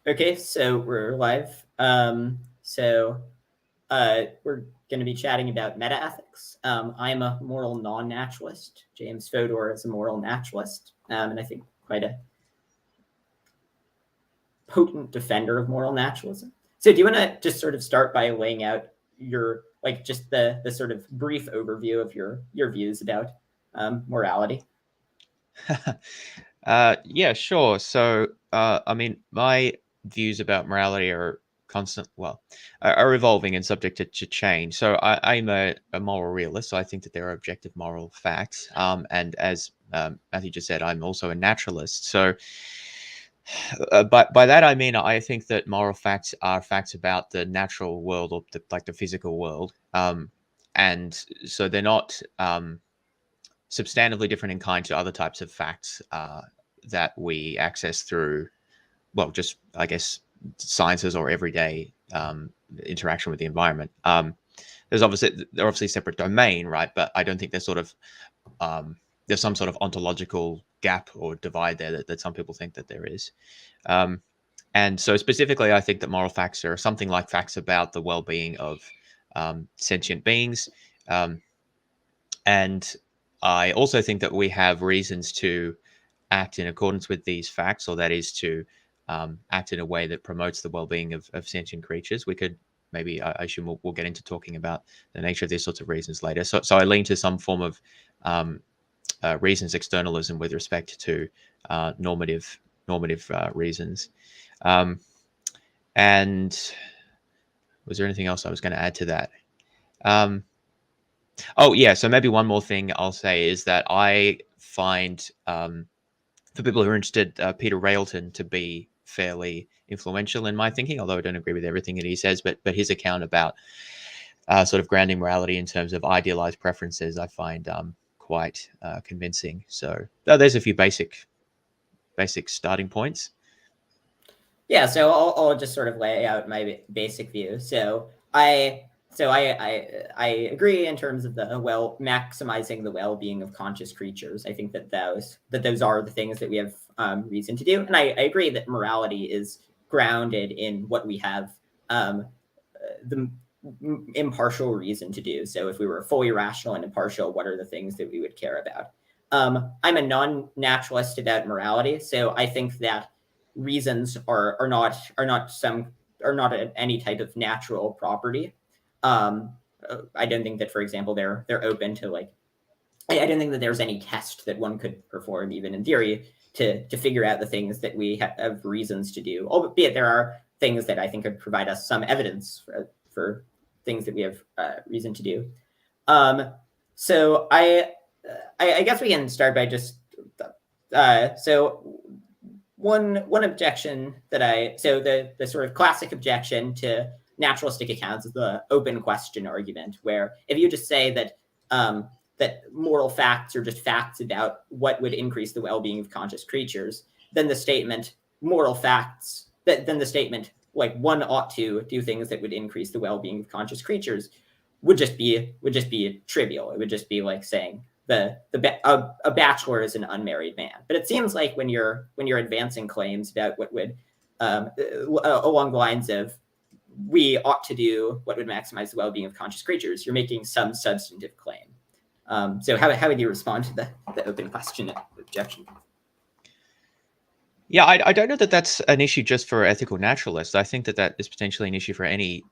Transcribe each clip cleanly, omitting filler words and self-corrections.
Okay, so we're live. We're going to be chatting about metaethics. I'm a moral non-naturalist. James Fodor is a moral naturalist, and I think quite a potent defender of moral naturalism. So, do you want to just sort of start by laying out your just the sort of brief overview of your views about morality? Yeah, sure. So, I mean, my views about morality are are evolving and subject to change. So, I'm a moral realist. So, I think that there are objective moral facts. And as Matthew just said, I'm also a naturalist. So, by that I mean I think that moral facts are facts about the natural world or like the physical world. And so they're not substantively different in kind to other types of facts that we access through, well, just I guess sciences or everyday interaction with the environment. They're obviously a separate domain, right? But I don't think there's some sort of ontological gap or divide there that some people think that there is. Um, and so specifically, I think that moral facts are something like facts about the well-being of sentient beings. And I also think that we have reasons to act in accordance with these facts, or that is to act in a way that promotes the well-being of sentient creatures. We could maybe, I assume we'll get into talking about the nature of these sorts of reasons later. So I lean to some form of um, reasons externalism with respect to normative reasons. Um, and was there anything else I was going to add to that? Um, oh yeah, so maybe one more thing I'll say is that I find for people who are interested, Peter Railton to be fairly influential in my thinking, although I don't agree with everything that he says. But his account about sort of grounding morality in terms of idealized preferences, I find quite convincing. So there's a few basic starting points. Yeah, so I'll just sort of lay out my basic view. So I agree in terms of the maximizing the well-being of conscious creatures. I think that those are the things that we have reason to do, and I agree that morality is grounded in what we have the impartial reason to do. So if we were fully rational and impartial, what are the things that we would care about? I'm a non-naturalist about morality, so I think that reasons are not any type of natural property. Um, I don't think that, for example, they're open to I don't think that there's any test that one could perform, even in theory, to figure out the things that we have reasons to do. Albeit there are things that I think could provide us some evidence for things that we have reason to do. Um, so I guess we can start by just so one objection that the sort of classic objection to naturalistic accounts is the open question argument, where if you just say that that moral facts are just facts about what would increase the well-being of conscious creatures, then the statement moral facts then the statement like one ought to do things that would increase the well-being of conscious creatures would just be trivial. It would just be like saying a bachelor is an unmarried man. But it seems like when you're advancing claims about what would along the lines of we ought to do what would maximize the well-being of conscious creatures, you're making some substantive claim. So how would you respond to the open question objection? Yeah, I don't know that that's an issue just for ethical naturalists. I think that that is potentially an issue for any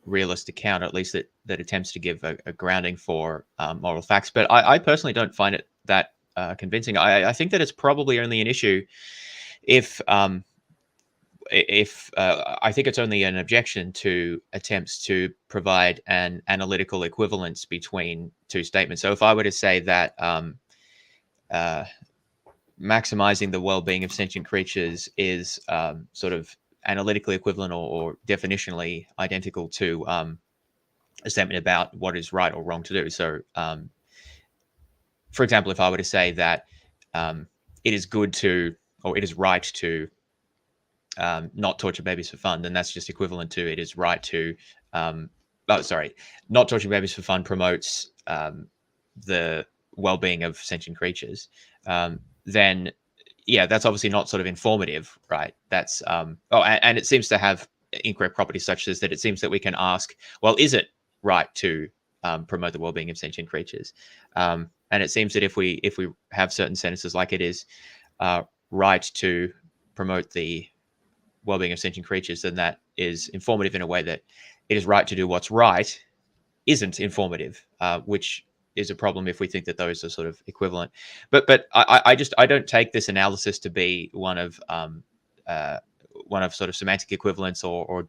realist account, or at least that attempts to give a grounding for moral facts. But I personally don't find it that convincing. I think that it's probably only an issue if I think it's only an objection to attempts to provide an analytical equivalence between two statements. So if I were to say that uh, maximizing the well-being of sentient creatures is sort of analytically equivalent or definitionally identical to a statement about what is right or wrong to do. So, for example, if I were to say that it is good to, or it is right to not torture babies for fun, then that's just equivalent to it is right to, not torturing babies for fun promotes the well-being of sentient creatures. Then yeah, that's obviously not sort of informative, right? That's and it seems to have incorrect properties such as that it seems that we can ask, well, is it right to promote the well-being of sentient creatures? And it seems that if we have certain sentences like it is right to promote the well-being of sentient creatures, then that is informative in a way that it is right to do what's right isn't informative, which is a problem if we think that those are sort of equivalent. But I don't take this analysis to be uh, one of sort of semantic equivalence or or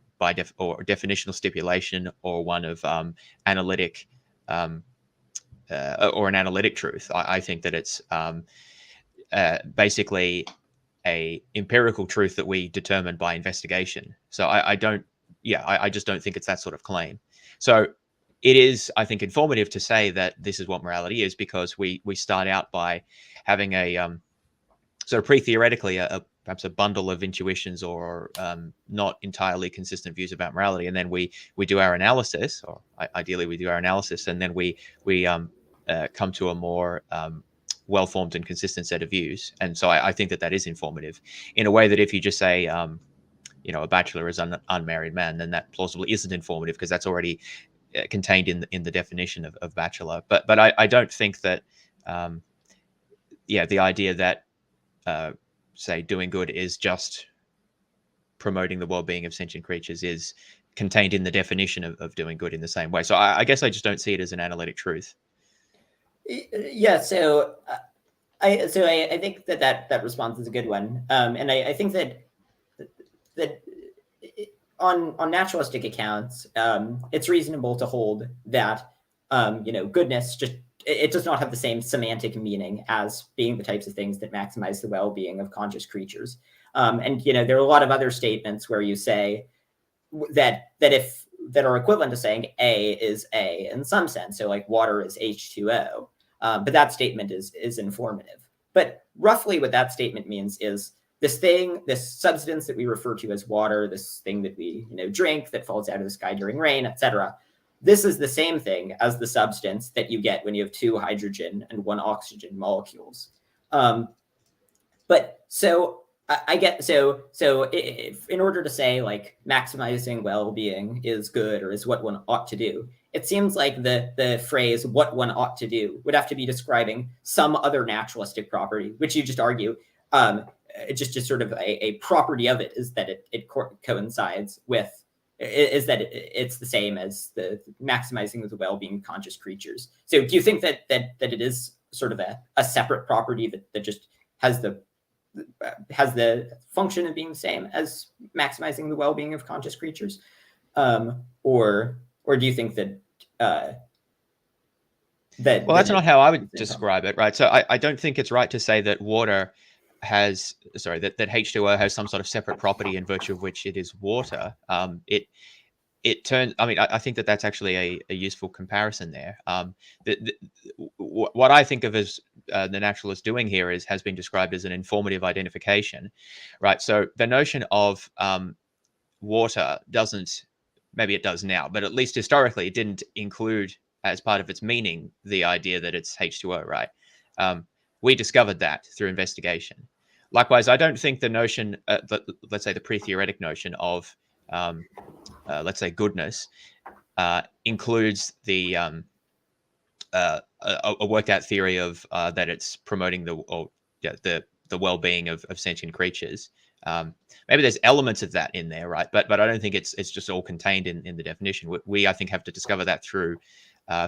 definitional stipulation or one of analytic um, or an analytic truth. I think that it's basically a empirical truth that we determine by investigation. So I don't, yeah, I just don't think it's that sort of claim. So it is, I think, informative to say that this is what morality is, because we start out by having a sort of pre-theoretically perhaps a bundle of intuitions or not entirely consistent views about morality, and then we do our analysis, or ideally we do our analysis, and then we come to a more well-formed and consistent set of views. And so I think that that is informative in a way that if you just say a bachelor is an unmarried man, then that plausibly isn't informative, because that's already contained in the definition of bachelor. But I don't think that the idea that say doing good is just promoting the well-being of sentient creatures is contained in the definition of doing good in the same way. So I guess I just don't see it as an analytic truth. Yeah, so I think that response is a good one, and I think that on naturalistic accounts, it's reasonable to hold that goodness just it does not have the same semantic meaning as being the types of things that maximize the well-being of conscious creatures. And there are a lot of other statements where you say that are equivalent to saying A is A in some sense. So like water is H2O, but that statement is informative. But roughly what that statement means is this substance that we refer to as water, this thing that we drink that falls out of the sky during rain, etc. This is the same thing as the substance that you get when you have 2 hydrogen and 1 oxygen molecules. But so I get if in order to say like maximizing well-being is good or is what one ought to do, it seems like the phrase "what one ought to do" would have to be describing some other naturalistic property, which you just argue. Just sort of a property of it is that it coincides with is that it's the same as the maximizing the well-being of conscious creatures. So do you think that it is sort of a separate property that just has the function of being the same as maximizing the well-being of conscious creatures, or do you think that well, that's not how I would describe it, right? So I don't think it's right to say that water has that H2O has some sort of separate property in virtue of which it is water. It turns. I mean, I think that that's actually a useful comparison there. What I think of as the naturalist doing here has been described as an informative identification, right? So the notion of water doesn't, maybe it does now, but at least historically it didn't include as part of its meaning the idea that it's H2O, right? We discovered that through investigation. Likewise, I don't think the notion, let's say the pre-theoretic notion of let's say goodness includes the a worked out theory of that it's promoting the well-being of sentient creatures. Maybe there's elements of that in there, right? But I don't think it's just all contained in the definition. We I think have to discover that through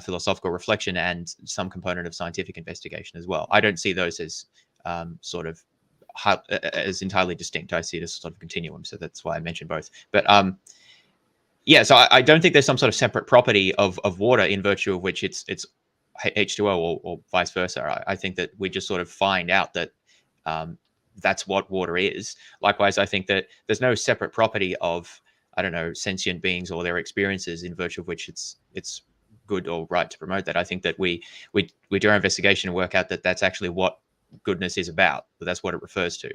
philosophical reflection and some component of scientific investigation as well. I don't see those as sort of as entirely distinct. I see it as sort of continuum. So that's why I mentioned both. But yeah, so I don't think there's some sort of separate property of water in virtue of which it's H2O or vice versa. I think that we just sort of find out that that's what water is. Likewise, I think that there's no separate property of, I don't know, sentient beings or their experiences in virtue of which it's good or right to promote that. I think that we do our investigation and work out that that's actually what goodness is about. But that's what it refers to.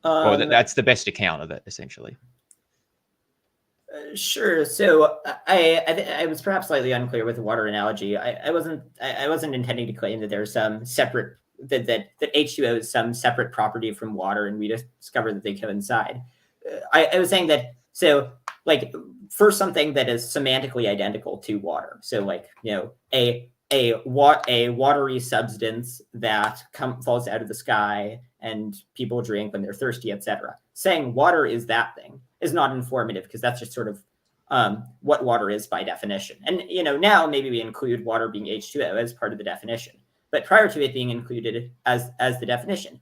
Or that's the best account of it, essentially. Sure. So I was perhaps slightly unclear with the water analogy. I wasn't intending to claim that there's some separate that H2O is some separate property from water, and we discover that they coincide. I was saying that, so like for something that is semantically identical to water, so like, you know, a watery substance that falls out of the sky and people drink when they're thirsty, etc. Saying water is that thing is not informative, because that's just sort of what water is by definition. And, you know, now maybe we include water being H2O as part of the definition, but prior to it being included as the definition,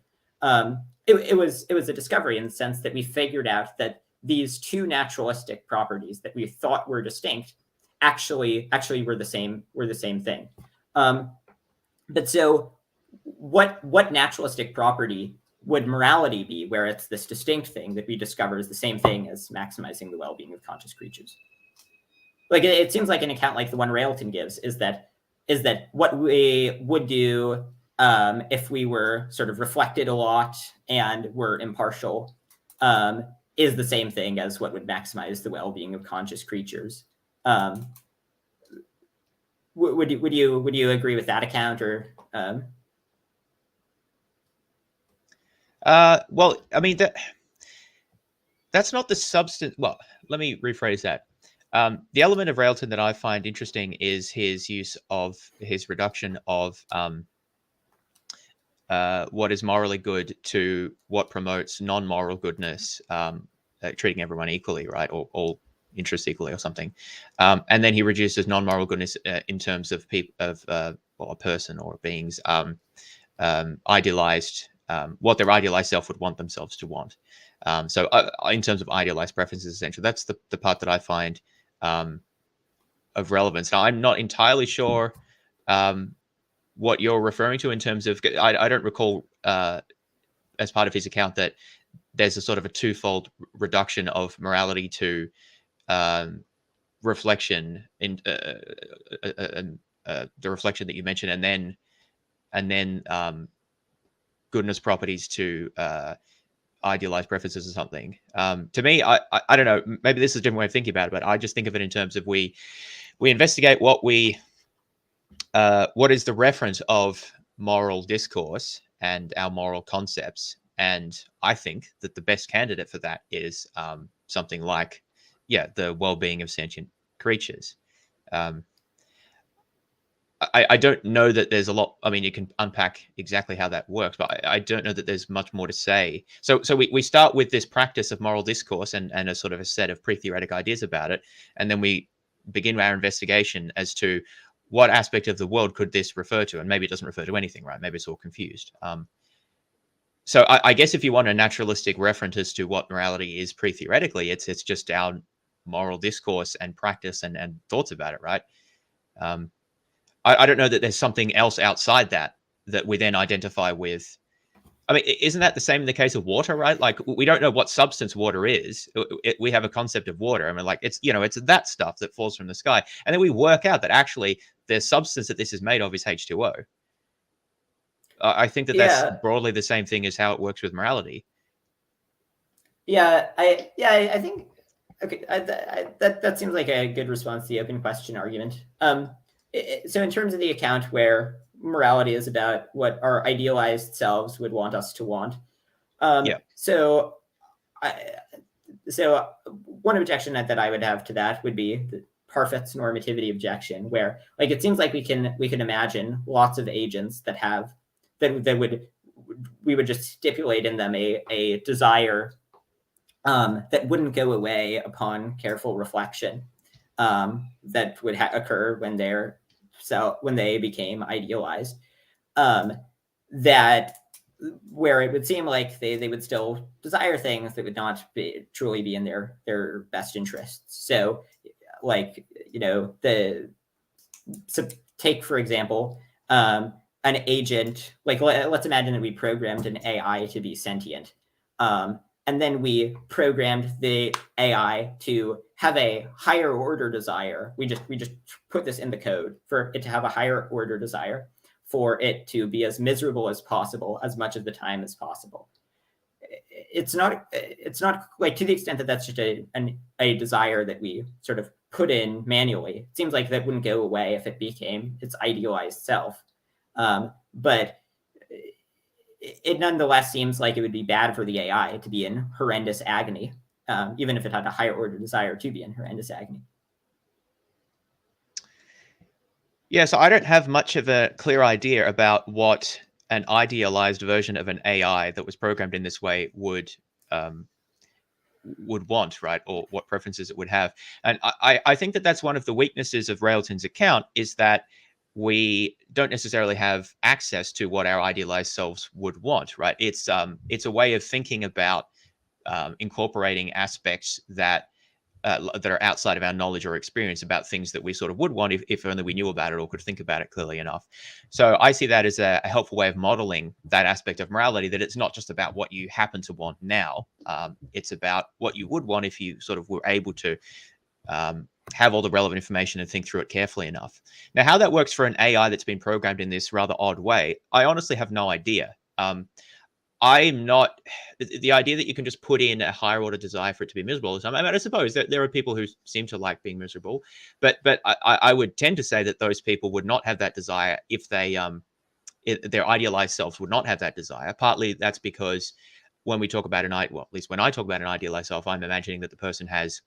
it was a discovery in the sense that we figured out that these two naturalistic properties that we thought were distinct actually were the same thing. But so what naturalistic property would morality be, where it's this distinct thing that we discover is the same thing as maximizing the well-being of conscious creatures? Like, it seems like an account like the one Railton gives is that what we would do if we were sort of reflected a lot and were impartial is the same thing as what would maximize the well-being of conscious creatures. Would you agree with that account, or? Well, I mean, that's not the substance. Well, let me rephrase that. The element of Railton that I find interesting is his use of his reduction of what is morally good to what promotes non-moral goodness, treating everyone equally, right, or all interests equally, or something. And then he reduces non-moral goodness in terms of a person or beings idealized. What their idealized self would want themselves to want. So in terms of idealized preferences, essentially, that's the part that I find of relevance. Now, I'm not entirely sure what you're referring to in terms of, I don't recall as part of his account that there's a sort of a twofold reduction of morality to reflection in the reflection that you mentioned, and then goodness properties to idealized preferences or something. To me, I don't know, maybe this is a different way of thinking about it, but I just think of it in terms of we investigate what is the reference of moral discourse and our moral concepts. And I think that the best candidate for that is something like, the well-being of sentient creatures. I don't know that there's a lot. I mean, you can unpack exactly how that works, but I don't know that there's much more to say. So we start with this practice of moral discourse and a sort of a set of pre-theoretic ideas about it, and then we begin our investigation as to what aspect of the world could this refer to, and maybe it doesn't refer to anything, right? Maybe it's all confused. So I guess if you want a naturalistic reference as to what morality is pre-theoretically, it's just our moral discourse and practice and thoughts about it, right? I don't know that there's something else outside that we then identify with. I mean, isn't that the same in the case of water, right? Like, we don't know what substance water is. We have a concept of water. I mean, like, it's that stuff that falls from the sky. And then we work out that actually the substance that this is made of is H2O. I think that that's broadly the same thing as how it works with morality. I think, okay, that seems like a good response to the open question argument. So in terms of the account where morality is about what our idealized selves would want us to want, so one objection that I would have to that would be the Parfit's normativity objection, where, like, it seems like we can imagine lots of agents that we would just stipulate in them a desire that wouldn't go away upon careful reflection, that would occur when they became idealized, that where it would seem like they would still desire things that would not truly be in their best interests. So, like, take, for example, an agent, like, let's imagine that we programmed an AI to be sentient. And then we programmed the AI to have a higher order desire. We just put this in the code for it to have a higher order desire, for it to be as miserable as possible as much of the time as possible. It's not like, to the extent that that's just a desire that we sort of put in manually. It seems like that wouldn't go away if it became its idealized self. But it nonetheless seems like it would be bad for the AI to be in horrendous agony, even if it had a higher order desire to be in horrendous agony. Yeah, so I don't have much of a clear idea about what an idealized version of an AI that was programmed in this way would want, right? Or what preferences it would have. And I think that that's one of the weaknesses of Railton's account, is that we don't necessarily have access to what our idealized selves would want, right? It's a way of thinking about incorporating aspects that are outside of our knowledge or experience about things that we sort of would want if only we knew about it or could think about it clearly enough. So I see that as a helpful way of modeling that aspect of morality, that it's not just about what you happen to want now. It's about what you would want if you sort of were able to have all the relevant information and think through it carefully enough. Now, how that works for an AI that's been programmed in this rather odd way, I honestly have no idea. I'm not the idea that you can just put in a higher order desire for it to be miserable all the time. I mean, I suppose that there are people who seem to like being miserable, but I would tend to say that those people would not have that desire if they their idealized selves would not have that desire. Partly that's because when we talk about at least when I talk about an idealized self, I'm imagining that the person has.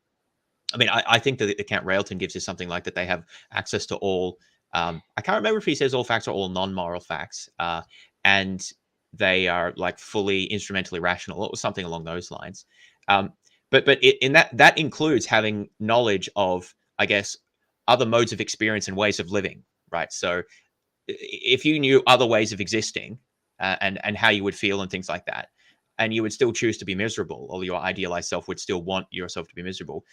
I mean, I think that the account Railton gives is something like that they have access to all. I can't remember if he says all facts or all non-moral facts, and they are like fully instrumentally rational. It was something along those lines. But in that includes having knowledge of, I guess, other modes of experience and ways of living, right? So if you knew other ways of existing and how you would feel and things like that, and you would still choose to be miserable, or your idealized self would still want yourself to be miserable,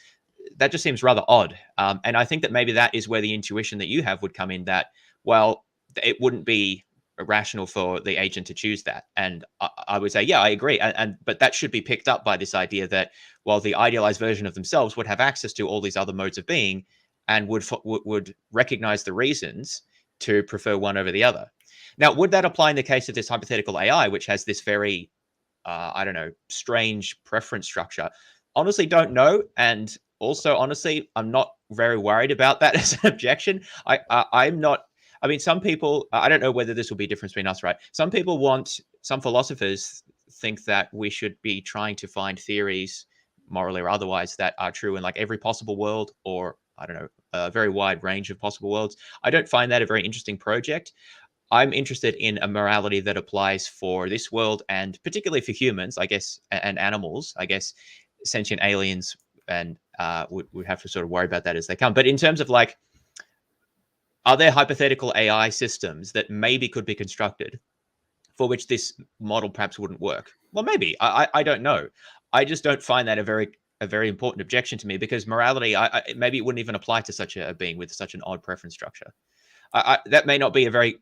that just seems rather odd. And I think that maybe that is where the intuition that you have would come in, that, well, it wouldn't be rational for the agent to choose that. And I would say, yeah, I agree. But that should be picked up by this idea that, well, the idealized version of themselves would have access to all these other modes of being and would recognize the reasons to prefer one over the other. Now, would that apply in the case of this hypothetical AI, which has this very, I don't know, strange preference structure? Honestly, don't know. And also, honestly, I'm not very worried about that as an objection. I'm not. I mean, some people, I don't know whether this will be a difference between us, right? Some philosophers think that we should be trying to find theories, morally or otherwise, that are true in like every possible world, or I don't know, a very wide range of possible worlds. I don't find that a very interesting project. I'm interested in a morality that applies for this world, and particularly for humans, I guess, and animals. I guess sentient aliens and would have to sort of worry about that as they come. But in terms of like, are there hypothetical AI systems that maybe could be constructed for which this model perhaps wouldn't work? Well, maybe. I don't know. I just don't find that a very important objection to me, because morality, maybe it wouldn't even apply to such a being with such an odd preference structure. That may not be a very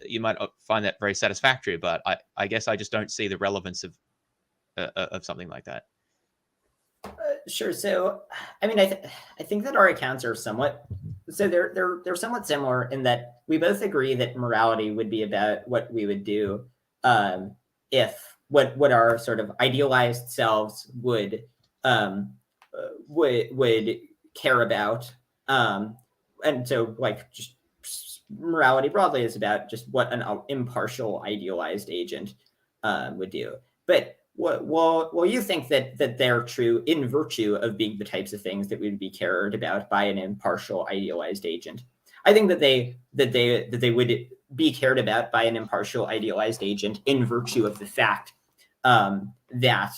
you might find that very satisfactory, but I guess I just don't see the relevance of something like that. Sure. So, I mean, I think that our accounts are somewhat, so they're somewhat similar in that we both agree that morality would be about what we would do if what our sort of idealized selves would care about, and so like just morality broadly is about just what an impartial idealized agent would do. But well, you think that they're true in virtue of being the types of things that would be cared about by an impartial idealized agent. I think that they would be cared about by an impartial idealized agent in virtue of the fact that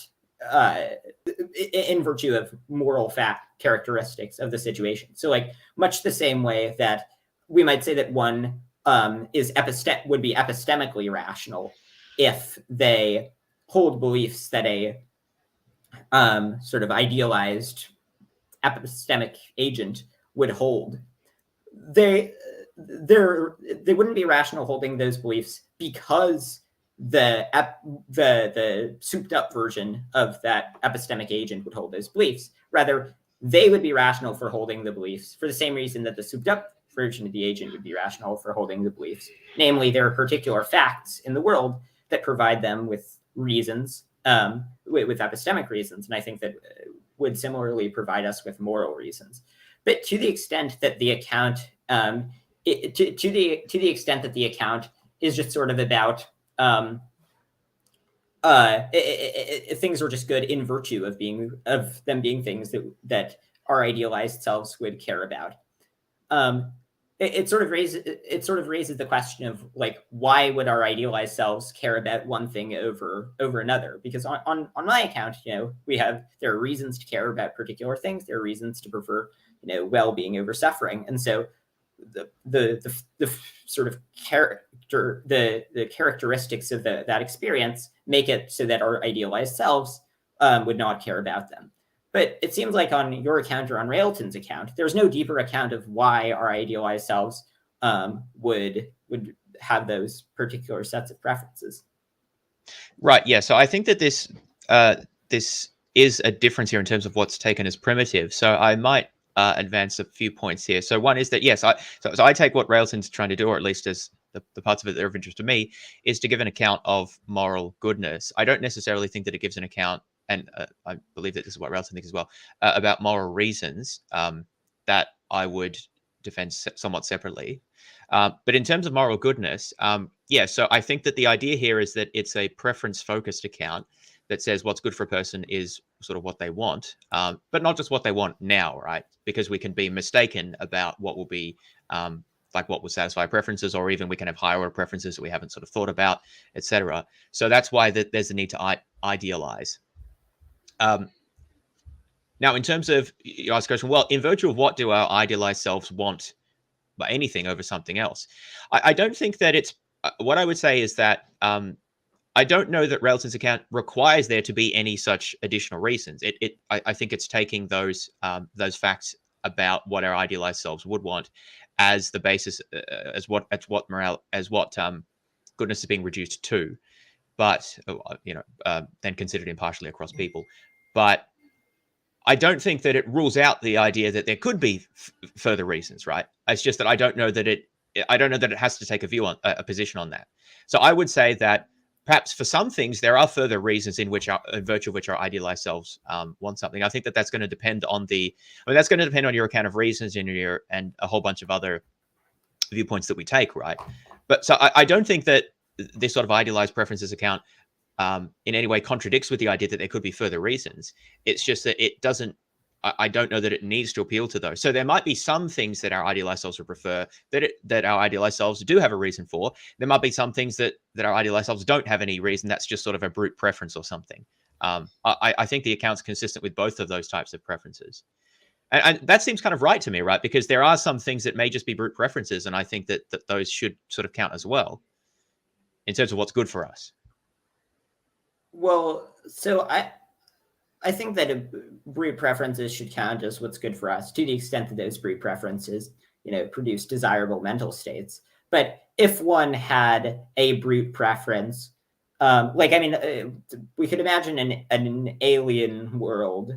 in virtue of moral fact characteristics of the situation. So like much the same way that we might say that one would be epistemically rational if they hold beliefs that a sort of idealized epistemic agent would hold. They wouldn't be rational holding those beliefs because the souped up version of that epistemic agent would hold those beliefs. Rather, they would be rational for holding the beliefs for the same reason that the souped up version of the agent would be rational for holding the beliefs. Namely, there are particular facts in the world that provide them with reasons, with epistemic reasons, and I think that would similarly provide us with moral reasons. But to the extent that the account, to the extent that the account is just sort of about things are just good in virtue of them being things that our idealized selves would care about. It sort of raises the question of like, why would our idealized selves care about one thing over another? Because on my account, there are reasons to care about particular things. There are reasons to prefer well-being over suffering, and so the sort of character the characteristics of that experience make it so that our idealized selves would not care about them. But it seems like on your account or on Railton's account, there's no deeper account of why our idealized selves would have those particular sets of preferences. Right. Yeah. So I think that this is a difference here in terms of what's taken as primitive. So I might advance a few points here. So one is that yes, so I take what Railton's trying to do, or at least as the parts of it that are of interest to me, is to give an account of moral goodness. I don't necessarily think that it gives an account, and I believe that this is what Railton thinks as well, about moral reasons that I would defend somewhat separately. But in terms of moral goodness, yeah, so I think that the idea here is that it's a preference-focused account that says what's good for a person is sort of what they want, but not just what they want now, right? Because we can be mistaken about what will be like what will satisfy preferences, or even we can have higher order preferences that we haven't sort of thought about, etc. So that's why there's a need to idealize. Now, in terms of, you ask the question, well, in virtue of what do our idealized selves want by anything over something else? I don't think that it's, what I would say is that I don't know that Railton's account requires there to be any such additional reasons. I think it's taking those facts about what our idealized selves would want as the basis, as what goodness is being reduced to, but then considered impartially across people. But I don't think that it rules out the idea that there could be further reasons, right? It's just that I don't know that it has to take a view on a position on that. So I would say that perhaps for some things there are further reasons in virtue of which our idealized selves want something. I think that that's going to depend on that's going to depend on your account of reasons and a whole bunch of other viewpoints that we take, right? But so I don't think that this sort of idealized preferences account in any way contradicts with the idea that there could be further reasons. It's just that it doesn't, I don't know that it needs to appeal to those. So there might be some things that our idealized selves would prefer that our idealized selves do have a reason for. There might be some things that our idealized selves don't have any reason. That's just sort of a brute preference or something. I think the account's consistent with both of those types of preferences. And that seems kind of right to me, right? Because there are some things that may just be brute preferences. And I think that those should sort of count as well in terms of what's good for us. Well, so I think that brute preferences should count as what's good for us to the extent that those brute preferences, produce desirable mental states. But if one had a brute preference, we could imagine an alien world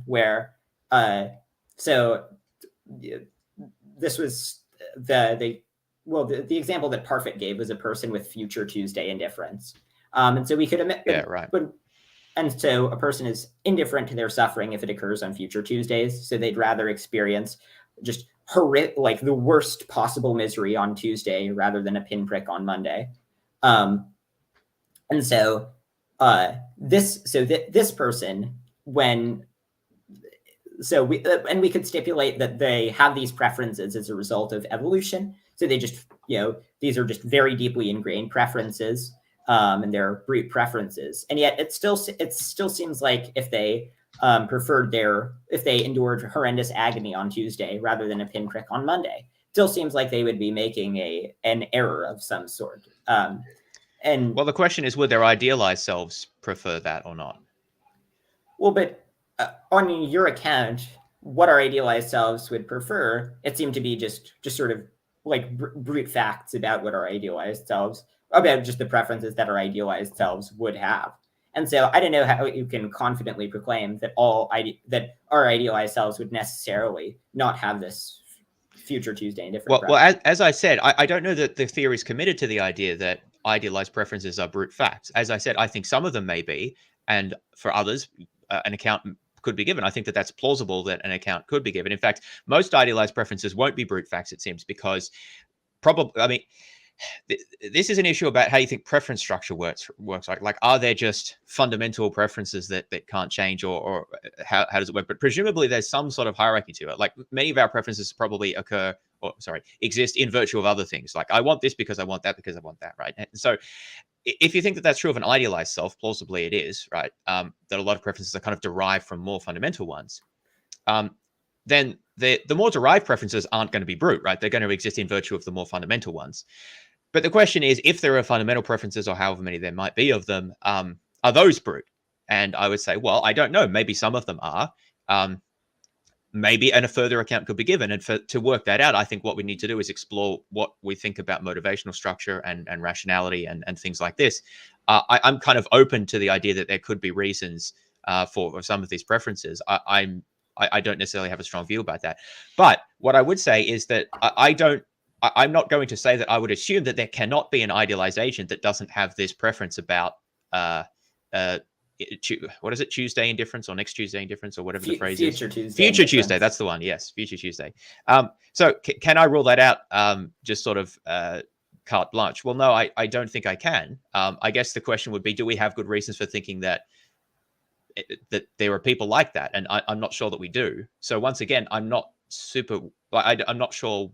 where, this was the example that Parfit gave was a person with future Tuesday indifference. And so we could imagine, yeah, right. And so a person is indifferent to their suffering if it occurs on future Tuesdays. So they'd rather experience just like the worst possible misery on Tuesday rather than a pinprick on Monday. And so this person, we could stipulate that they have these preferences as a result of evolution. So they just, these are just very deeply ingrained preferences. And their brute preferences, and yet it still seems like if they endured horrendous agony on Tuesday rather than a pinprick on Monday, it still seems like they would be making an error of some sort. And well, the question is, would their idealized selves prefer that or not? Well, but on your account, what our idealized selves would prefer, it seemed to be just sort of like brute facts about what our idealized selves, about just the preferences that our idealized selves would have. And so I don't know how you can confidently proclaim that that our idealized selves would necessarily not have this future Tuesday indifferent. Well, as I said, I don't know that the theory is committed to the idea that idealized preferences are brute facts. As I said, I think some of them may be, and for others, an account could be given. I think that that's plausible that an account could be given. In fact, most idealized preferences won't be brute facts, it seems, because probably, I mean, this is an issue about how you think preference structure works. Like, are there just fundamental preferences that can't change, or how does it work? But presumably there's some sort of hierarchy to it. Like, many of our preferences probably exist in virtue of other things. Like, I want this because I want that because I want that, right? And so if you think that that's true of an idealized self, plausibly it is, right? That a lot of preferences are kind of derived from more fundamental ones. Then the more derived preferences aren't going to be brute, right? They're going to exist in virtue of the more fundamental ones. But the question is, if there are fundamental preferences, or however many there might be of them, are those brute? And I would say, well, I don't know. Maybe some of them are. Maybe, and a further account could be given. And to work that out, I think what we need to do is explore what we think about motivational structure and rationality and things like this. I'm kind of open to the idea that there could be reasons for some of these preferences. I don't necessarily have a strong view about that. But what I would say is that I'm not going to say that I would assume that there cannot be an idealized agent that doesn't have this preference about what is it, Tuesday indifference, or next Tuesday indifference, or whatever the phrase is. Future Tuesday, that's the one. Yes, future Tuesday. So can I rule that out just sort of carte blanche? Well, no, I don't think I can. I guess the question would be, do we have good reasons for thinking that there are people like that? And I'm not sure that we do. So once again, I'm not sure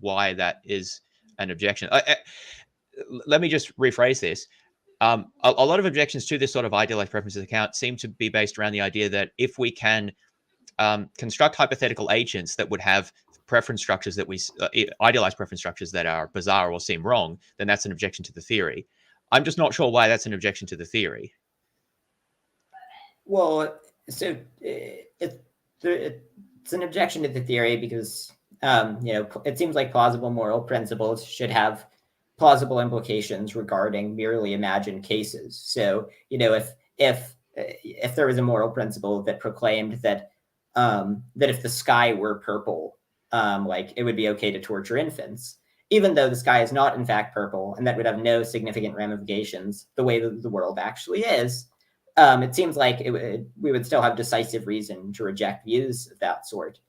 why that is an objection. Let me just rephrase this. A lot of objections to this sort of idealized preferences account seem to be based around the idea that if we can construct hypothetical agents that would have preference structures that idealized preference structures that are bizarre or seem wrong, then that's an objection to the theory. I'm just not sure why that's an objection to the theory. Well, so it's an objection to the theory because it seems like plausible moral principles should have plausible implications regarding merely imagined cases. So, if there was a moral principle that proclaimed that if the sky were purple, it would be okay to torture infants, even though the sky is not in fact purple, and that would have no significant ramifications the way that the world actually is. It seems like we would still have decisive reason to reject views of that sort.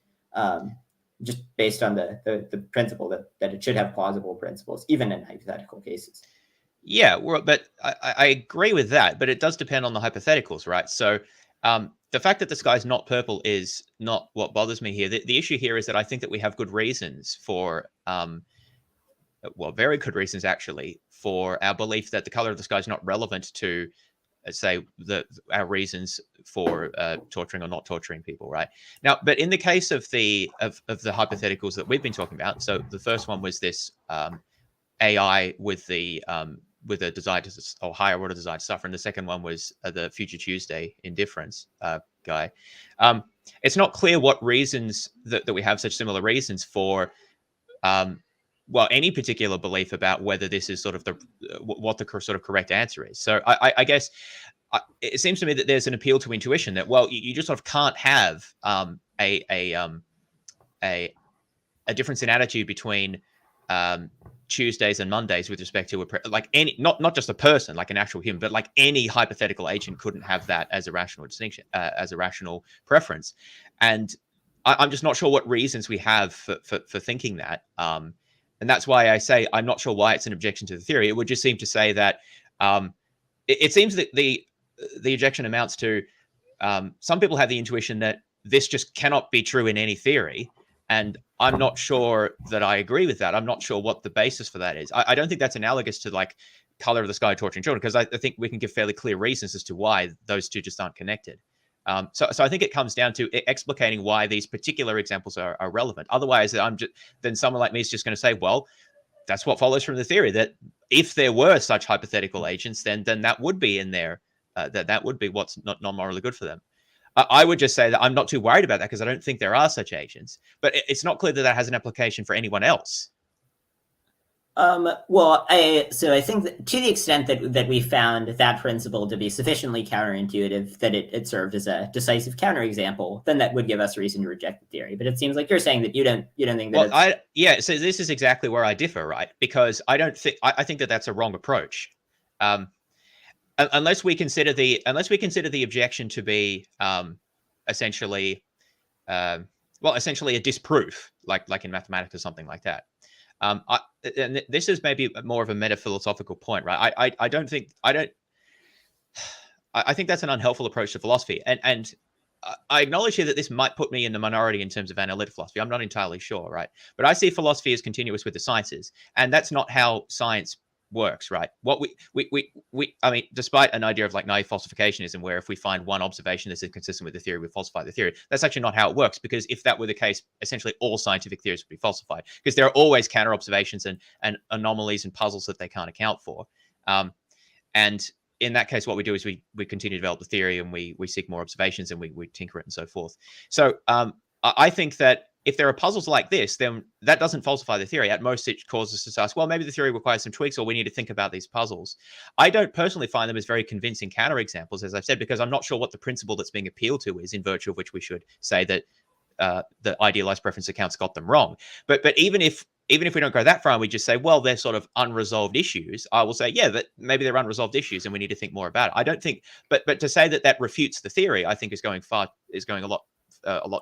Just based on the principle that it should have plausible principles, even in hypothetical cases. Yeah, but I agree with that, but it does depend on the hypotheticals, right? So the fact that the sky is not purple is not what bothers me here. The issue here is that I think that we have good reasons for, very good reasons actually, for our belief that the color of the sky is not relevant to, say, our reasons for torturing or not torturing people, right? Now, but in the case of the hypotheticals that we've been talking about, so the first one was this AI with a desire to, or higher order desire to suffer, and the second one was the future Tuesday indifference guy. It's not clear what reasons that we have such similar reasons for any particular belief about whether this is sort of what the sort of correct answer is. So I guess it seems to me that there's an appeal to intuition that, well, you just sort of can't have a difference in attitude between Tuesdays and Mondays with respect to any, not just a person, like an actual human, but like any hypothetical agent couldn't have that as a rational distinction, as a rational preference. And I'm just not sure what reasons we have for thinking that. And that's why I say I'm not sure why it's an objection to the theory. It would just seem to say that it seems that the objection amounts to some people have the intuition that this just cannot be true in any theory. And I'm not sure that I agree with that. I'm not sure what the basis for that is. I don't think that's analogous to like color of the sky torturing children, because I think we can give fairly clear reasons as to why those two just aren't connected. So I think it comes down to explicating why these particular examples are relevant. Otherwise, then someone like me is just going to say, well, that's what follows from the theory, that if there were such hypothetical agents, then that would be in there, that would be what's not non-morally good for them. I would just say that I'm not too worried about that because I don't think there are such agents, but it's not clear that has an application for anyone else. I think that to the extent that we found that principle to be sufficiently counterintuitive that it served as a decisive counterexample, then that would give us reason to reject the theory. But it seems like you're saying that you don't think that. So this is exactly where I differ, right? Because I think that that's a wrong approach. Unless we consider the objection to be essentially a disproof, like in mathematics or something like that. And this is maybe more of a meta-philosophical point, right? I think that's an unhelpful approach to philosophy. And I acknowledge here that this might put me in the minority in terms of analytic philosophy. I'm not entirely sure, right? But I see philosophy as continuous with the sciences, and that's not how science works, right? What I mean, despite an idea of like naive falsificationism, where if we find one observation that's inconsistent with the theory, we falsify the theory. That's actually not how it works, because if that were the case, essentially all scientific theories would be falsified, because there are always counter observations and anomalies and puzzles that they can't account for. And in that case, what we do is we continue to develop the theory, and we seek more observations, and we tinker it and so forth. So I think that if there are puzzles like this, then that doesn't falsify the theory. At most, it causes us to ask, well, maybe the theory requires some tweaks, or we need to think about these puzzles. I don't personally find them as very convincing counterexamples, as I've said, because I'm not sure what the principle that's being appealed to is, in virtue of which we should say that the idealized preference accounts got them wrong. But even if we don't go that far and we just say, well, they're sort of unresolved issues, I will say, yeah, that maybe they're unresolved issues and we need to think more about it. I don't think, but to say that refutes the theory, I think is going a lot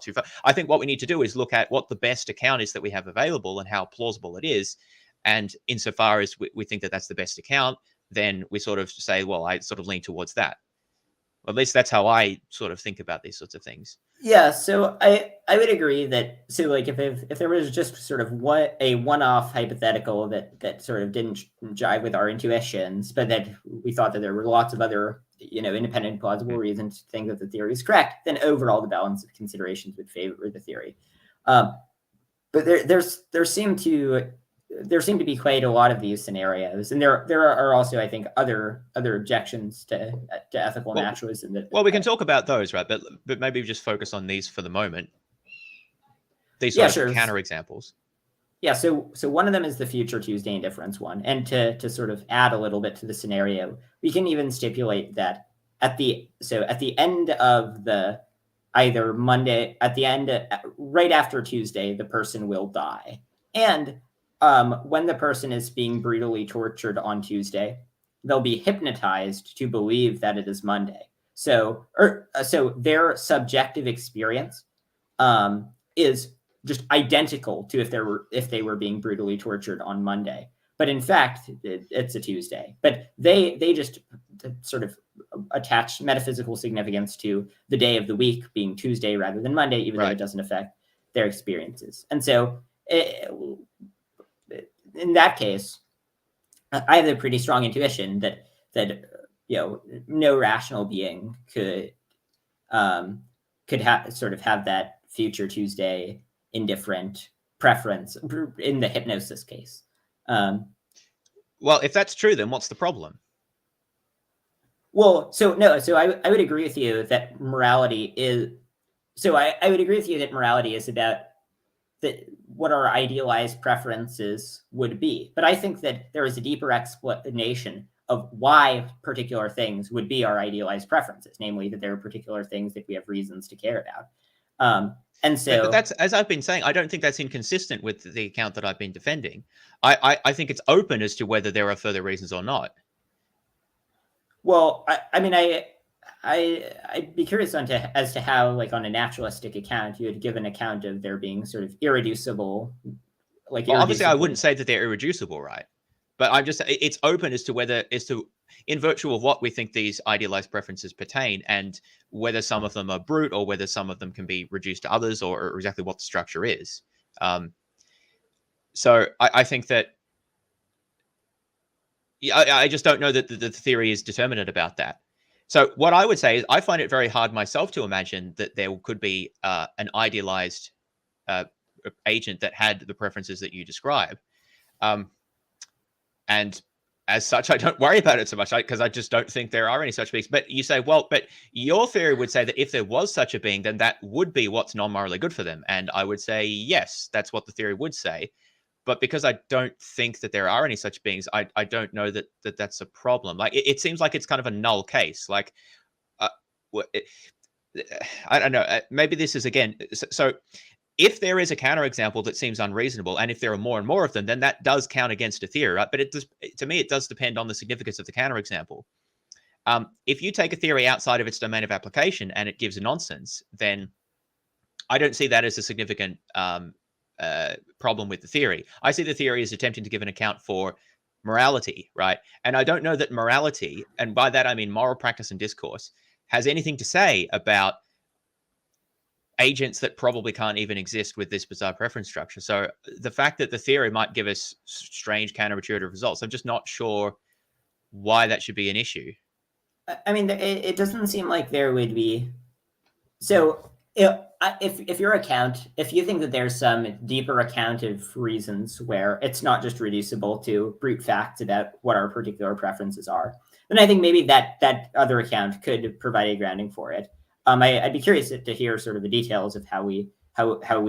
too far. I think what we need to do is look at what the best account is that we have available and how plausible it is. And insofar as we think that that's the best account, then we sort of say, well, I sort of lean towards that. At least that's how I sort of think about these sorts of things. Yeah, so I would agree that, so like if there was just sort of a one-off hypothetical that sort of didn't jive with our intuitions, but that we thought that there were lots of other, independent plausible reasons to think that the theory is correct, then overall the balance of considerations would favor the theory. But there seem to be quite a lot of these scenarios, and there are also, I think, other objections to ethical naturalism. Well, we can talk about those, right? But maybe just focus on these for the moment. These sort of counterexamples. Yeah, so one of them is the future Tuesday indifference one, and to sort of add a little bit to the scenario, we can even stipulate that at the end of the either Monday, right after Tuesday, the person will die, and when the person is being brutally tortured on Tuesday, they'll be hypnotized to believe that it is Monday. So their subjective experience is just identical to if they were being brutally tortured on Monday. But in fact, it's a Tuesday. But they just sort of attach metaphysical significance to the day of the week being Tuesday rather than Monday, even though it doesn't affect their experiences. And so in that case, I have a pretty strong intuition that no rational being could have that future Tuesday indifferent preference in the hypnosis case. Well, if that's true, then what's the problem? Well, so I would agree with you that morality is. So I would agree with you that morality is about what our idealized preferences would be. But I think that there is a deeper explanation of why particular things would be our idealized preferences, namely that there are particular things that we have reasons to care about. And so, but that's, as I've been saying, I don't think that's inconsistent with the account that I've been defending. I think it's open as to whether there are further reasons or not. Well, I mean, I'd be curious as to how, like, on a naturalistic account, you would give an account of there being sort of irreducible. Obviously, I wouldn't say that they're irreducible, right? But it's open as to in virtue of what we think these idealized preferences pertain, and whether some of them are brute or whether some of them can be reduced to others, or exactly what the structure is. So I think that, I just don't know that the theory is determinate about that. So what I would say is I find it very hard myself to imagine that there could be an idealized agent that had the preferences that you describe. And as such, I don't worry about it so much, because I just don't think there are any such beings. But you say, well, but your theory would say that if there was such a being, then that would be what's non-morally good for them. And I would say, yes, that's what the theory would say. But because I don't think that there are any such beings, I don't know that that's a problem. Like, it seems like it's kind of a null case. Like, I don't know. Maybe this is, again, so if there is a counterexample that seems unreasonable, and if there are more and more of them, then that does count against a theory, right? But to me, it does depend on the significance of the counterexample. If you take a theory outside of its domain of application and it gives nonsense, then I don't see that as a significant problem with the theory. I see the theory as attempting to give an account for morality, right? And I don't know that morality, and by that I mean moral practice and discourse, has anything to say about agents that probably can't even exist with this bizarre preference structure. So the fact that the theory might give us strange counterintuitive results, I'm just not sure why that should be an issue. I mean, it doesn't seem like there would be. So if your account, if you think that there's some deeper account of reasons where it's not just reducible to brute facts about what our particular preferences are, then I think maybe that other account could provide a grounding for it. I'd be curious to hear sort of the details of how we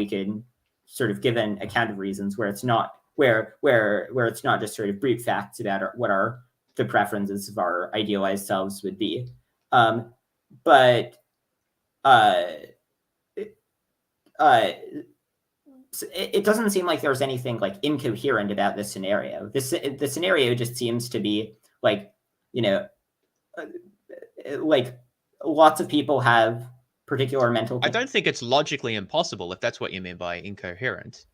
can sort of give an account of reasons where it's not where it's not just sort of brute facts about what the preferences of our idealized selves would be. But it doesn't seem like there's anything like incoherent about this scenario. The scenario just seems to be like, like lots of people have particular mental. I don't think it's logically impossible, if that's what you mean by incoherent.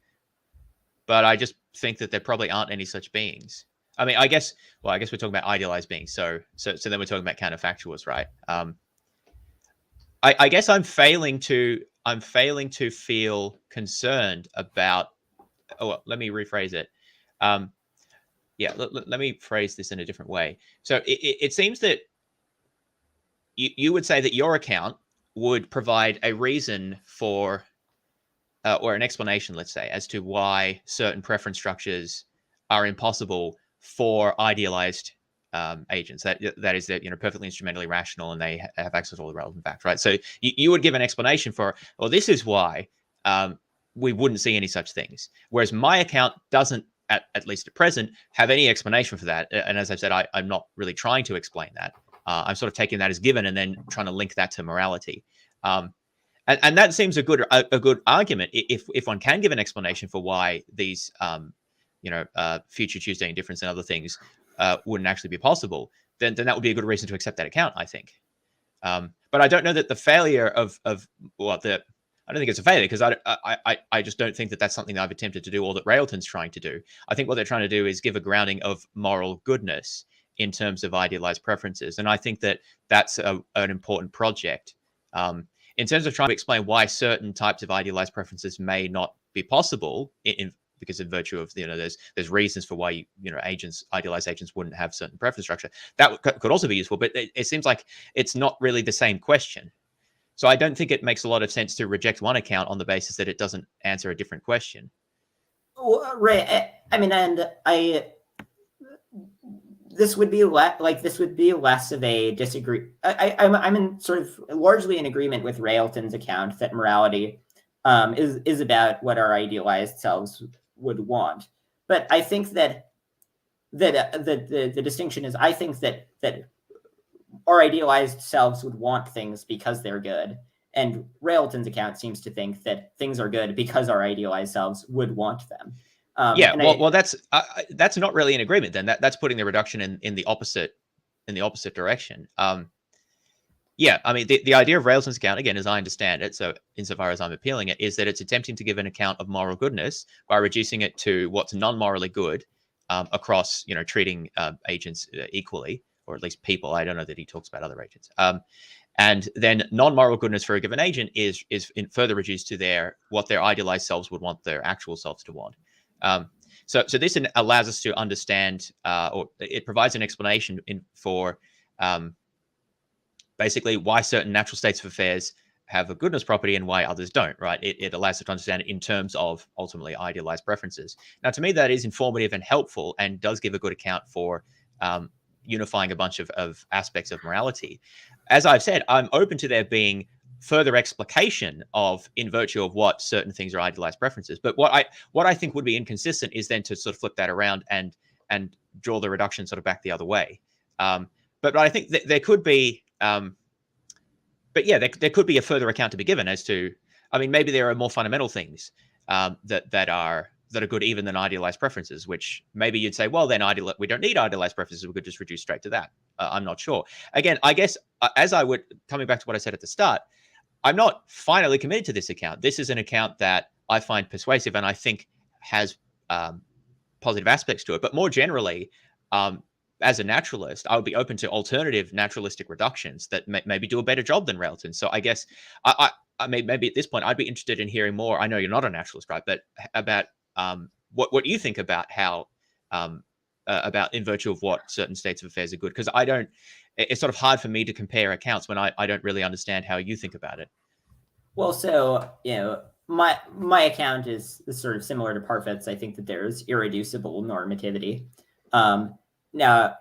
But I just think that there probably aren't any such beings. I mean, I guess we're talking about idealized beings. So then we're talking about counterfactuals, right? I guess I'm failing to feel concerned about. Oh, well, let me rephrase it. Let me phrase this in a different way. So it seems that you would say that your account would provide a reason for, or an explanation, let's say, as to why certain preference structures are impossible for idealized agents. That is, they're perfectly instrumentally rational and they have access to all the relevant facts, right? So you would give an explanation for, well, this is why we wouldn't see any such things. Whereas my account doesn't, at least at present, have any explanation for that. And as I've said, I'm not really trying to explain that. I'm sort of taking that as given and then trying to link that to morality. And that seems a good argument if one can give an explanation for why these future Tuesday indifference and other things wouldn't actually be possible, then that would be a good reason to accept that account, I think. But I don't know that the failure I don't think it's a failure, because I just don't think that that's something that I've attempted to do or that Railton's trying to do. I think what they're trying to do is give a grounding of moral goodness in terms of idealized preferences. And I think that that's an important project. In terms of trying to explain why certain types of idealized preferences may not be possible because in virtue of, there's reasons for why idealized agents wouldn't have certain preference structure, that could also be useful, but it seems like it's not really the same question. So I don't think it makes a lot of sense to reject one account on the basis that it doesn't answer a different question. Well, right. I mean, this would be less of a disagree. I'm in sort of largely in agreement with Railton's account that morality is about what our idealized selves would want. But I think that the distinction is, I think that our idealized selves would want things because they're good, and Railton's account seems to think that things are good because our idealized selves would want them. That's not really an agreement then. That's putting the reduction in the opposite direction. I mean, the idea of Railton's account, again, as I understand it, so insofar as I'm appealing it, is that it's attempting to give an account of moral goodness by reducing it to what's non-morally good across, treating agents equally, or at least people. I don't know that he talks about other agents. And then non-moral goodness for a given agent is further reduced to what their idealized selves would want their actual selves to want. So this allows us to understand, or it provides an explanation for basically why certain natural states of affairs have a goodness property and why others don't, right? It allows us to understand it in terms of ultimately idealized preferences. Now, to me, that is informative and helpful and does give a good account for unifying a bunch of aspects of morality. As I've said, I'm open to there being further explication in virtue of what certain things are idealized preferences. But what I think would be inconsistent is then to sort of flip that around and draw the reduction sort of back the other way. But I think that there could be, there could be a further account to be given as to, I mean, maybe there are more fundamental things that are good even than idealized preferences, which maybe you'd say, well, then we don't need idealized preferences. We could just reduce straight to that. I'm not sure. Again, I guess coming back to what I said at the start, I'm not finally committed to this account. This is an account that I find persuasive and I think has positive aspects to it. But more generally, as a naturalist, I would be open to alternative naturalistic reductions that maybe do a better job than Railton. So I guess I mean, maybe at this point, I'd be interested in hearing more. I know you're not a naturalist, right? But about what you think about how about in virtue of what certain states of affairs are good, because I don't. It's sort of hard for me to compare accounts when I don't really understand how you think about it. Well, so my account is sort of similar to Parfit's. I think that there's irreducible normativity. Now,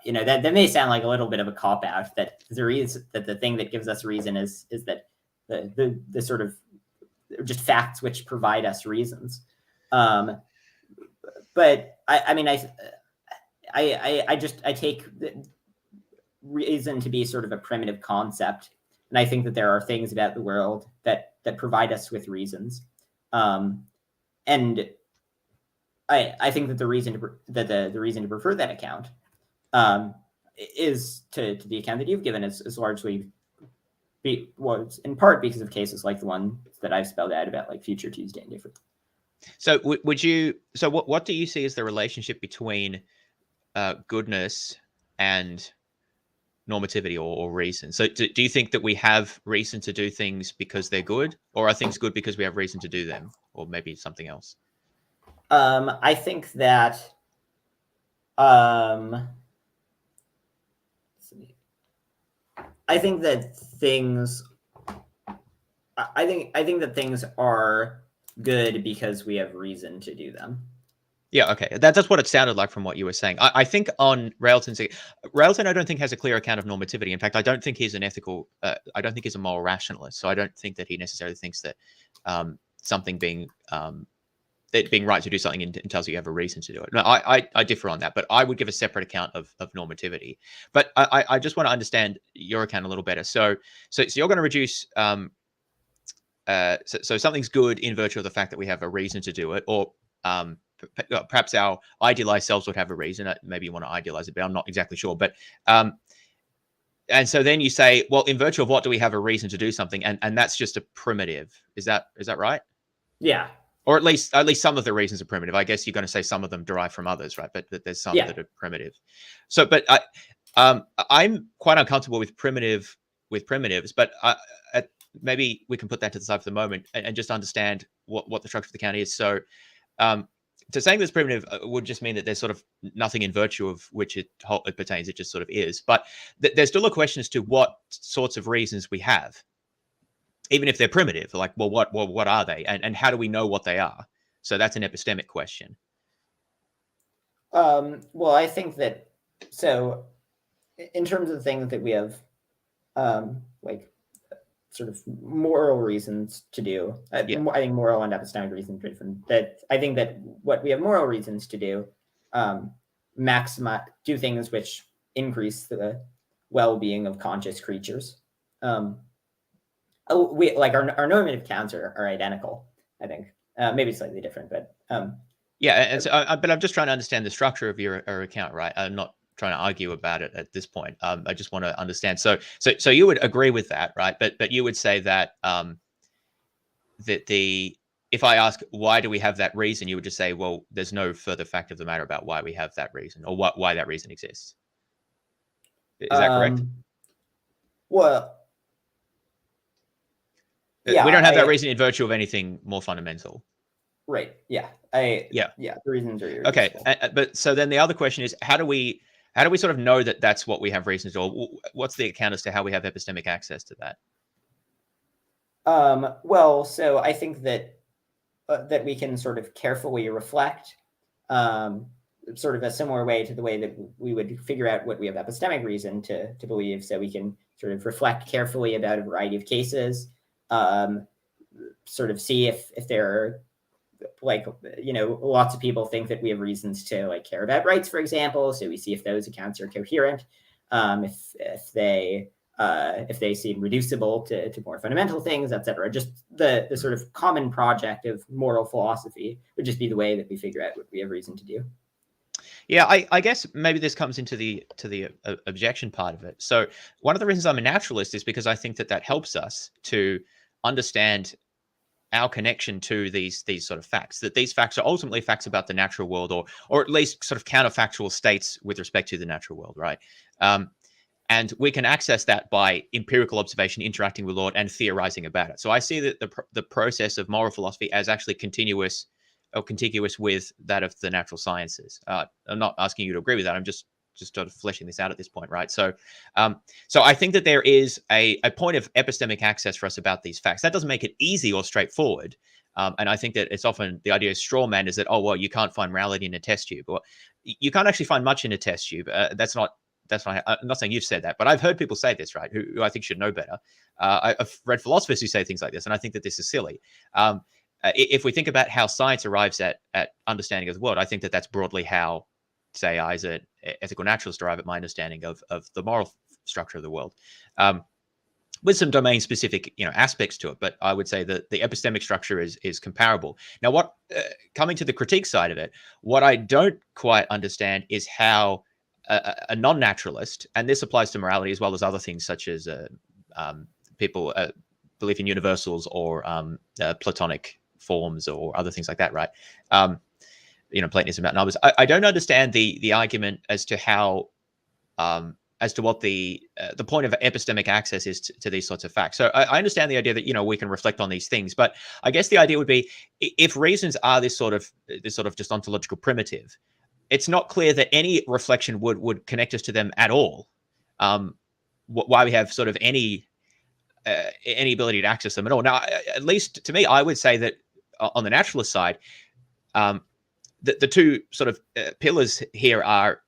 that may sound like a little bit of a cop out. That the thing that gives us reason is that the sort of just facts which provide us reasons. But I mean I take reason to be sort of a primitive concept, and I think that there are things about the world that provide us with reasons, and I think that the reason to prefer that account is to the account that you've given is largely was in part because of cases like the one that I've spelled out about, like Future Tuesday and different. So would you? So what do you see as the relationship between goodness and normativity or reason? So do you think that we have reason to do things because they're good, or are things good because we have reason to do them, or maybe something else? I think that things I think that things are good because we have reason to do them. Yeah, okay. That's what it sounded like from what you were saying. I think on Railton's, Railton, I don't think has a clear account of normativity. In fact, I don't think he's an ethical, I don't think he's a moral rationalist. So I don't think that he necessarily thinks that something being right to do something entails you have a reason to do it. No, I differ on that, but I would give a separate account of normativity. But I just want to understand your account a little better. So you're going to reduce, so something's good in virtue of the fact that we have a reason to do it, or perhaps our idealized selves would have a reason. Maybe you want to idealize it, but I'm not exactly sure. But and so then you say, well, in virtue of what do we have a reason to do something, and that's just a primitive. Is that right? Yeah. Or at least some of the reasons are primitive. I guess you're going to say some of them derive from others, right? But there's some that are primitive. So, but I'm quite uncomfortable with primitives. But maybe we can put that to the side for the moment and just understand what the structure of the account is. So. To saying this primitive would just mean that there's sort of nothing in virtue of which it pertains. It just sort of is. But there's still a question as to what sorts of reasons we have, even if they're primitive. Like, well, what are they, and how do we know what they are? So that's an epistemic question. Well, I think that so in terms of the things that we have, like sort of moral reasons to do. I think moral and epistemic reasons are different. That I think that what we have moral reasons to do, do things which increase the well-being of conscious creatures. We like our normative counts are identical. I think maybe slightly different, but yeah. And so, but I'm just trying to understand the structure of your account, right? I'm not trying to argue about it at this point. I just want to understand. So you would agree with that, right? But you would say that if I ask why do we have that reason, you would just say, well, there's no further fact of the matter about why we have that reason or why that reason exists. Is that correct? Well, yeah, we don't have that reason in virtue of anything more fundamental. Right. Yeah. The reasons are okay. But so then the other question is, how do we sort of know that that's what we have reasons to, or what's the account as to how we have epistemic access to that? Well, so I think that we can sort of carefully reflect, sort of a similar way to the way that we would figure out what we have epistemic reason to believe. So we can sort of reflect carefully about a variety of cases, sort of see if there are, like, lots of people think that we have reasons to, like, care about rights, for example. So we see if those accounts are coherent, if they seem reducible to more fundamental things, etc. Just the sort of common project of moral philosophy would just be the way that we figure out what we have reason to do. Yeah, I guess maybe this comes into the objection part of it. So one of the reasons I'm a naturalist is because I think that helps us to understand our connection to these sort of facts, that these facts are ultimately facts about the natural world, or at least sort of counterfactual states with respect to the natural world, right? And we can access that by empirical observation, interacting with Lord, and theorizing about it. So I see that the process of moral philosophy as actually continuous or contiguous with that of the natural sciences. I'm not asking you to agree with that. I'm just sort of fleshing this out at this point, right? So, so I think that there is a point of epistemic access for us about these facts. That doesn't make it easy or straightforward. And I think that it's often the idea of straw man is that, oh, well, you can't find morality in a test tube. Well, you can't actually find much in a test tube. That's not, I'm not saying you've said that, but I've heard people say this, right? Who I think should know better. I've read philosophers who say things like this, and I think that this is silly. If we think about how science arrives at understanding of the world, I think that that's broadly how, say, I as an ethical naturalist arrive at my understanding of the moral structure of the world, with some domain specific aspects to it. But I would say that the epistemic structure is comparable. Now, what coming to the critique side of it, what I don't quite understand is how a non-naturalist, and this applies to morality as well as other things such as people belief in universals or Platonic forms or other things like that, right? Platonism about numbers. I don't understand the argument as to how as to what the point of epistemic access is to these sorts of facts. So I understand the idea that we can reflect on these things, but I guess the idea would be, if reasons are this sort of just ontological primitive, it's not clear that any reflection would connect us to them at all. Why we have sort of any ability to access them at all. Now, at least to me, I would say that on the naturalist side, the two sort of pillars here are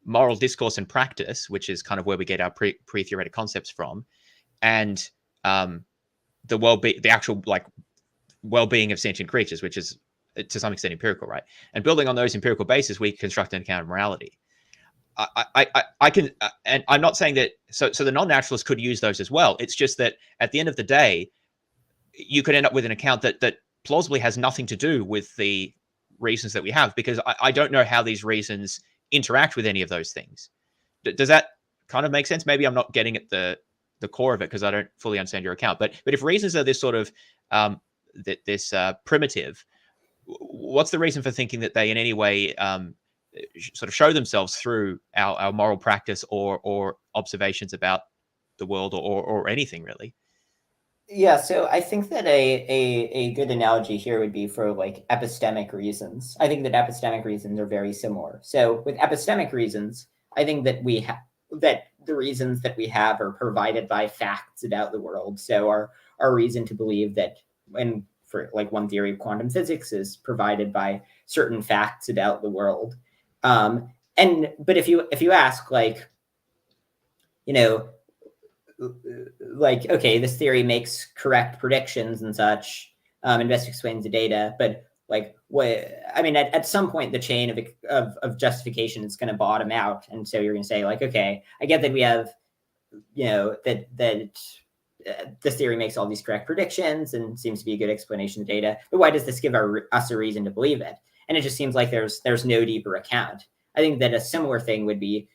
moral discourse and practice, which is kind of where we get our pre-theoretic concepts from, and the actual well-being of sentient creatures, which is to some extent empirical, right? And building on those empirical bases, we construct an account of morality. I can, and I'm not saying that. So the non-naturalist could use those as well. It's just that at the end of the day, you could end up with an account that plausibly has nothing to do with the reasons that we have, because I don't know how these reasons interact with any of those things. Does that kind of make sense? Maybe I'm not getting at the core of it because I don't fully understand your account. But if reasons are this sort of this primitive, what's the reason for thinking that they in any way sort of show themselves through our moral practice or observations about the world or anything really? Yeah, so I think that a good analogy here would be for epistemic reasons. I think that epistemic reasons are very similar. So with epistemic reasons, I think that that the reasons that we have are provided by facts about the world. So our reason to believe that, and for one theory of quantum physics is provided by certain facts about the world. But if you ask okay, this theory makes correct predictions and such, and best explains the data, but what I mean, at some point the chain of justification is going to bottom out, and so you're going to say okay, I get that we have that this theory makes all these correct predictions and seems to be a good explanation of data, but why does this give us a reason to believe it? And it just seems like there's no deeper account. I think that a similar thing would be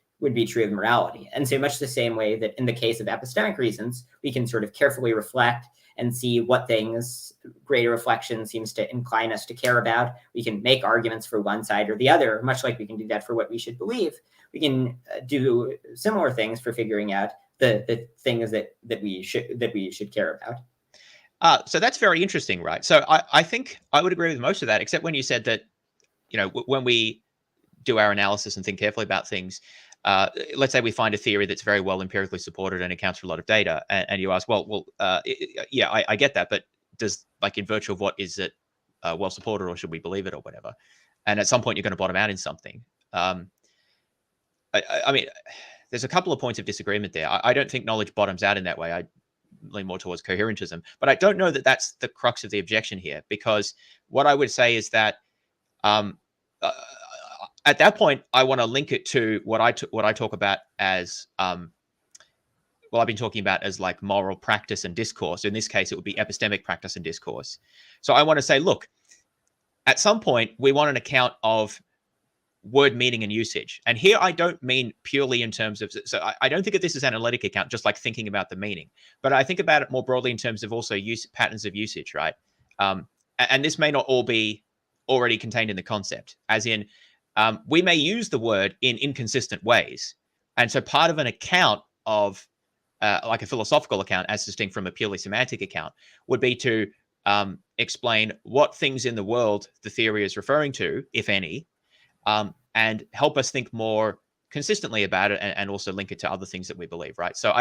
true of morality. And so much the same way that in the case of epistemic reasons, we can sort of carefully reflect and see what things greater reflection seems to incline us to care about. We can make arguments for one side or the other, much like we can do that for what we should believe. We can do similar things for figuring out the things that we should care about. So that's very interesting, right? So I think I would agree with most of that, except when you said that, when we do our analysis and think carefully about things, let's say we find a theory that's very well empirically supported and accounts for a lot of data, and you ask, yeah, I get that, but does in virtue of what is it well supported, or should we believe it, or whatever? And at some point, you're going to bottom out in something. I mean, there's a couple of points of disagreement there. I don't think knowledge bottoms out in that way. I lean more towards coherentism, but I don't know that that's the crux of the objection here, because what I would say is that at that point, I want to link it to what I talk about as I've been talking about as moral practice and discourse. In this case, it would be epistemic practice and discourse. So I want to say, look, at some point, we want an account of word meaning and usage. And here I don't mean purely in terms of, so I don't think of this as an analytic account, just thinking about the meaning, but I think about it more broadly in terms of also patterns of usage, right? And this may not all be already contained in the concept, as in we may use the word in inconsistent ways. And so part of an account of like a philosophical account, as distinct from a purely semantic account, would be to explain what things in the world the theory is referring to, if any, and help us think more consistently about it, and also link it to other things that we believe, right? So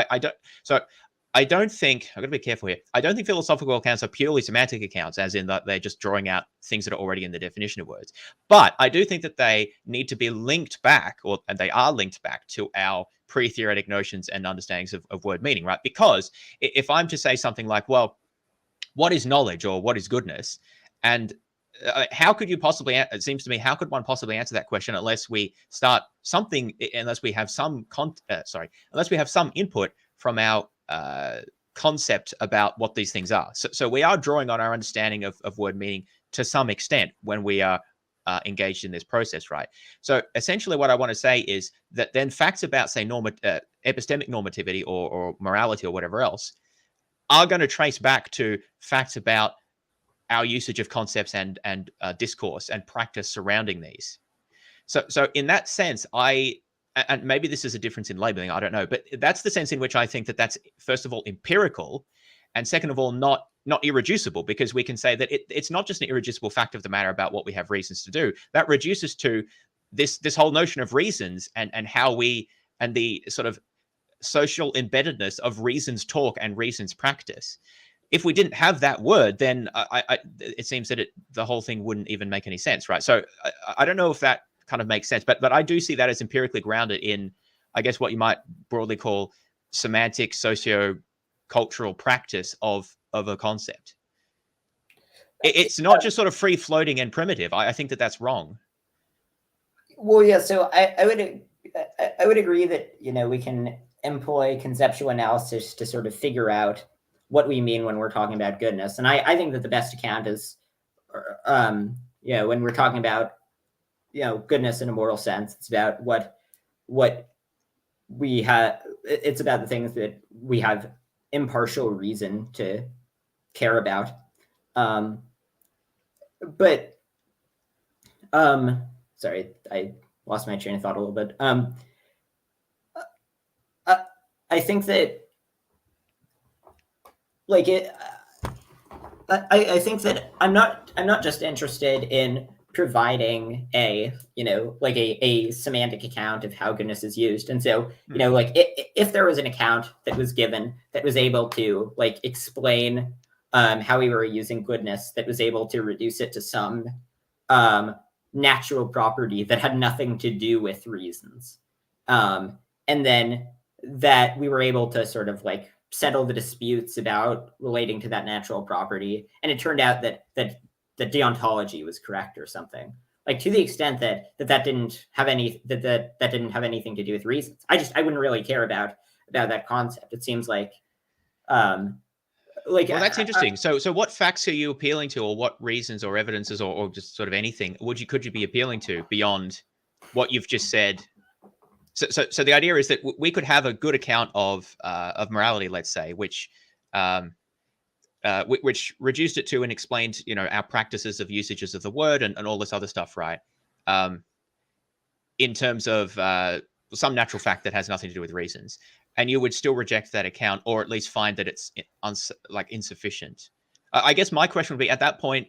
I don't think, I've got to be careful here. I don't think philosophical accounts are purely semantic accounts, as in that they're just drawing out things that are already in the definition of words. But I do think that they need to be linked back, and they are linked back to our pre-theoretic notions and understandings of word meaning, right? Because if I'm to say something like, well, what is knowledge or what is goodness? And how could you possibly, it seems to me, how could one possibly answer that question unless we start something, unless we have some, unless we have some input from our concept about what these things are. So we are drawing on our understanding of word meaning to some extent when we are engaged in this process, right? So essentially what I want to say is that then facts about, say, epistemic normativity or morality or whatever else are going to trace back to facts about our usage of concepts and discourse and practice surrounding these. So in that sense, and maybe this is a difference in labeling, I don't know, but that's the sense in which I think that that's, first of all, empirical, and second of all, not irreducible, because we can say that it's not just an irreducible fact of the matter about what we have reasons to do. That reduces to this whole notion of reasons and how we, and the sort of social embeddedness of reasons talk and reasons practice. If we didn't have that word, then it seems that the whole thing wouldn't even make any sense, right? So I don't know if that kind of makes sense, but I do see that as empirically grounded in, I guess, what you might broadly call semantic, socio-cultural practice of a concept. It's not just sort of free-floating and primitive. I think that that's wrong. Well, yeah. So I would agree that we can employ conceptual analysis to sort of figure out what we mean when we're talking about goodness. And I think that the best account is, when we're talking about, goodness in a moral sense, it's about what we have. It's about the things that we have impartial reason to care about. Sorry, I lost my train of thought a little bit. I think that, like it, I think that I'm not just interested in providing a semantic account of how goodness is used. And so if there was an account that was given that was able to explain how we were using goodness, that was able to reduce it to some natural property that had nothing to do with reasons, and then that we were able to sort of settle the disputes about relating to that natural property, and it turned out that the deontology was correct or something, to the extent that didn't have anything to do with reasons. I wouldn't really care about that concept. It seems well, that's interesting. So what facts are you appealing to, or what reasons or evidences or just sort of anything could you be appealing to beyond what you've just said? So the idea is that we could have a good account of morality, let's say, which reduced it to and explained, our practices of usages of the word and all this other stuff, right? In terms of some natural fact that has nothing to do with reasons, and you would still reject that account, or at least find that it's insufficient. I guess my question would be, at that point,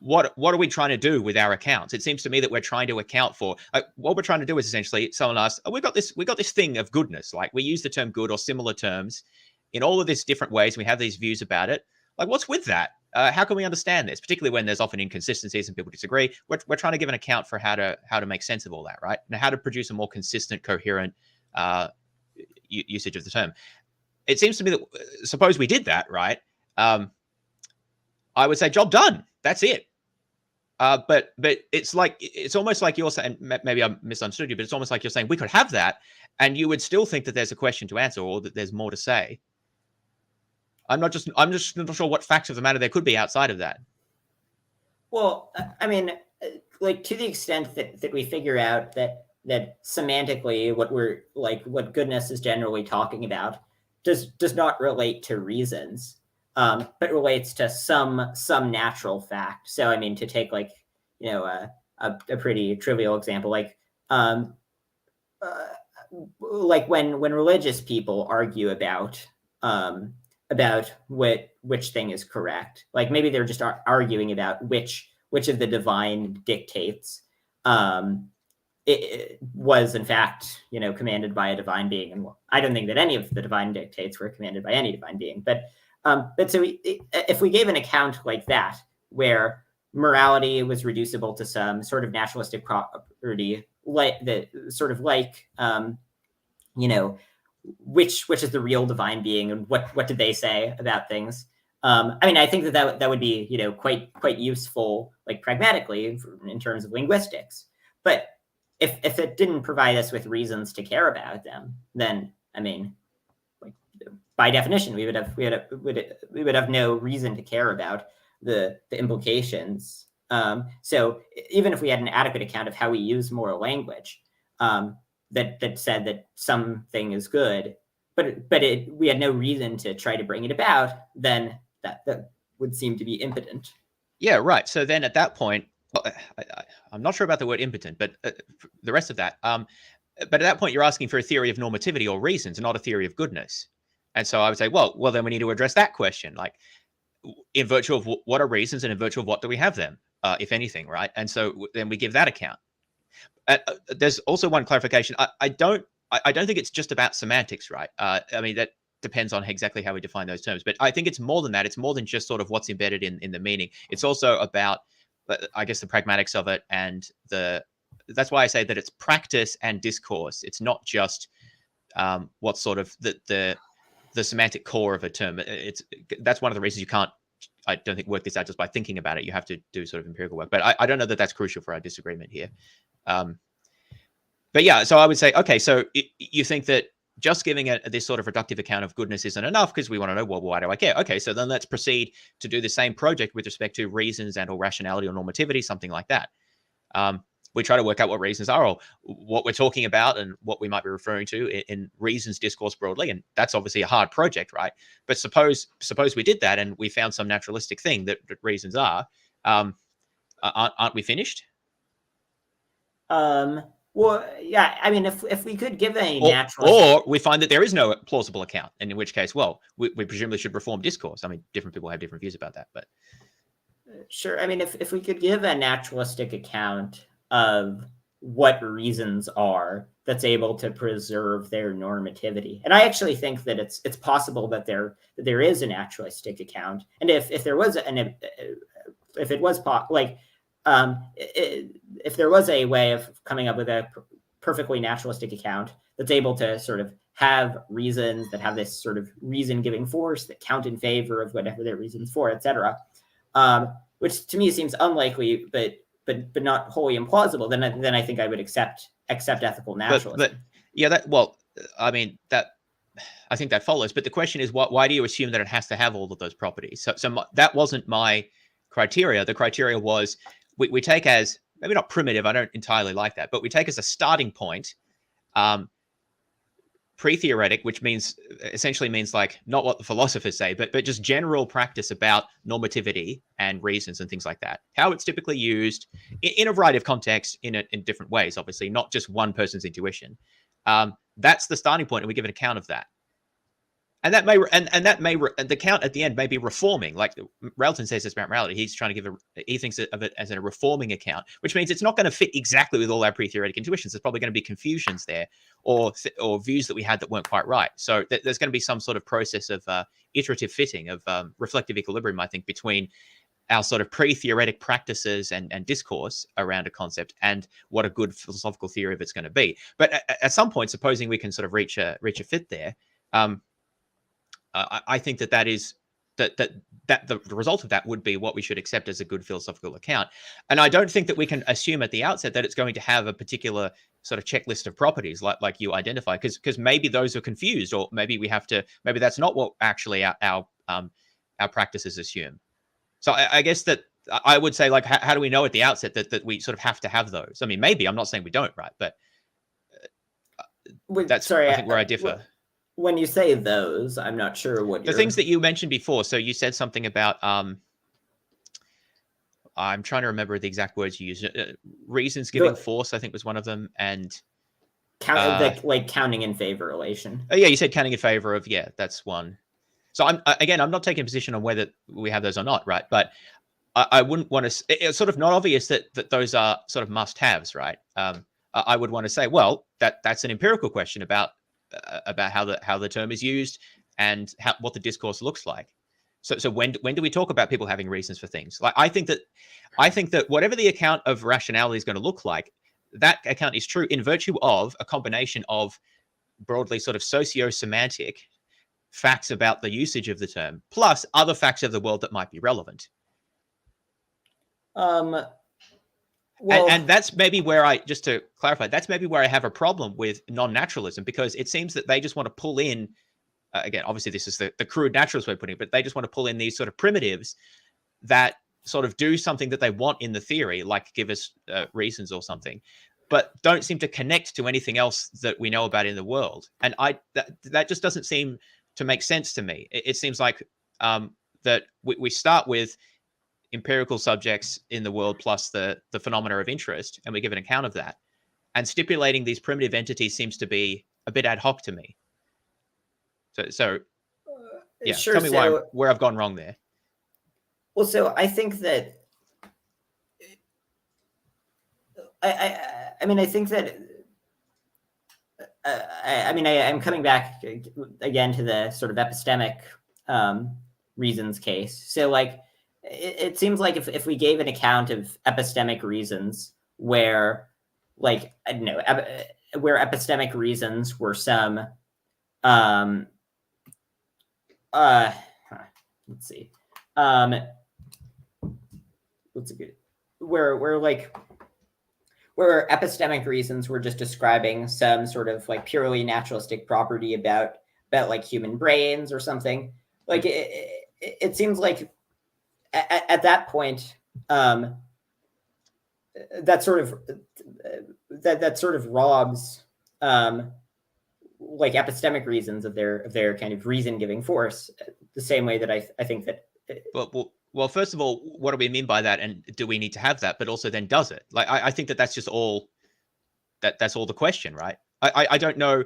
what are we trying to do with our accounts? It seems to me that we're trying to account for what we're trying to do is essentially, someone asked, we got this thing of goodness. We use the term good or similar terms in all of these different ways. We have these views about it. What's with that? How can we understand this, particularly when there's often inconsistencies and people disagree? We're trying to give an account for how to make sense of all that, right? And how to produce a more consistent, coherent usage of the term. It seems to me that suppose we did that, right? I would say job done. That's it. But it's almost like you're saying, maybe I misunderstood you, but it's almost like you're saying we could have that, and you would still think that there's a question to answer or that there's more to say. I'm just not sure what facts of the matter there could be outside of that. Well, I mean, to the extent that we figure out that semantically what goodness is generally talking about does not relate to reasons, but relates to some natural fact. So I mean, to take like a pretty trivial example, like when religious people argue about which thing is correct, like maybe they're just arguing about which of the divine dictates it was in fact commanded by a divine being. And I don't think that any of the divine dictates were commanded by any divine being, but so if we gave an account like that, where morality was reducible to some sort of naturalistic property, like the sort of like which is the real divine being, and what did they say about things? I mean, I think that would be quite useful, like pragmatically in terms of linguistics. But if it didn't provide us with reasons to care about them, then I mean, like by definition, we would have no reason to care about the implications. So even if we had an adequate account of how we use moral language, that said that something is good, but we had no reason to try to bring it about, then that would seem to be impotent. Yeah, right. So then at that point, I'm not sure about the word impotent, but the rest of that. But at that point, you're asking for a theory of normativity or reasons, not a theory of goodness. And so I would say, well, then we need to address that question, like in virtue of what are reasons, and in virtue of what do we have them, if anything, right? And so then we give that account. There's also one clarification. I don't think it's just about semantics, right? I mean, that depends on exactly how we define those terms. But I think it's more than that. It's more than just sort of what's embedded in the meaning. It's also about, I guess, the pragmatics of it, and that's why I say that it's practice and discourse. It's not just what's sort of the semantic core of a term. That's one of the reasons you can't, I don't think, work this out just by thinking about it. You have to do sort of empirical work. But I don't know that that's crucial for our disagreement here. But yeah, so I would say, okay, so you think that just giving this sort of reductive account of goodness isn't enough, because we want to know, well, why do I care? Okay, so then let's proceed to do the same project with respect to reasons and or rationality or normativity, something like that. We try to work out what reasons are, or what we're talking about, and what we might be referring to in reasons discourse broadly. And that's obviously a hard project, right? But suppose we did that and we found some naturalistic thing that reasons are, aren't we finished? Well, yeah, I mean, if we could give a or we find that there is no plausible account, and in which case, well, we presumably should reform discourse. I mean, different people have different views about that, but sure. I mean, if we could give a naturalistic account of what reasons are that's able to preserve their normativity, and I actually think that it's possible that there is a naturalistic account, and if there was if it was like if there was a way of coming up with a perfectly naturalistic account that's able to sort of have reasons that have this sort of reason-giving force that count in favor of whatever their reasons for, etc., which to me seems unlikely, but not wholly implausible, then I think I would accept ethical naturalism. But yeah, I mean, I think that follows. But the question is, why do you assume that it has to have all of those properties? So that wasn't my criteria. The criteria was, we take as, maybe not primitive, I don't entirely like that, but we take as a starting point pre-theoretic, which essentially means like not what the philosophers say, but just general practice about normativity and reasons and things like that. How it's typically used in a variety of contexts, in different ways, obviously, not just one person's intuition. That's the starting point, and we give an account of that. And that may the count at the end may be reforming, like Railton says this about morality. He's trying to he thinks of it as a reforming account, which means it's not going to fit exactly with all our pre-theoretic intuitions. There's probably going to be confusions there, or views that we had that weren't quite right. So there's going to be some sort of process of iterative fitting, of reflective equilibrium, I think, between our sort of pre-theoretic practices and discourse around a concept, and what a good philosophical theory of it's going to be. But at some point, supposing we can sort of reach a fit there, I think that is that the result of that would be what we should accept as a good philosophical account. And I don't think that we can assume at the outset that it's going to have a particular sort of checklist of properties like you identify, because maybe those are confused, or maybe that's not what actually our practices assume. So I guess that I would say, like, how do we know at the outset that we sort of have to have those? I mean, maybe, I'm not saying we don't, right? But that's, I think, where I differ. when you say those, I'm not sure what The you're. things that you mentioned before. So you said something about I'm trying to remember the exact words you used. Reasons giving The force, I think, was one of them, and count the like counting in favor relation. oh yeah, you said counting in favor of, yeah, that's one. So I'm not taking a position on whether we have those or not, right? But I wouldn't want to. It's sort of not obvious that those are sort of must-haves, right? I would want to say, well, that's an empirical question about how the term is used and what the discourse looks like. So when do we talk about people having reasons for things? Like I think that whatever the account of rationality is going to look like, that account is true in virtue of a combination of broadly sort of socio-semantic facts about the usage of the term, plus other facts of the world that might be relevant. Well, And that's maybe where just to clarify, that's maybe where I have a problem with non-naturalism, because it seems that they just want to pull in, again, obviously this is the crude naturalist way of putting it, but they just want to pull in these sort of primitives that sort of do something that they want in the theory, like give us reasons or something, but don't seem to connect to anything else that we know about in the world. And that just doesn't seem to make sense to me. It seems like that we start with empirical subjects in the world plus the phenomena of interest, and we give an account of that. And stipulating these primitive entities seems to be a bit ad hoc to me. So yeah, sure. tell me where I've gone wrong there. Well, so I think that I mean, I think that I'm coming back again to the sort of epistemic reasons case. So like it seems like if we gave an account of epistemic reasons where, like, I don't know, where epistemic reasons were some let's see, what's a good, where epistemic reasons were just describing some sort of like purely naturalistic property about like human brains or something. Like it seems like at that point, that sort of robs like epistemic reasons of their kind of reason giving force, the same way that I think that. Well, first of all, what do we mean by that, and do we need to have that? But also, then, does it? Like, I think that's just all. That's all the question, right? I don't know.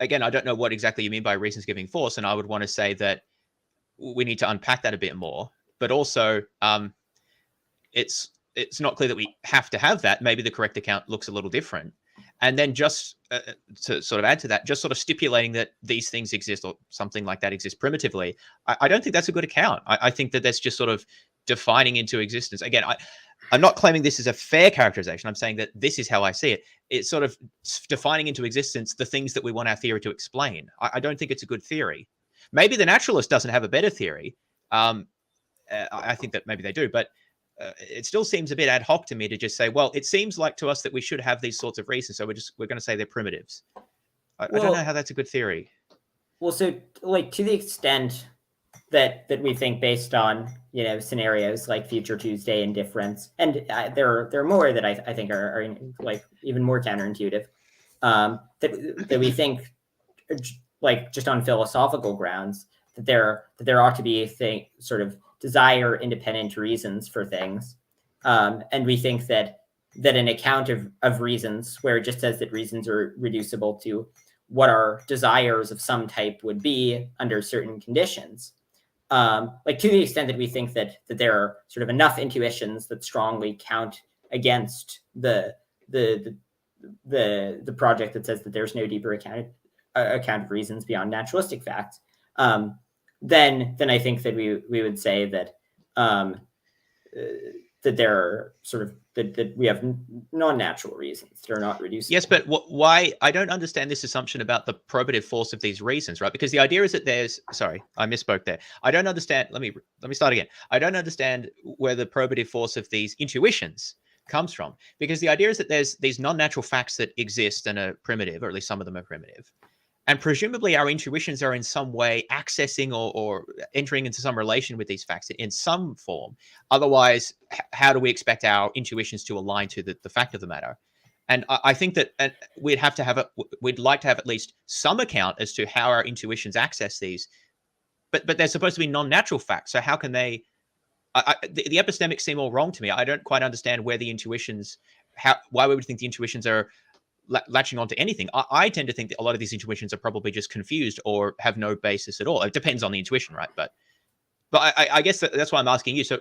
Again, I don't know what exactly you mean by reasons giving force, and I would want to say that we need to unpack that a bit more. But also, it's not clear that we have to have that. Maybe the correct account looks a little different. And then just to sort of add to that, just sort of stipulating that these things exist or something like that exists primitively, I don't think that's a good account. I think that that's just sort of defining into existence. Again, I'm not claiming this is a fair characterization. I'm saying that this is how I see it. It's sort of defining into existence the things that we want our theory to explain. I don't think it's a good theory. Maybe the naturalist doesn't have a better theory. I think that maybe they do, but it still seems a bit ad hoc to me to just say, well, it seems like to us that we should have these sorts of reasons, so we're going to say they're primitives. I don't know how that's a good theory. Well, so like to the extent that we think based on, you know, scenarios like future Tuesday and difference, and there are more that I think are like even more counterintuitive, that we think, like, just on philosophical grounds, that there ought to be sort of desire independent reasons for things, and we think that an account of reasons where it just says that reasons are reducible to what our desires of some type would be under certain conditions, like to the extent that we think that there are sort of enough intuitions that strongly count against the project that says that there's no deeper account of reasons beyond naturalistic facts, then I think that we would say that that there are sort of that we have non-natural reasons that are not reducible. Yes, but why? I don't understand this assumption about the probative force of these reasons, right? Because the idea is that there's. Sorry, I misspoke there. I don't understand. Let me start again. I don't understand where the probative force of these intuitions comes from, because the idea is that there's these non-natural facts that exist and are primitive, or at least some of them are primitive. And presumably our intuitions are in some way accessing or entering into some relation with these facts in some form. Otherwise, how do we expect our intuitions to align to the fact of the matter? And I think that we'd like to have at least some account as to how our intuitions access these. But they're supposed to be non-natural facts. So how can they? The epistemics seem all wrong to me. I don't quite understand where the intuitions, why we would think the intuitions are latching onto anything. I tend to think that a lot of these intuitions are probably just confused or have no basis at all. It depends on the intuition, right? But I guess that's why I'm asking you. So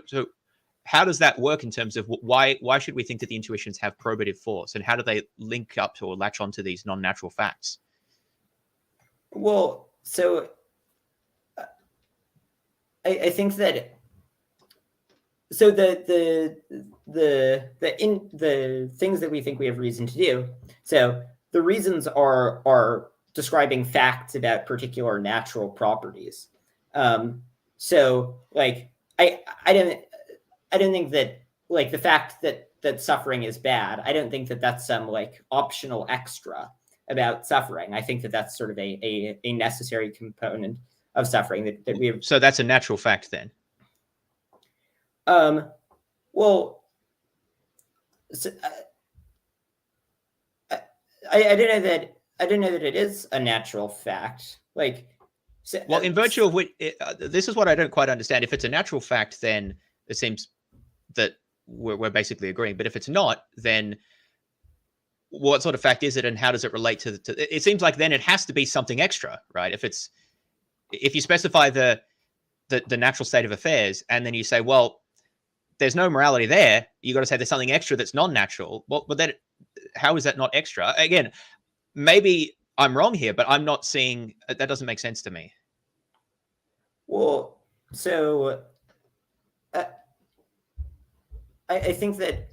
how does that work in terms of why should we think that the intuitions have probative force, and how do they link up to or latch onto these non-natural facts? Well, so I think that so the things that we think we have reason to do. So the reasons are describing facts about particular natural properties. So like I don't think that like the fact that suffering is bad, I don't think that that's some like optional extra about suffering. I think that that's sort of a necessary component of suffering that we have. So that's a natural fact then. Well, so, I don't know that it is a natural fact. Like, so, well, in virtue of which, this is what I don't quite understand. If it's a natural fact, then it seems that we're basically agreeing. But if it's not, then what sort of fact is it, and how does it relate to it seems like then it has to be something extra, right? If you specify the natural state of affairs, and then you say, well, there's no morality there, you got to say there's something extra that's non-natural. Well, but then how is that not extra? Again, maybe I'm wrong here, but I'm not seeing that. Doesn't make sense to me. Well, so I think that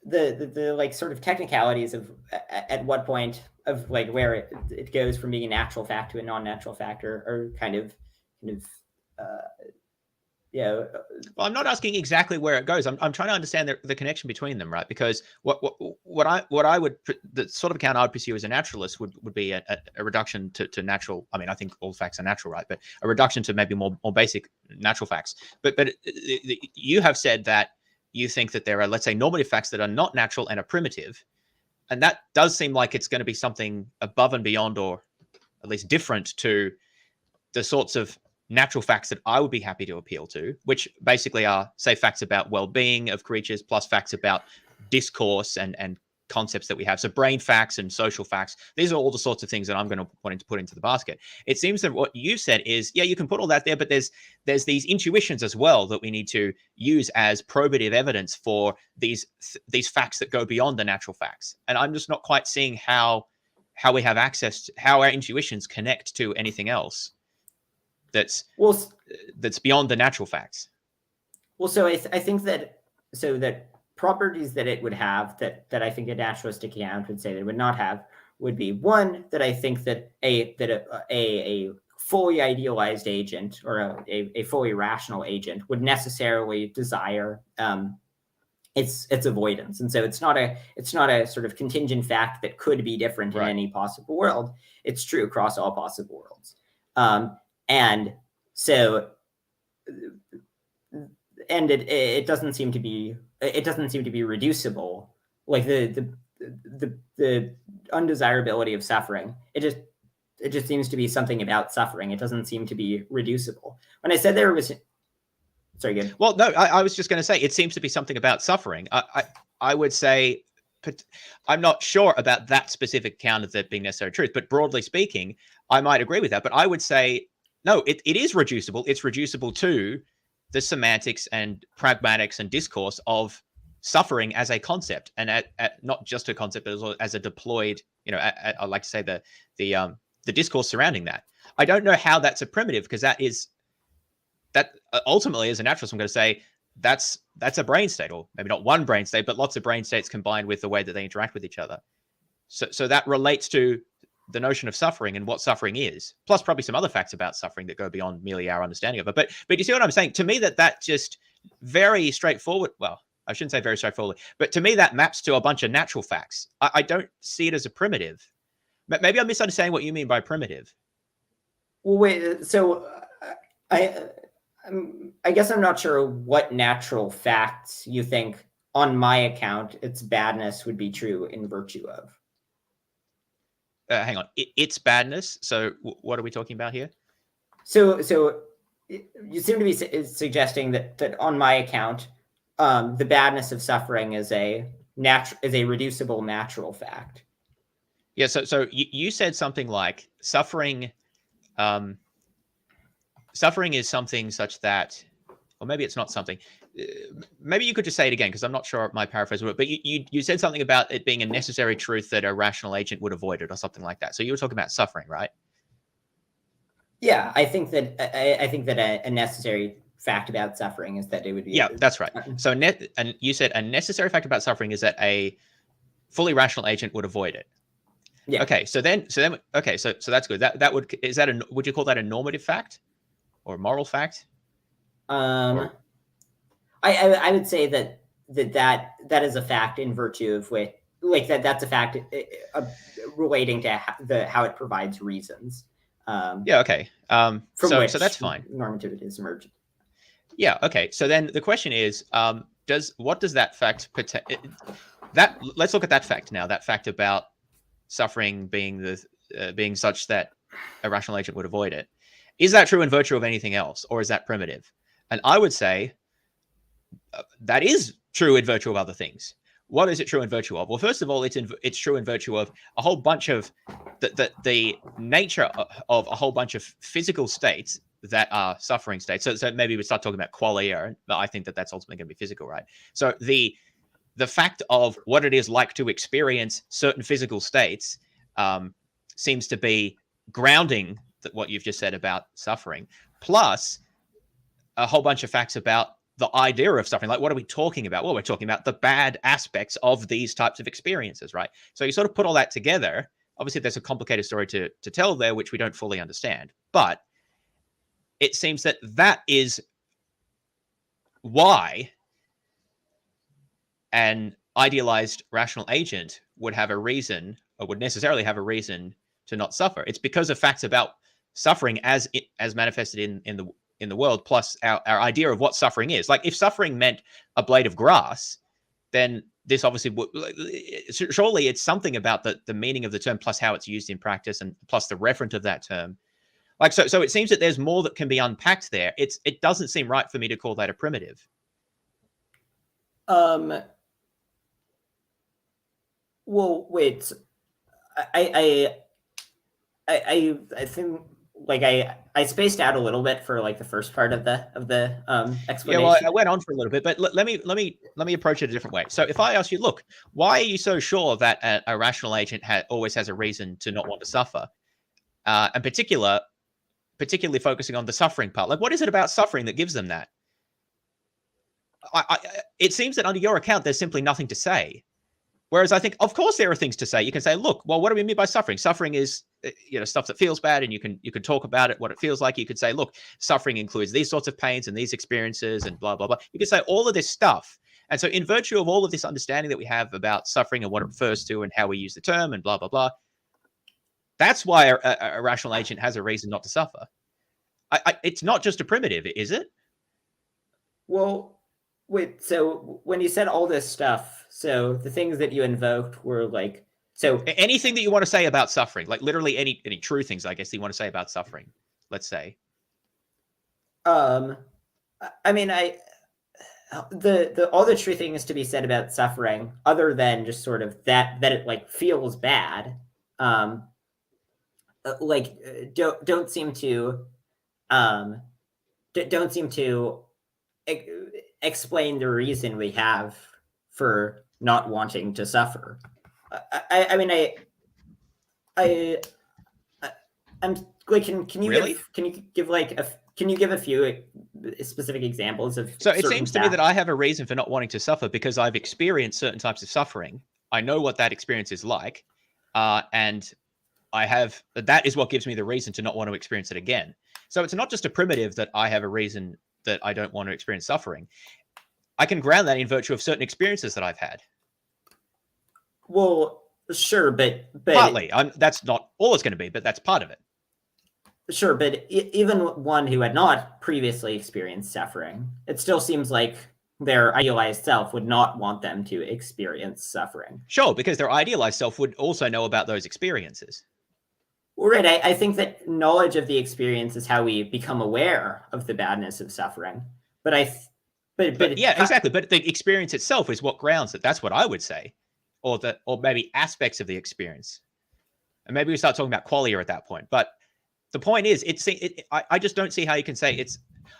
the like sort of technicalities of at what point of like where it goes from being a natural fact to a non-natural fact are kind of yeah. Well, I'm not asking exactly where it goes. I'm trying to understand the connection between them, right? Because what I would, the sort of account I would pursue as a naturalist would be a reduction to natural. I mean, I think all facts are natural, right? But a reduction to maybe more basic natural facts. But you have said that you think that there are, let's say, normative facts that are not natural and are primitive, and that does seem like it's going to be something above and beyond, or at least different to the sorts of natural facts that I would be happy to appeal to, which basically are, say, facts about well-being of creatures plus facts about discourse and concepts that we have. So brain facts and social facts, these are all the sorts of things that I'm going to want to put into the basket. It seems that what you said is, yeah, you can put all that there, but there's these intuitions as well that we need to use as probative evidence for these facts that go beyond the natural facts. And I'm just not quite seeing how we have access to, how our intuitions connect to anything else that's beyond the natural facts. Well, so I think that properties that it would have that I think a naturalistic account would say that it would not have would be one, that I think that a fully idealized agent or a fully rational agent would necessarily desire its avoidance, and so it's not a sort of contingent fact that could be different in any possible world. It's true across all possible worlds, and so and it doesn't seem to be reducible, like the undesirability of suffering. It just seems to be something about suffering. It doesn't seem to be reducible. When I said there was, sorry, good. Well, no, I was just going to say it seems to be something about suffering. I would say, I'm not sure about that specific account of that being necessary truth, but broadly speaking, I might agree with that. But I would say, no, it is reducible. It's reducible to the semantics and pragmatics and discourse of suffering as a concept, and at not just a concept, but as a deployed, I like to say the discourse surrounding that. I don't know how that's a primitive, because that ultimately, as a naturalist, I'm going to say that's a brain state, or maybe not one brain state, but lots of brain states combined with the way that they interact with each other. So that relates to the notion of suffering and what suffering is, plus probably some other facts about suffering that go beyond merely our understanding of it. But you see what I'm saying? To me, that just very straightforward. Well, I shouldn't say very straightforward, but to me, that maps to a bunch of natural facts. I don't see it as a primitive. Maybe I'm misunderstanding what you mean by primitive. Well, wait. So I guess I'm not sure what natural facts you think on my account, its badness would be true in virtue of. Hang on, its badness. So what are we talking about here? So you seem to be suggesting that on my account, the badness of suffering is a reducible natural fact. Yeah. So you said something like suffering. Suffering is something such that, or maybe it's not something. Maybe you could just say it again, because I'm not sure my paraphrase would. But you said something about it being a necessary truth that a rational agent would avoid it, or something like that. So you were talking about suffering, right? Yeah, I think that a necessary fact about suffering is that it would be. Yeah, that's right. So and you said a necessary fact about suffering is that a fully rational agent would avoid it. Yeah. Okay. So that's good. Would you call that a normative fact or a moral fact? I would say that is a fact in virtue of which, like, that's a fact relating to how it provides reasons. Yeah. Okay. From which so that's fine. Normativity is emergent. Yeah. Okay. So then the question is, what does that fact let's look at that fact now. That fact about suffering being being such that a rational agent would avoid it. Is that true in virtue of anything else, or is that primitive? And I would say that is true in virtue of other things. What is it true in virtue of? Well, first of all, it's true in virtue of a whole bunch of the nature of a whole bunch of physical states that are suffering states. So maybe we start talking about qualia, but I think that's ultimately going to be physical, right? So the fact of what it is like to experience certain physical states seems to be grounding what you've just said about suffering, plus a whole bunch of facts about the idea of suffering. Like, what are we talking about? Well, we're talking about the bad aspects of these types of experiences, right? So you sort of put all that together. Obviously, there's a complicated story to tell there, which we don't fully understand. But it seems that is why an idealized rational agent would have a reason, or would necessarily have a reason, to not suffer. It's because of facts about suffering as manifested in the world, plus our idea of what suffering is. Like, if suffering meant a blade of grass, then this obviously would, surely it's something about the meaning of the term, plus how it's used in practice, and plus the referent of that term. Like, so it seems that there's more that can be unpacked there. It doesn't seem right for me to call that a primitive. Well, wait. I think, like, I spaced out a little bit for, like, the first part of the explanation. Yeah, well, I went on for a little bit, but let me approach it a different way. So if I ask you, look, why are you so sure that a rational agent always has a reason to not want to suffer, and particularly focusing on the suffering part? Like, what is it about suffering that gives them that? It seems that under your account, there's simply nothing to say. Whereas I think, of course, there are things to say. You can say, look, well, what do we mean by suffering? Suffering is, stuff that feels bad, and you can talk about it, what it feels like. You could say, look, suffering includes these sorts of pains and these experiences and blah, blah, blah. You could say all of this stuff. And so in virtue of all of this understanding that we have about suffering and what it refers to and how we use the term and blah, blah, blah, that's why a rational agent has a reason not to suffer. It's not just a primitive, is it? Well, wait, so when you said all this stuff, so the things that you invoked were like, so anything that you want to say about suffering, like literally any true things, I guess, that you want to say about suffering, let's say. I mean, the all the true things to be said about suffering, other than just sort of that it, like, feels bad, don't seem to explain the reason we have for not wanting to suffer. I'm like, can you really? Can you give a few specific examples of? So it seems to me that I have a reason for not wanting to suffer because I've experienced certain types of suffering. I know what that experience is like, and that is what gives me the reason to not want to experience it again. So it's not just a primitive that I have a reason that I don't want to experience suffering. I can ground that in virtue of certain experiences that I've had. Well, sure, but partly. That's not all it's going to be, but that's part of it. Sure, but even one who had not previously experienced suffering, it still seems like their idealized self would not want them to experience suffering. Sure, because their idealized self would also know about those experiences. Well, right. I think that knowledge of the experience is how we become aware of the badness of suffering. But yeah, exactly. But the experience itself is what grounds it. That's what I would say, or maybe aspects of the experience, and maybe we start talking about qualia at that point. But the point is, I just don't see how you can say it's.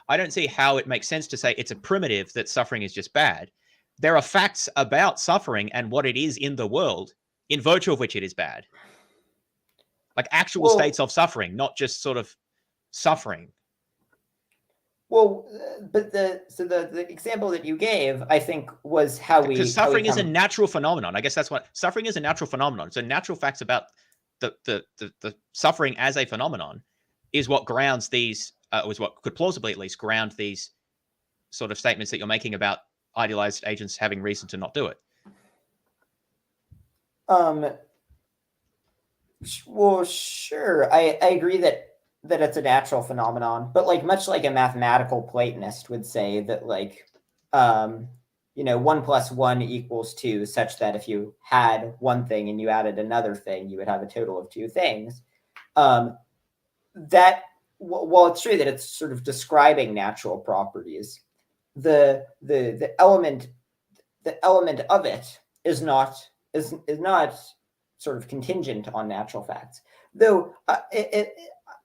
I don't see how it makes sense to say it's a primitive that suffering is just bad. There are facts about suffering and what it is in the world, in virtue of which it is bad. Like actual states of suffering, not just sort of suffering. Well, but the example that you gave, I think, was how we because suffering is a natural phenomenon. I guess that's what suffering is, a natural phenomenon. So natural facts about the suffering as a phenomenon is what grounds these, was what could plausibly at least ground these sort of statements that you're making about idealized agents having reason to not do it. Well, sure. I agree that it's a natural phenomenon, but like much like a mathematical Platonist would say that like 1 + 1 = 2, such that if you had one thing and you added another thing, you would have a total of two things. That while it's true that it's sort of describing natural properties, the element of it is not sort of contingent on natural facts. Though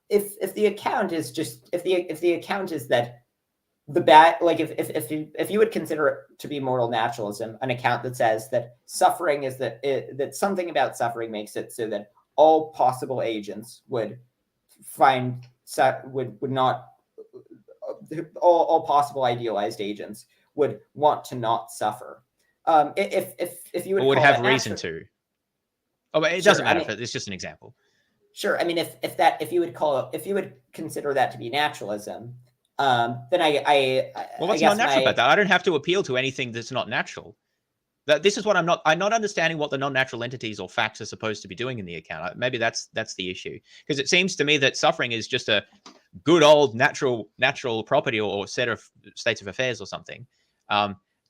if the account is just if the account is that the bad, like if you would consider it to be moral naturalism, an account that says that suffering is that something about suffering makes it so that all possible agents would not all possible idealized agents would want to not suffer. If you would have reason to. Oh, but it doesn't matter. It's just an example. Sure. I mean, if you would consider that to be naturalism, then what's not natural about that? I don't have to appeal to anything that's not natural. This is what I'm not understanding what the non-natural entities or facts are supposed to be doing in the account. Maybe that's the issue, because it seems to me that suffering is just a good old natural property or set of states of affairs or something.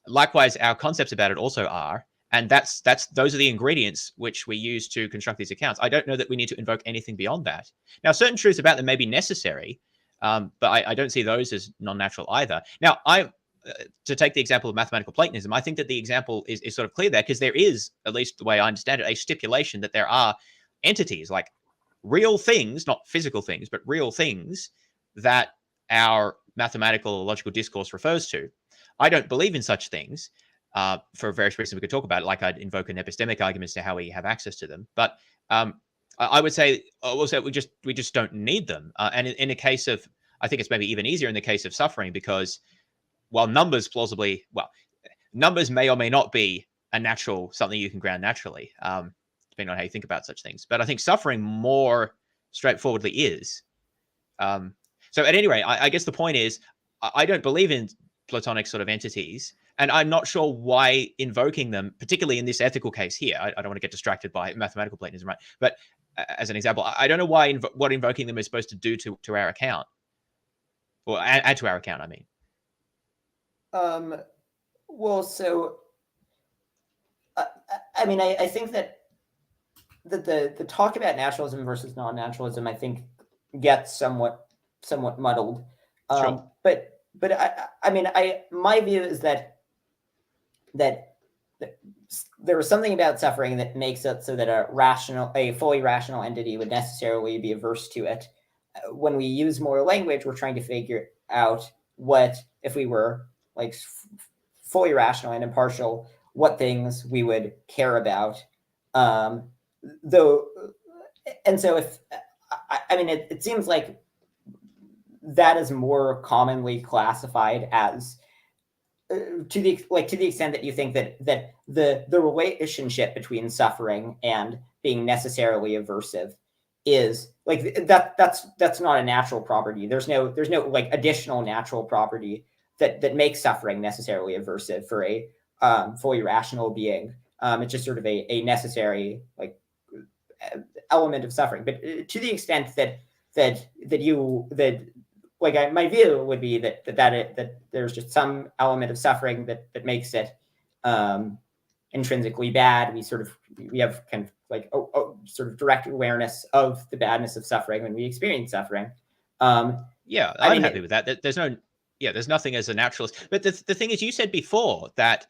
Likewise, our concepts about it also are, and those are the ingredients which we use to construct these accounts. I don't know that we need to invoke anything beyond that. Now, certain truths about them may be necessary, but I don't see those as non-natural either. Now, to take the example of mathematical Platonism, I think that the example is sort of clear there, because there is, at least the way I understand it, a stipulation that there are entities, like real things, not physical things, but real things that our mathematical or logical discourse refers to. I don't believe in such things for various reasons we could talk about it, like I'd invoke an epistemic argument as to how we have access to them. But I would say also we just don't need them. And in a case of, I think it's maybe even easier in the case of suffering, because while numbers may or may not be a natural, something you can ground naturally, depending on how you think about such things. But I think suffering more straightforwardly is. So at any rate, I guess the point is, I don't believe in Platonic sort of entities, and I'm not sure why invoking them, particularly in this ethical case here, I don't want to get distracted by mathematical Platonism, right? But as an example, I don't know why what invoking them is supposed to do to our account, or add to our account, I mean. Well, so I mean, I think that the talk about naturalism versus non-naturalism, I think, gets somewhat muddled. Sure. But I mean, my view is that there was something about suffering that makes it so that a fully rational entity would necessarily be averse to it. When we use moral language, we're trying to figure out what, if we were like fully rational and impartial, what things we would care about. Though, and so if I mean, it seems like that is more commonly classified as to the extent that you think that the relationship between suffering and being necessarily aversive is like that's not a natural property. There's no like additional natural property that makes suffering necessarily aversive for a fully rational being. It's just sort of a necessary like element of suffering. But to the extent that my view would be that there's just some element of suffering that makes it intrinsically bad. We have kind of like sort of direct awareness of the badness of suffering when we experience suffering. Yeah, I'm happy with that. There's nothing as a naturalist. But the thing is, you said before that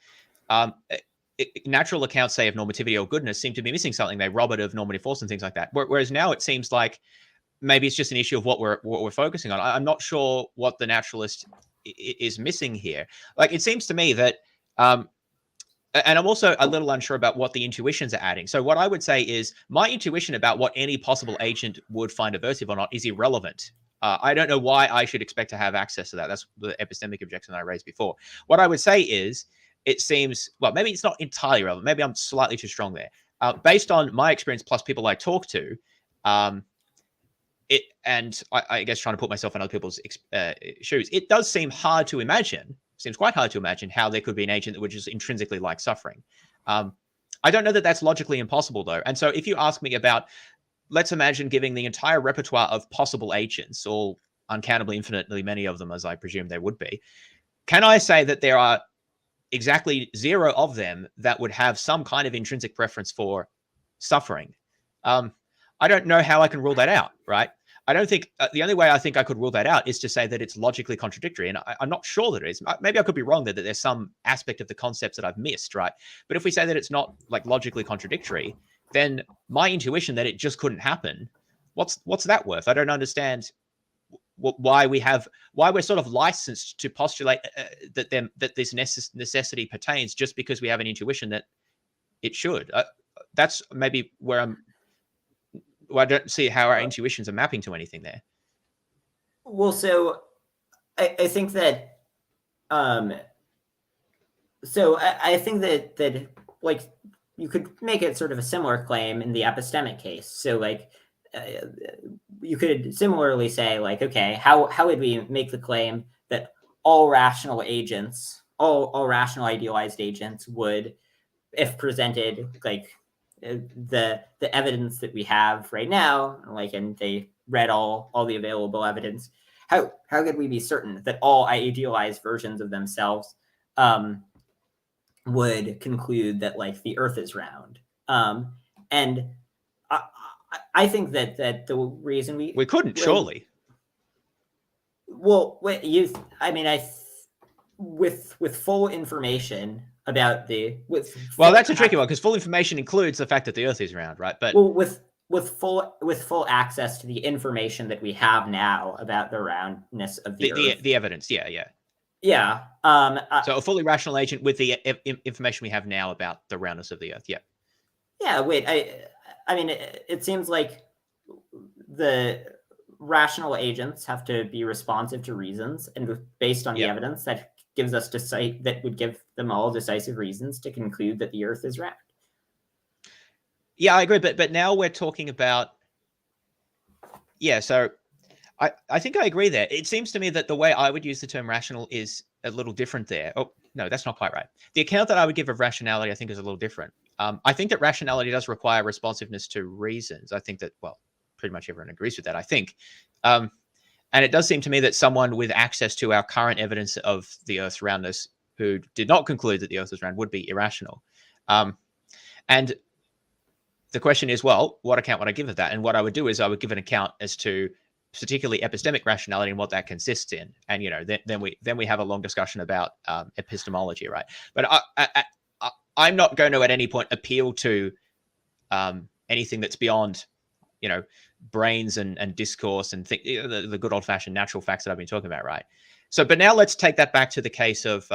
natural accounts, say, of normativity or goodness seem to be missing something. They rob it of normative force and things like that. Whereas now it seems like maybe it's just an issue of what we're focusing on. I'm not sure what the naturalist is missing here. Like, it seems to me that, and I'm also a little unsure about what the intuitions are adding. So what I would say is my intuition about what any possible agent would find aversive or not is irrelevant. I don't know why I should expect to have access to that. That's the epistemic objection I raised before. What I would say is, it seems, well, maybe it's not entirely relevant. Maybe I'm slightly too strong there. Based on my experience plus people I talk to, I guess trying to put myself in other people's shoes, it does seem hard to imagine, seems quite hard to imagine how there could be an agent that would just intrinsically like suffering. I don't know that that's logically impossible, though. And so if you ask me about, let's imagine giving the entire repertoire of possible agents, all uncountably infinitely many of them, as I presume there would be, can I say that there are exactly 0 of them that would have some kind of intrinsic preference for suffering? I don't know how I can rule that out, right? I don't think the only way I think I could rule that out is to say that it's logically contradictory. And I'm not sure that it is. Maybe I could be wrong that there's some aspect of the concepts that I've missed, right? But if we say that it's not like logically contradictory, then my intuition that it just couldn't happen, what's that worth? I don't understand why we're sort of licensed to postulate that this necessity pertains just because we have an intuition that it should. That's maybe where I don't see how our intuitions are mapping to anything there. Well, so I think that, I think that like you could make it sort of a similar claim in the epistemic case. So like you could similarly say like, okay, how would we make the claim that all rational agents, all rational idealized agents would, if presented like the evidence that we have right now, like, and they read all the available evidence, how could we be certain that all idealized versions of themselves would conclude that like the Earth is round? And I think that the reason we couldn't surely. Well, with full information about that's a tricky one, because full information includes the fact that the Earth is round, right? But with full access to the information that we have now about the roundness of the Earth, the evidence, yeah. So a fully rational agent with the information we have now about the roundness of the Earth, I mean, it seems like the rational agents have to be responsive to reasons, and based on the evidence that gives us that would give them all decisive reasons to conclude that the Earth is round. Yeah, I agree, but now we're talking about so I think I agree there. It seems to me that the way I would use the term rational is a little different there. Oh, no, that's not quite right. The account that I would give of rationality, I think, is a little different. I think that rationality does require responsiveness to reasons. I think that, well, pretty much everyone agrees with that, I think. And it does seem to me that someone with access to our current evidence of the Earth's roundness who did not conclude that the Earth was round would be irrational. And the question is, well, what account would I give of that? And what I would do is I would give an account as to particularly epistemic rationality and what that consists in. And, then we have a long discussion about epistemology, right? But I'm not going to at any point appeal to anything that's beyond, brains and discourse and the good old fashioned natural facts that I've been talking about, right? So, but now let's take that back to the case of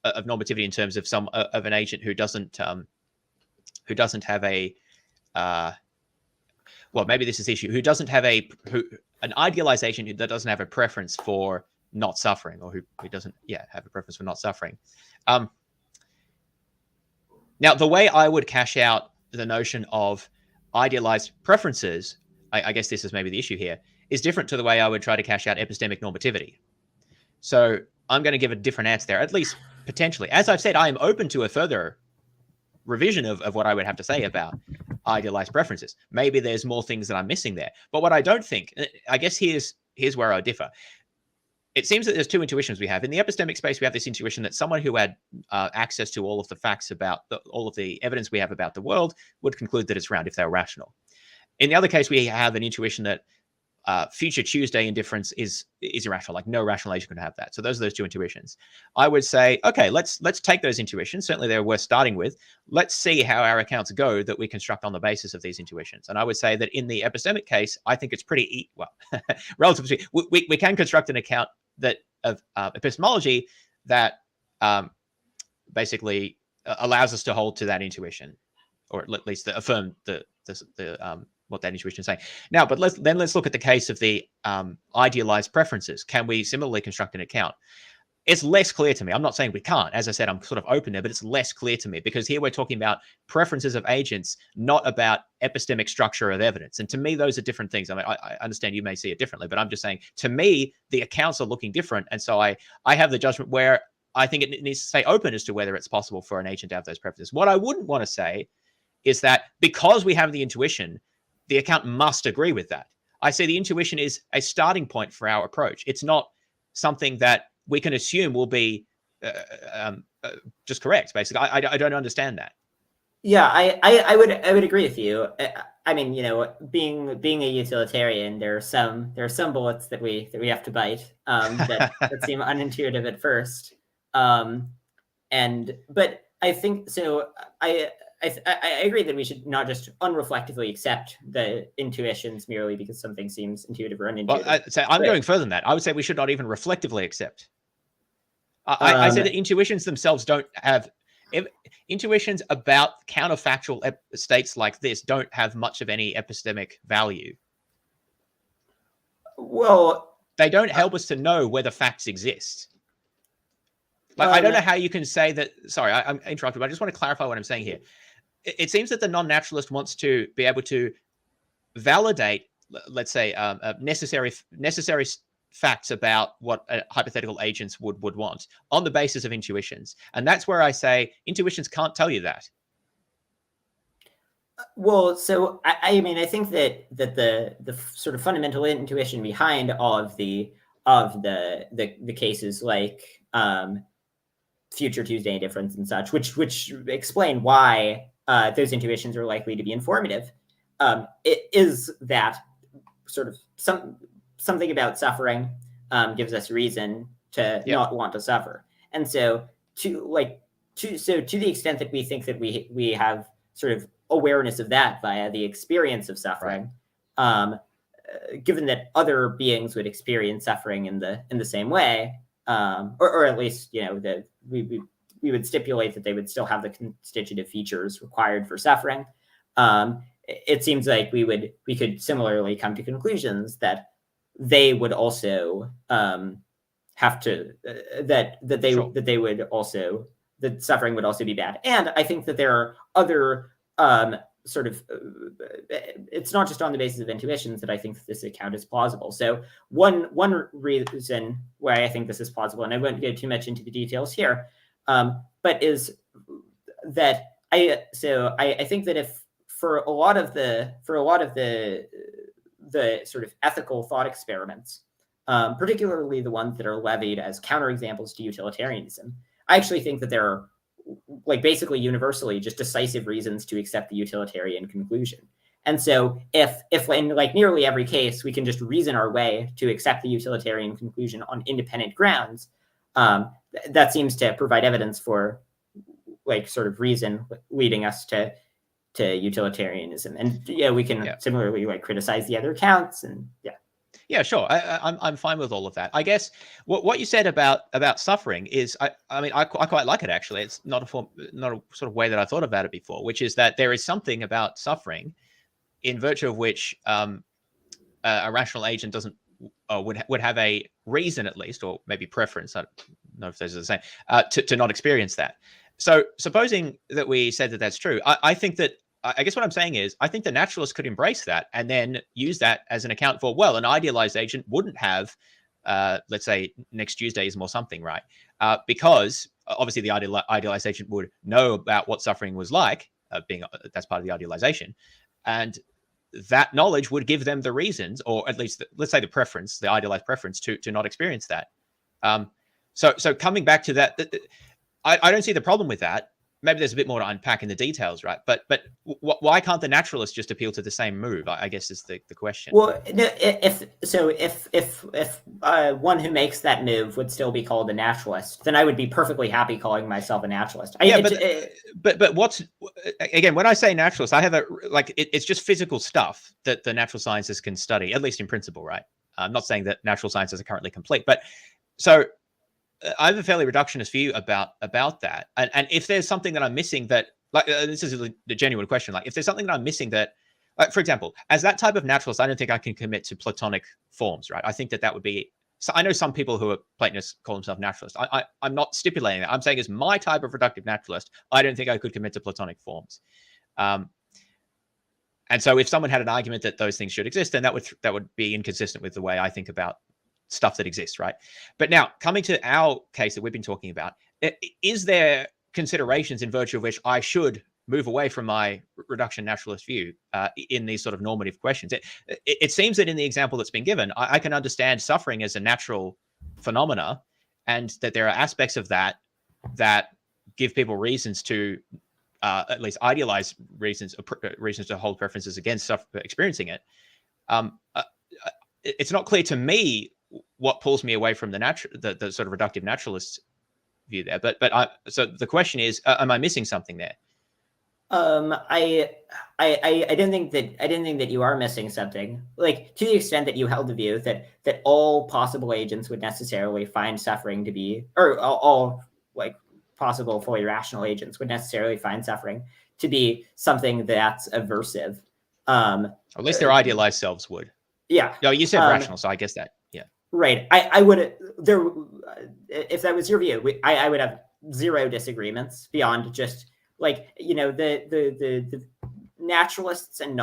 normativity in terms of of an agent who doesn't have a maybe this is the issue, who doesn't have an idealized agent that doesn't have a preference for not suffering, or who doesn't have a preference for not suffering. Now, the way I would cash out the notion of idealized preferences, I guess this is maybe the issue here, is different to the way I would try to cash out epistemic normativity. So I'm going to give a different answer there, at least potentially. As I've said, I am open to a further revision of what I would have to say about idealized preferences. Maybe there's more things that I'm missing there. But what I don't think, I guess here's here's where I differ. It seems that there's two intuitions we have. In the epistemic space, we have this intuition that someone who had access to all of the facts about all of the evidence we have about the world would conclude that it's round if they were rational. In the other case, we have an intuition that future Tuesday indifference is irrational. Like no rational agent could have that. So those are those two intuitions. I would say, okay, let's take those intuitions. Certainly they're worth starting with. Let's see how our accounts go that we construct on the basis of these intuitions. And I would say that in the epistemic case, I think it's pretty relatively. We can construct an account that of epistemology that basically allows us to hold to that intuition, or at least affirm the what that intuition is saying. Now, but let's look at the case of the idealized preferences. Can we similarly construct an account? It's less clear to me. I'm not saying we can't. As I said, I'm sort of open there, but it's less clear to me because here we're talking about preferences of agents, not about epistemic structure of evidence. And to me, those are different things. I mean, I understand you may see it differently, but I'm just saying, to me, the accounts are looking different. And so I have the judgment where I think it needs to stay open as to whether it's possible for an agent to have those preferences. What I wouldn't want to say is that because we have the intuition, the account must agree with that. I say the intuition is a starting point for our approach. It's not something that we can assume will be just correct. Basically, I don't understand that. Yeah, I would agree with you. I mean, being a utilitarian, there are some bullets that we have to bite that seem unintuitive at first. But I think so. I agree that we should not just unreflectively accept the intuitions merely because something seems intuitive or unintuitive. Well, I'm going further than that. I would say we should not even reflectively accept. I say that intuitions themselves don't have intuitions about counterfactual states like this don't have much of any epistemic value. Well, they don't help us to know whether facts exist. Like, I don't know how you can say that. Sorry, I'm interrupted, but I just want to clarify what I'm saying here. It seems that the non-naturalist wants to be able to validate, let's say, necessary facts about what hypothetical agents would want on the basis of intuitions. And that's where I say intuitions can't tell you that. Well, so I mean, I think that the sort of fundamental intuition behind all of the cases like future Tuesday indifference and such, which explain why those intuitions are likely to be informative, it is that sort of something about suffering gives us reason to not want to suffer. And so to the extent that we think that we have sort of awareness of that via the experience of suffering, right. Given that other beings would experience suffering in the same way, or at least that we would stipulate that they would still have the constitutive features required for suffering. It seems like we could similarly come to conclusions that they would also have to that suffering would also be bad. And I think that there are other it's not just on the basis of intuitions that I think that this account is plausible. So one reason why I think this is plausible, and I won't get too much into the details here, but is that I think that if for a lot of the sort of ethical thought experiments, particularly the ones that are levied as counterexamples to utilitarianism, I actually think that there are basically universally just decisive reasons to accept the utilitarian conclusion. And so if in nearly every case we can just reason our way to accept the utilitarian conclusion on independent grounds, that seems to provide evidence for sort of reason leading us to utilitarianism. And we can similarly criticize the other accounts and Yeah, sure. I'm fine with all of that. I guess what you said about suffering is, I mean, I quite like it actually. It's not a sort of way that I thought about it before, which is that there is something about suffering, in virtue of which a rational agent would have a reason at least, or maybe preference. I don't know if those are the same, to not experience that. So supposing that we said that that's true, I think that. I guess what I'm saying is, I think the naturalists could embrace that and then use that as an account for, well, an idealized agent wouldn't have, let's say, next Tuesdaysm or something, right? Because obviously the idealized agent would know about what suffering was like, that's part of the idealization. And that knowledge would give them the reasons, or at least let's say the preference, the idealized preference to not experience that. So coming back to that, I don't see the problem with that. Maybe there's a bit more to unpack in the details, right? But why can't the naturalist just appeal to the same move? I guess is the question. Well, if one who makes that move would still be called a naturalist, then I would be perfectly happy calling myself a naturalist. But what's, again, when I say naturalist, I have it's just physical stuff that the natural sciences can study, at least in principle, right? I'm not saying that natural sciences are currently complete, but so I have a fairly reductionist view about that. And if there's something that I'm missing that, this is the genuine question, if there's something that I'm missing that, for example, as that type of naturalist, I don't think I can commit to Platonic forms, right? I think that would be, so I know some people who are Platonists call themselves naturalists. I'm not stipulating that. I'm saying as my type of reductive naturalist, I don't think I could commit to Platonic forms. And so if someone had an argument that those things should exist, then that would be inconsistent with the way I think about stuff that exists, right? But now, coming to our case that we've been talking about, is there considerations in virtue of which I should move away from my reduction naturalist view in these sort of normative questions? It seems that in the example that's been given, I can understand suffering as a natural phenomena, and that there are aspects of that give people reasons to at least idealize reasons to hold preferences against experiencing it. It's not clear to me what pulls me away from the sort of reductive naturalist view there. So the question is, am I missing something there? I didn't think that you are missing something. Like, to the extent that you held the view that all possible agents would necessarily find suffering to be, or all like possible fully rational agents would necessarily find suffering to be something that's aversive. At least their idealized selves would. Yeah. No, you said rational, so I guess that. Yeah. Right. I would there if that was your view, I would have zero disagreements beyond just the naturalists and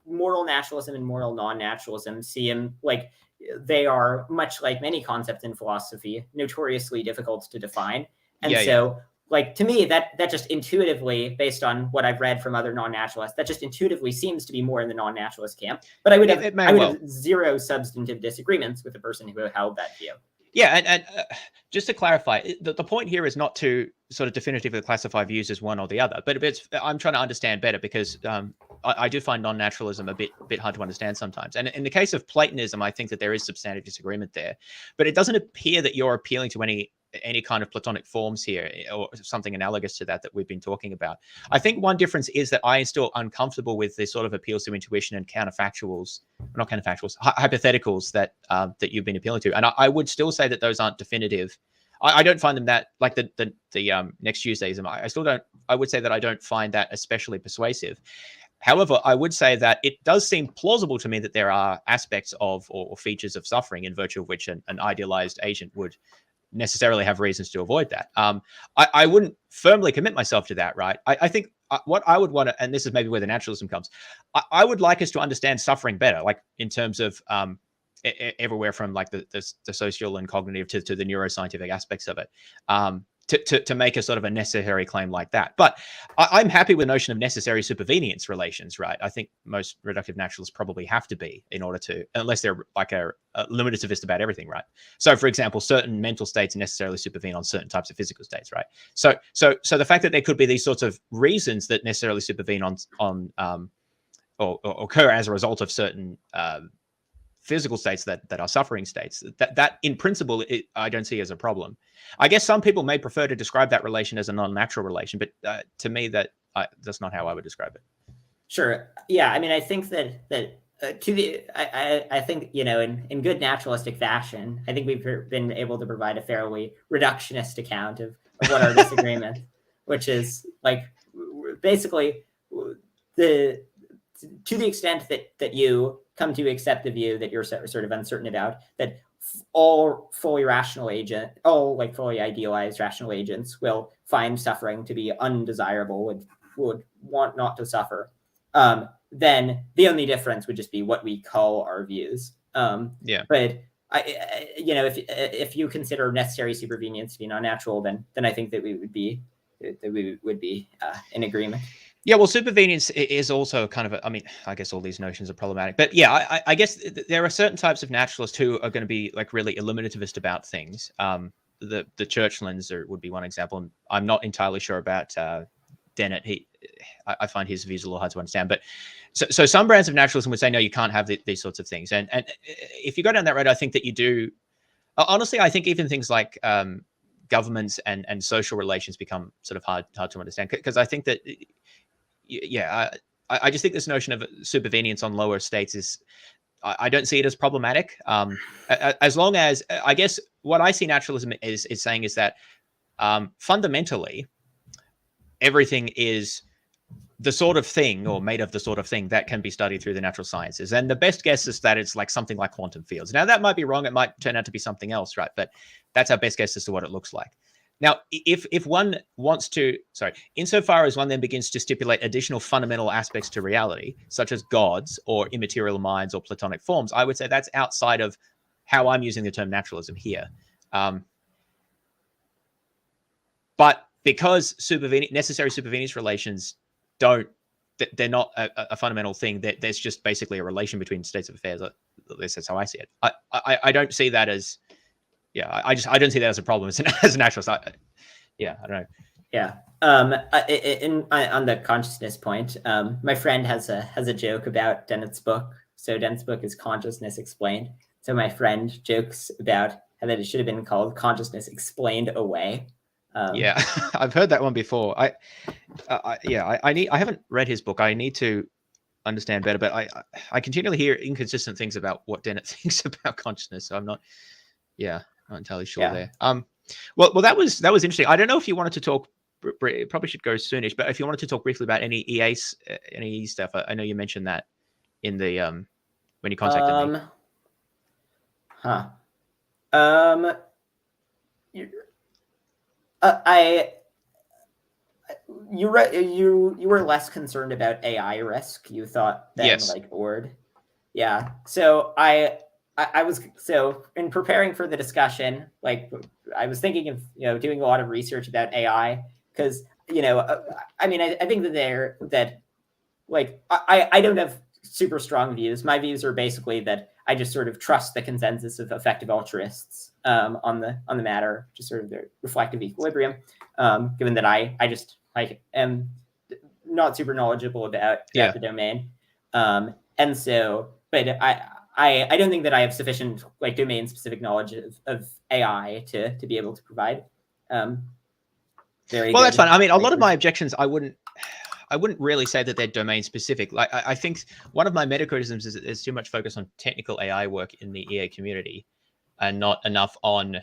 moral naturalism and moral non-naturalism seem like they are, much like many concepts in philosophy, notoriously difficult to define. And to me, that just intuitively, based on what I've read from other non-naturalists, that just intuitively seems to be more in the non-naturalist camp. But I would have zero substantive disagreements with the person who held that view. Yeah, and just to clarify, the point here is not to sort of definitively classify views as one or the other, but I'm trying to understand better, because I do find non-naturalism a bit hard to understand sometimes. And in the case of Platonism, I think that there is substantive disagreement there, but it doesn't appear that you're appealing to any kind of Platonic forms here, or something analogous to that we've been talking about. I think one difference is that I am still uncomfortable with this sort of appeals to intuition and hypotheticals that you've been appealing to. And I would still say that those aren't definitive. I don't find them that, like the next Tuesdays. I would say that I don't find that especially persuasive. However, I would say that it does seem plausible to me that there are aspects of or features of suffering in virtue of which an idealized agent would necessarily have reasons to avoid that. I wouldn't firmly commit myself to that, right? I think what I would want to, and this is maybe where the naturalism comes, I would like us to understand suffering better, like in terms of everywhere from like the social and cognitive to the neuroscientific aspects of it, to make a sort of a necessary claim like that. But I'm happy with the notion of necessary supervenience relations, right? I think most reductive naturalists probably have to be, in order to, unless they're like a limitativist about everything, right? So, for example, certain mental states necessarily supervene on certain types of physical states, right? So the fact that there could be these sorts of reasons that necessarily supervene on or occur as a result of certain physical states that are suffering states, that in principle, I don't see as a problem. I guess some people may prefer to describe that relation as a non-natural relation, but to me, that's not how I would describe it. Sure. Yeah. I mean, I think that I think, in good naturalistic fashion, I think we've been able to provide a fairly reductionist account of what our disagreement, which is like basically to the extent that you come to accept the view that you're sort of uncertain about, that all fully idealized rational agents will find suffering to be undesirable, would want not to suffer, then the only difference would just be what we call our views. But if you consider necessary supervenience to be non-natural, then I think that we would be in agreement. Yeah, well, supervenience is also kind of, I mean, I guess all these notions are problematic, but yeah, I guess there are certain types of naturalists who are going to be like really eliminativist about things. The Churchlands would be one example. And I'm not entirely sure about Dennett. I find his views a little hard to understand, but so some brands of naturalism would say, no, you can't have these sorts of things. And if you go down that road, I think that you do. Honestly, I think even things like governments and social relations become sort of hard to understand, because I think that yeah, I just think this notion of supervenience on lower states is, I don't see it as problematic. As long as, I guess what I see naturalism is saying is that fundamentally everything is the sort of thing, or made of the sort of thing, that can be studied through the natural sciences. And the best guess is that it's like something like quantum fields. Now that might be wrong. It might turn out to be something else, right? But that's our best guess as to what it looks like. Now, if one wants to, insofar as one then begins to stipulate additional fundamental aspects to reality, such as gods or immaterial minds or Platonic forms, I would say that's outside of how I'm using the term naturalism here. But because necessary supervenience relations they're not a fundamental thing, that there's just basically a relation between states of affairs. At least that's how I see it. I don't see that as, I don't see that as a problem as a naturalist. I don't know. Yeah. On the consciousness point, my friend has a joke about Dennett's book. So Dennett's book is Consciousness Explained. So my friend jokes about how that it should have been called Consciousness Explained Away. Yeah, I've heard that one before. I haven't read his book. I need to understand better, but I continually hear inconsistent things about what Dennett thinks about consciousness. So I'm not entirely sure there. Well, that was interesting. I don't know if you wanted to talk. It probably should go soonish, but if you wanted to talk briefly about any EA stuff, I know you mentioned that in the when you contacted me. You were less concerned about AI risk, you thought, than like Ord. Yeah. So I was, so in preparing for the discussion, like I was thinking of doing a lot of research about AI, because I mean I think that I don't have super strong views. My views are basically that I just sort of trust the consensus of effective altruists on the matter, just sort of the reflective equilibrium. Given that I am not super knowledgeable about the domain, and so, but I don't think that I have sufficient like domain specific knowledge of AI to be able to provide very well. That's fine. I mean, a lot of my objections, I wouldn't really say that they're domain specific. Like I think one of my meta criticisms is there's too much focus on technical AI work in the EA community, and not enough on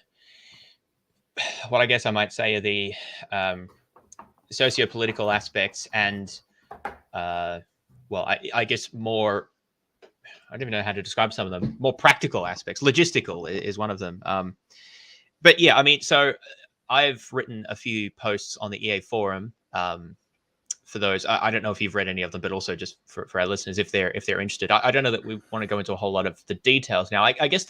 what I guess I might say are the socio-political aspects and I guess more, I don't even know how to describe some of them, more practical aspects. Logistical is one of them. But yeah, I mean, so I've written a few posts on the EA forum. For those, I don't know if you've read any of them, but also just for our listeners, if they're interested. I don't know that we want to go into a whole lot of the details now. I guess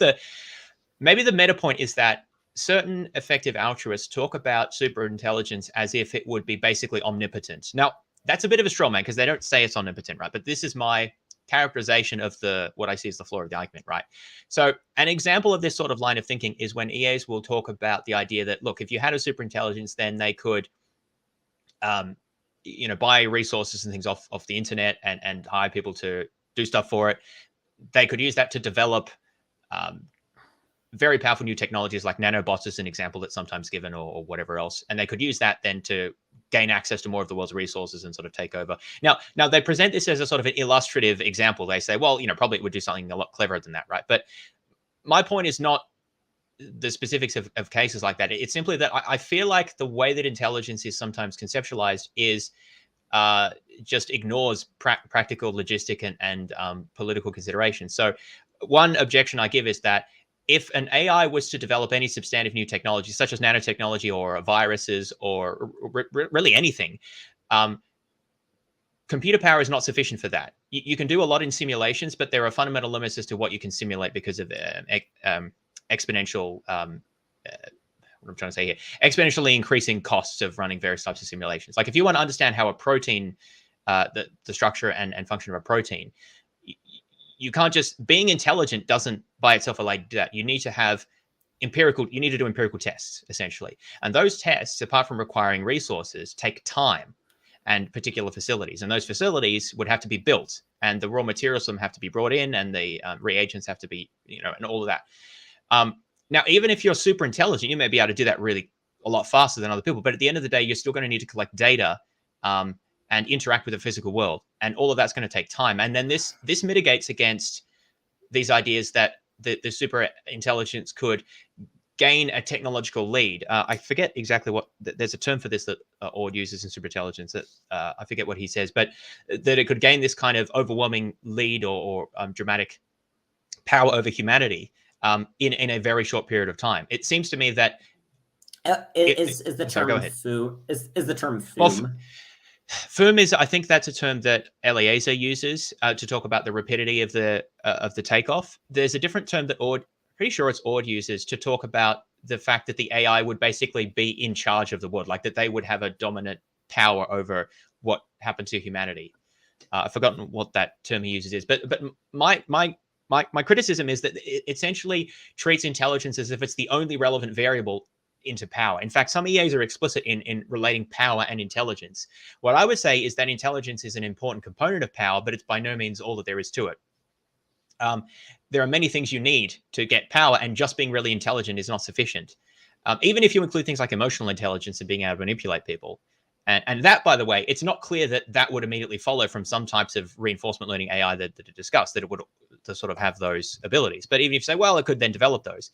maybe the meta point is that certain effective altruists talk about superintelligence as if it would be basically omnipotent. Now, that's a bit of a straw man, because they don't say it's omnipotent, right? But this is my characterization of what I see as the flaw of the argument, right? So an example of this sort of line of thinking is when EAs will talk about the idea that, look, if you had a superintelligence, then they could buy resources and things off the internet and hire people to do stuff for it. They could use that to develop very powerful new technologies, like nanobots is an example that's sometimes given, or whatever else. And they could use that then to gain access to more of the world's resources and sort of take over. Now they present this as a sort of an illustrative example. They say, well, probably it would do something a lot cleverer than that, right? But my point is not the specifics of cases like that. It's simply that I feel like the way that intelligence is sometimes conceptualized is just ignores practical, logistic, and political considerations. So one objection I give is that if an AI was to develop any substantive new technology, such as nanotechnology or viruses or really anything, computer power is not sufficient for that. You can do a lot in simulations, but there are fundamental limits as to what you can simulate because of exponential, what I'm trying to say here, exponentially increasing costs of running various types of simulations. Like if you want to understand how a protein the structure and function of a protein. You can't just, being intelligent doesn't by itself allow you to do that. You need to have you need to do empirical tests, essentially. And those tests, apart from requiring resources, take time and particular facilities. And those facilities would have to be built, and the raw materials them have to be brought in, and the reagents have to be, and all of that. Now, even if you're super intelligent, you may be able to do that really a lot faster than other people. But at the end of the day, you're still going to need to collect data and interact with the physical world. And all of that's going to take time. And then this mitigates against these ideas that the super intelligence could gain a technological lead. I forget exactly what, there's a term for this that Ord uses in superintelligence that I forget what he says, but that it could gain this kind of overwhelming lead or dramatic power over humanity in a very short period of time. It seems to me that is the term FOOM? Well, FOOM is, I think that's a term that Eliezer uses to talk about the rapidity of the takeoff. There's a different term that pretty sure it's Ord uses to talk about the fact that the AI would basically be in charge of the world, like that they would have a dominant power over what happened to humanity. I've forgotten what that term he uses is, but my criticism is that it essentially treats intelligence as if it's the only relevant variable into power. In fact, some EAs are explicit in relating power and intelligence. What I would say is that intelligence is an important component of power, but it's by no means all that there is to it. There are many things you need to get power, and just being really intelligent is not sufficient. Even if you include things like emotional intelligence and being able to manipulate people. And that, by the way, it's not clear that that would immediately follow from some types of reinforcement learning AI that are discussed, that it would to sort of have those abilities. But even if you say, well, it could then develop those,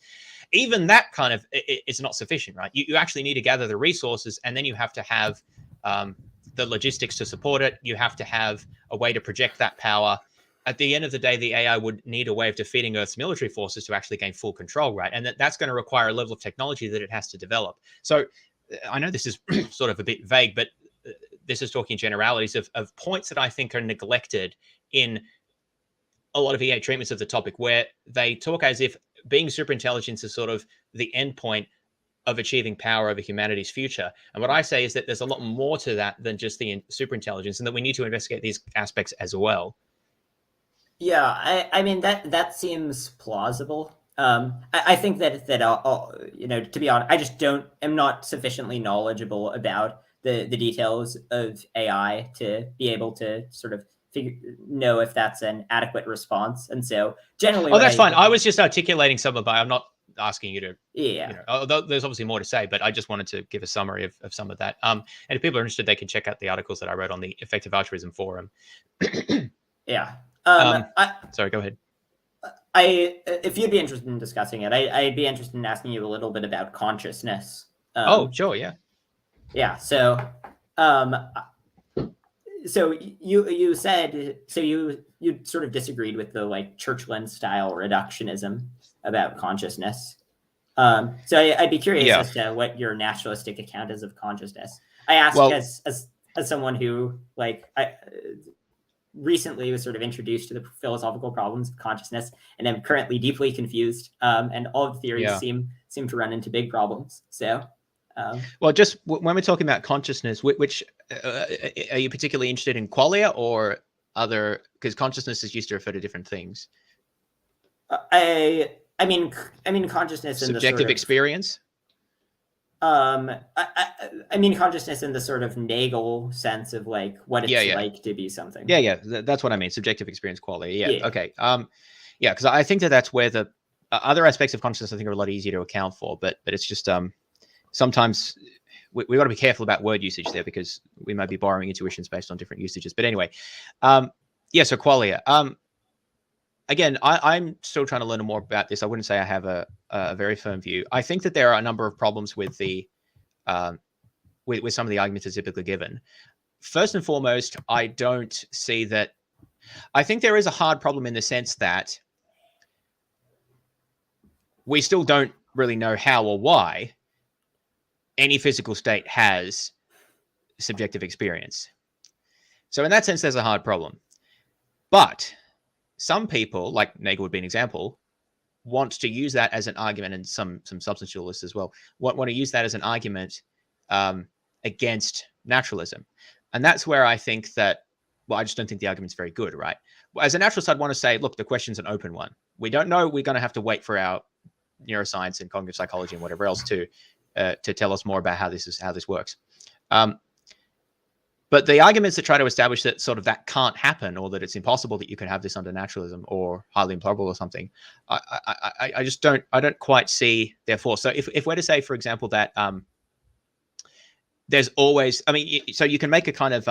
even that kind of, it's not sufficient, right? You actually need to gather the resources, and then you have to have the logistics to support it. You have to have a way to project that power. At the end of the day, the AI would need a way of defeating Earth's military forces to actually gain full control, right? And that's going to require a level of technology that it has to develop. So I know this is sort of a bit vague, but this is talking generalities of points that I think are neglected in a lot of EA treatments of the topic, where they talk as if being superintelligence is sort of the end point of achieving power over humanity's future. And what I say is that there's a lot more to that than just the superintelligence, and that we need to investigate these aspects as well. Yeah, I mean that seems plausible. I think that I'll, to be honest, am not sufficiently knowledgeable about the details of AI to be able to sort of know if that's an adequate response. And so generally, that's fine. I was just articulating some of it. I'm not asking you to, yeah. Although there's obviously more to say, but I just wanted to give a summary of some of that. And if people are interested, they can check out the articles that I wrote on the Effective Altruism forum. Yeah. Sorry, go ahead. If you'd be interested in discussing it, I'd be interested in asking you a little bit about consciousness. Sure, yeah. Yeah. So you said, so you sort of disagreed with the like Churchland style reductionism about consciousness. So I'd be curious as to what your naturalistic account is of consciousness. I ask as someone who recently was sort of introduced to the philosophical problems of consciousness, and I'm currently deeply confused. And all of the theories seem to run into big problems. So, just when we're talking about consciousness, which are you particularly interested in, qualia or other? Because consciousness is used to refer to different things. I mean consciousness in subjective experience. I mean consciousness in the sort of Nagel sense of like what it's like to be something. Yeah, that's what I mean. Subjective experience quality. Yeah. Okay. Because I think that's where the other aspects of consciousness I think are a lot easier to account for. But it's just sometimes we've got to be careful about word usage there, because we might be borrowing intuitions based on different usages. But anyway, so qualia. Again, I'm still trying to learn more about this. I wouldn't say I have a very firm view. I think that there are a number of problems with the with some of the arguments that's typically given. First and foremost, I don't see that. I think there is a hard problem in the sense that we still don't really know how or why any physical state has subjective experience. So in that sense, there's a hard problem. But some people, like Nagel would be an example, want to use that as an argument, and some substantialists as well want to use that as an argument against naturalism. And that's where I think that well, I just don't think the argument's very good, right? As a naturalist, I'd want to say, look, the question's an open one. We don't know. We're going to have to wait for our neuroscience and cognitive psychology and whatever else to tell us more about how this works. But the arguments that try to establish that sort of that can't happen, or that it's impossible that you can have this under naturalism, or highly improbable or something, I just don't quite see their force. So if we're to say, for example, that there's always, I mean, so you can make a kind of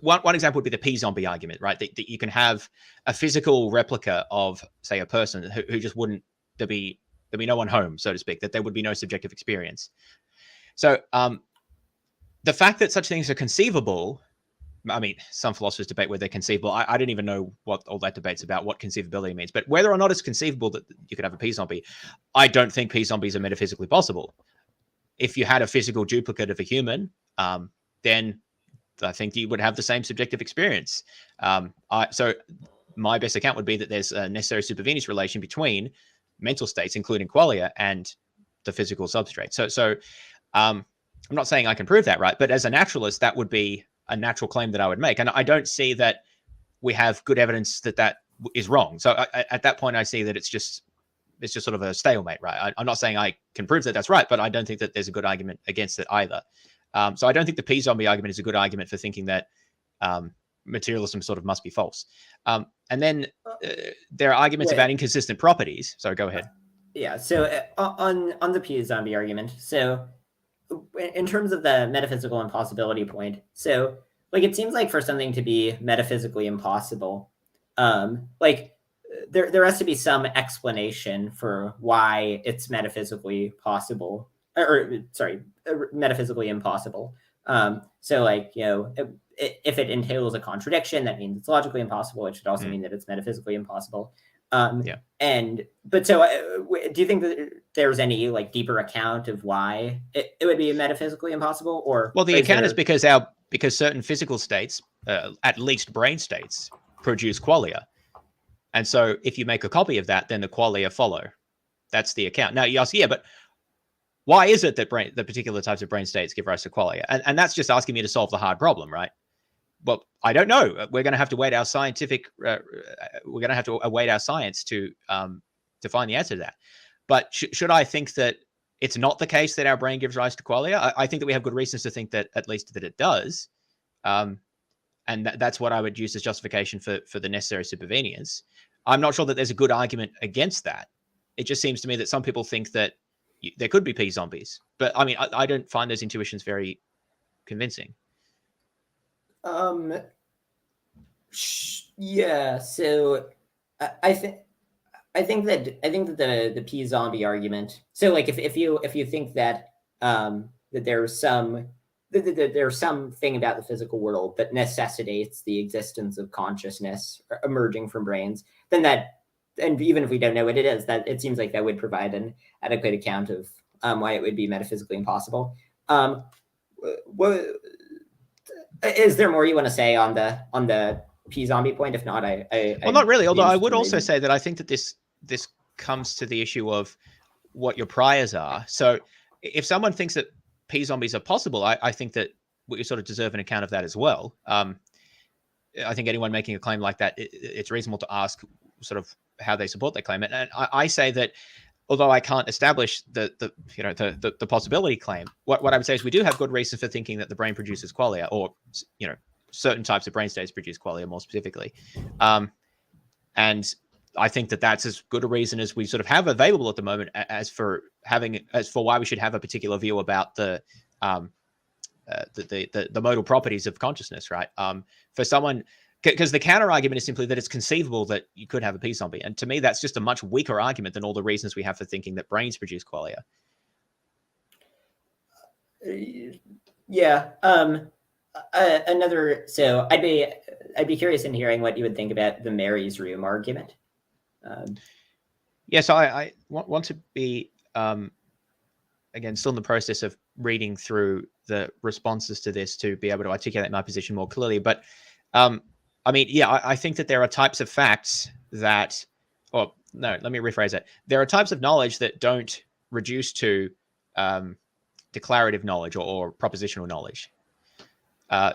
one example would be the p-zombie argument, right? That you can have a physical replica of, say, a person who just wouldn't, there'd be no one home, so to speak, that there would be no subjective experience. So the fact that such things are conceivable, I mean, some philosophers debate whether they're conceivable. I don't even know what all that debate's about, what conceivability means. But whether or not it's conceivable that you could have a p-zombie, I don't think p-zombies are metaphysically possible. If you had a physical duplicate of a human, then I think you would have the same subjective experience. So my best account would be that there's a necessary supervenous relation between mental states, including qualia, and the physical substrate. So I'm not saying I can prove that, right? But as a naturalist, that would be a natural claim that I would make. And I don't see that we have good evidence that is wrong. So at that point, I see that it's just sort of a stalemate, right? I'm not saying I can prove that that's right, but I don't think that there's a good argument against it either. So I don't think the p-zombie argument is a good argument for thinking that materialism sort of must be false. And then there are arguments about inconsistent properties. So go ahead. Yeah. So on the p-zombie argument, so in terms of the metaphysical impossibility point, so like it seems like for something to be metaphysically impossible, like there has to be some explanation for why it's metaphysically possible, or sorry, metaphysically impossible. So like, you know, if it entails a contradiction, that means it's logically impossible. It should also mean that it's metaphysically impossible. But so do you think that there's any like deeper account of why it would be metaphysically impossible? Or well, the account is because certain physical states, at least brain states, produce qualia. And so if you make a copy of that, then the qualia follow. That's the account. Now you ask, yeah, but why is it that the particular types of brain states give rise to qualia? And that's just asking me to solve the hard problem, right? Well, I don't know. We're going to have to wait our scientific. We're going to have to await our science to find the answer to that. But should I think that it's not the case that our brain gives rise to qualia? I think that we have good reasons to think that at least that it does, and that's what I would use as justification for the necessary supervenience. I'm not sure that there's a good argument against that. It just seems to me that some people think that there could be p-zombies, but I mean, I don't find those intuitions very convincing. Yeah. So I think that the p-zombie argument. So like if you think that that there's something about the physical world that necessitates the existence of consciousness emerging from brains, then that, and even if we don't know what it is, that it seems like that would provide an adequate account of why it would be metaphysically impossible. Is there more you want to say on the p-zombie point? If not, well, not really. Although I would also say that I think that this comes to the issue of what your priors are. So if someone thinks that p-zombies are possible, I think that we sort of deserve an account of that as well. I think anyone making a claim like that, it's reasonable to ask sort of how they support their claim. And I say that although I can't establish the possibility claim, what I would say is we do have good reason for thinking that the brain produces qualia, or certain types of brain states produce qualia more specifically. And I think that that's as good a reason as we sort of have available at the moment as for why we should have a particular view about the modal properties of consciousness, right? For someone, because the counter argument is simply that it's conceivable that you could have a p-zombie, and to me that's just a much weaker argument than all the reasons we have for thinking that brains produce qualia. Yeah. So I'd be curious in hearing what you would think about the Mary's room argument. So I want to be again still in the process of reading through the responses to this to be able to articulate my position more clearly. But I think that there are types of facts that, or no, let me rephrase it. There are types of knowledge that don't reduce to declarative knowledge or propositional knowledge.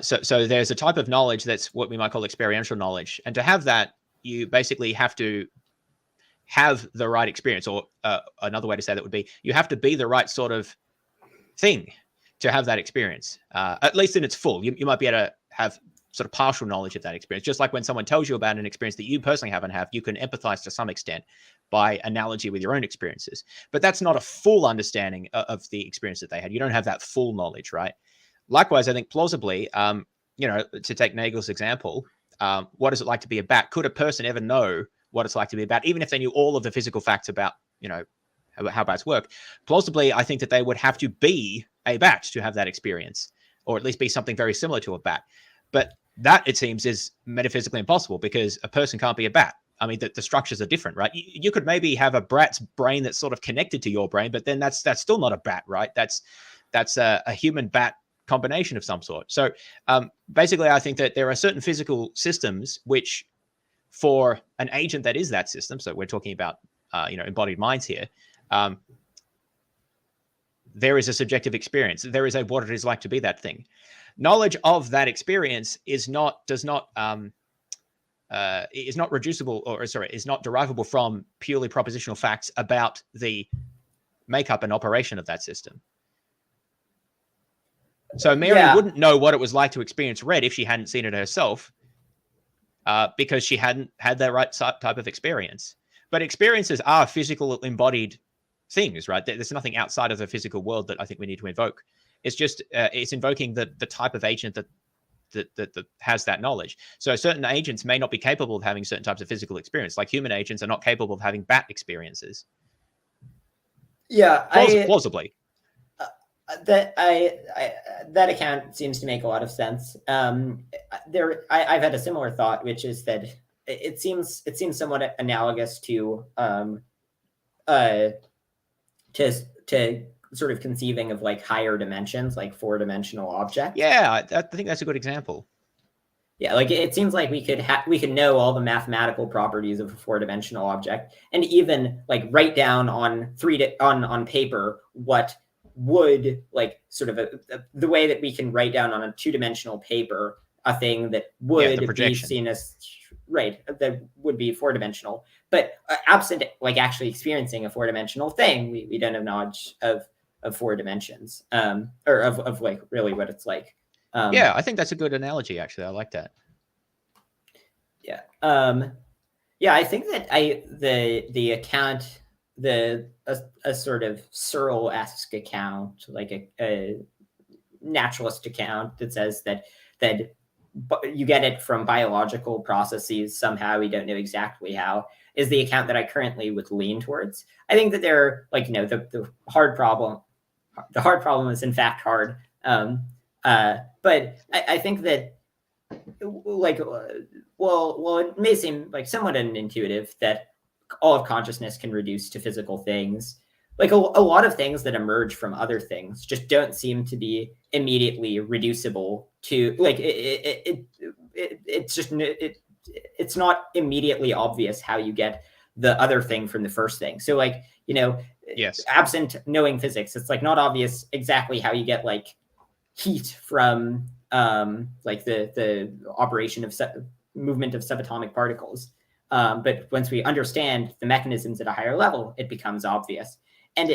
So there's a type of knowledge that's what we might call experiential knowledge, and to have that, you basically have to have the right experience, or another way to say that would be you have to be the right sort of thing to have that experience, at least in its full. You might be able to have sort of partial knowledge of that experience, just like when someone tells you about an experience that you personally haven't had, you can empathize to some extent by analogy with your own experiences, but that's not a full understanding of the experience that they had. You don't have that full knowledge, right? Likewise, I think plausibly, to take Nagel's example, what is it like to be a bat? Could a person ever know what it's like to be a bat, even if they knew all of the physical facts about, how bats work? Plausibly, I think that they would have to be a bat to have that experience, or at least be something very similar to a bat. But that, it seems, is metaphysically impossible, because a person can't be a bat. I mean, the structures are different, right? You could maybe have a bat's brain that's sort of connected to your brain, but then that's still not a bat, right? That's a human bat combination of some sort. So basically, I think that there are certain physical systems which, for an agent that is that system, so we're talking about embodied minds here, there is a subjective experience. There is a what it is like to be that thing. Knowledge of that experience is not reducible, or sorry, is not derivable from purely propositional facts about the makeup and operation of that system. So Mary wouldn't know what it was like to experience red if she hadn't seen it herself, because she hadn't had that right type of experience. But experiences are physical embodied things, right? There's nothing outside of the physical world that I think we need to invoke. It's just it's invoking the type of agent that has that knowledge. So certain agents may not be capable of having certain types of physical experience, like human agents are not capable of having bat experiences. Yeah, plausibly. That account seems to make a lot of sense. I've had a similar thought, which is that it seems somewhat analogous to sort of conceiving of like higher dimensions, like 4-dimensional objects. Yeah, I think that's a good example. Yeah, like it seems like we could know all the mathematical properties of a 4-dimensional object, and even like write down on paper what would, like, sort of the way that we can write down on a 2-dimensional paper a thing that would be seen as that would be 4-dimensional. But absent like actually experiencing a 4-dimensional thing, we don't have knowledge of 4 dimensions, or of like really what it's like. Yeah, I think that's a good analogy, actually. I like that. Yeah. I think that the account, a sort of Searle-esque account, like a naturalist account that says that you get it from biological processes somehow, we don't know exactly how, is the account that I currently would lean towards. I think that they're like, the hard problem is in fact hard. But I think that, like, well, it may seem like somewhat unintuitive that all of consciousness can reduce to physical things. Like a lot of things that emerge from other things just don't seem to be immediately reducible to, like, it's not immediately obvious how you get the other thing from the first thing. So like, yes, absent knowing physics, it's like not obvious exactly how you get like heat from like the operation of movement of subatomic particles. But once we understand the mechanisms at a higher level, it becomes obvious. And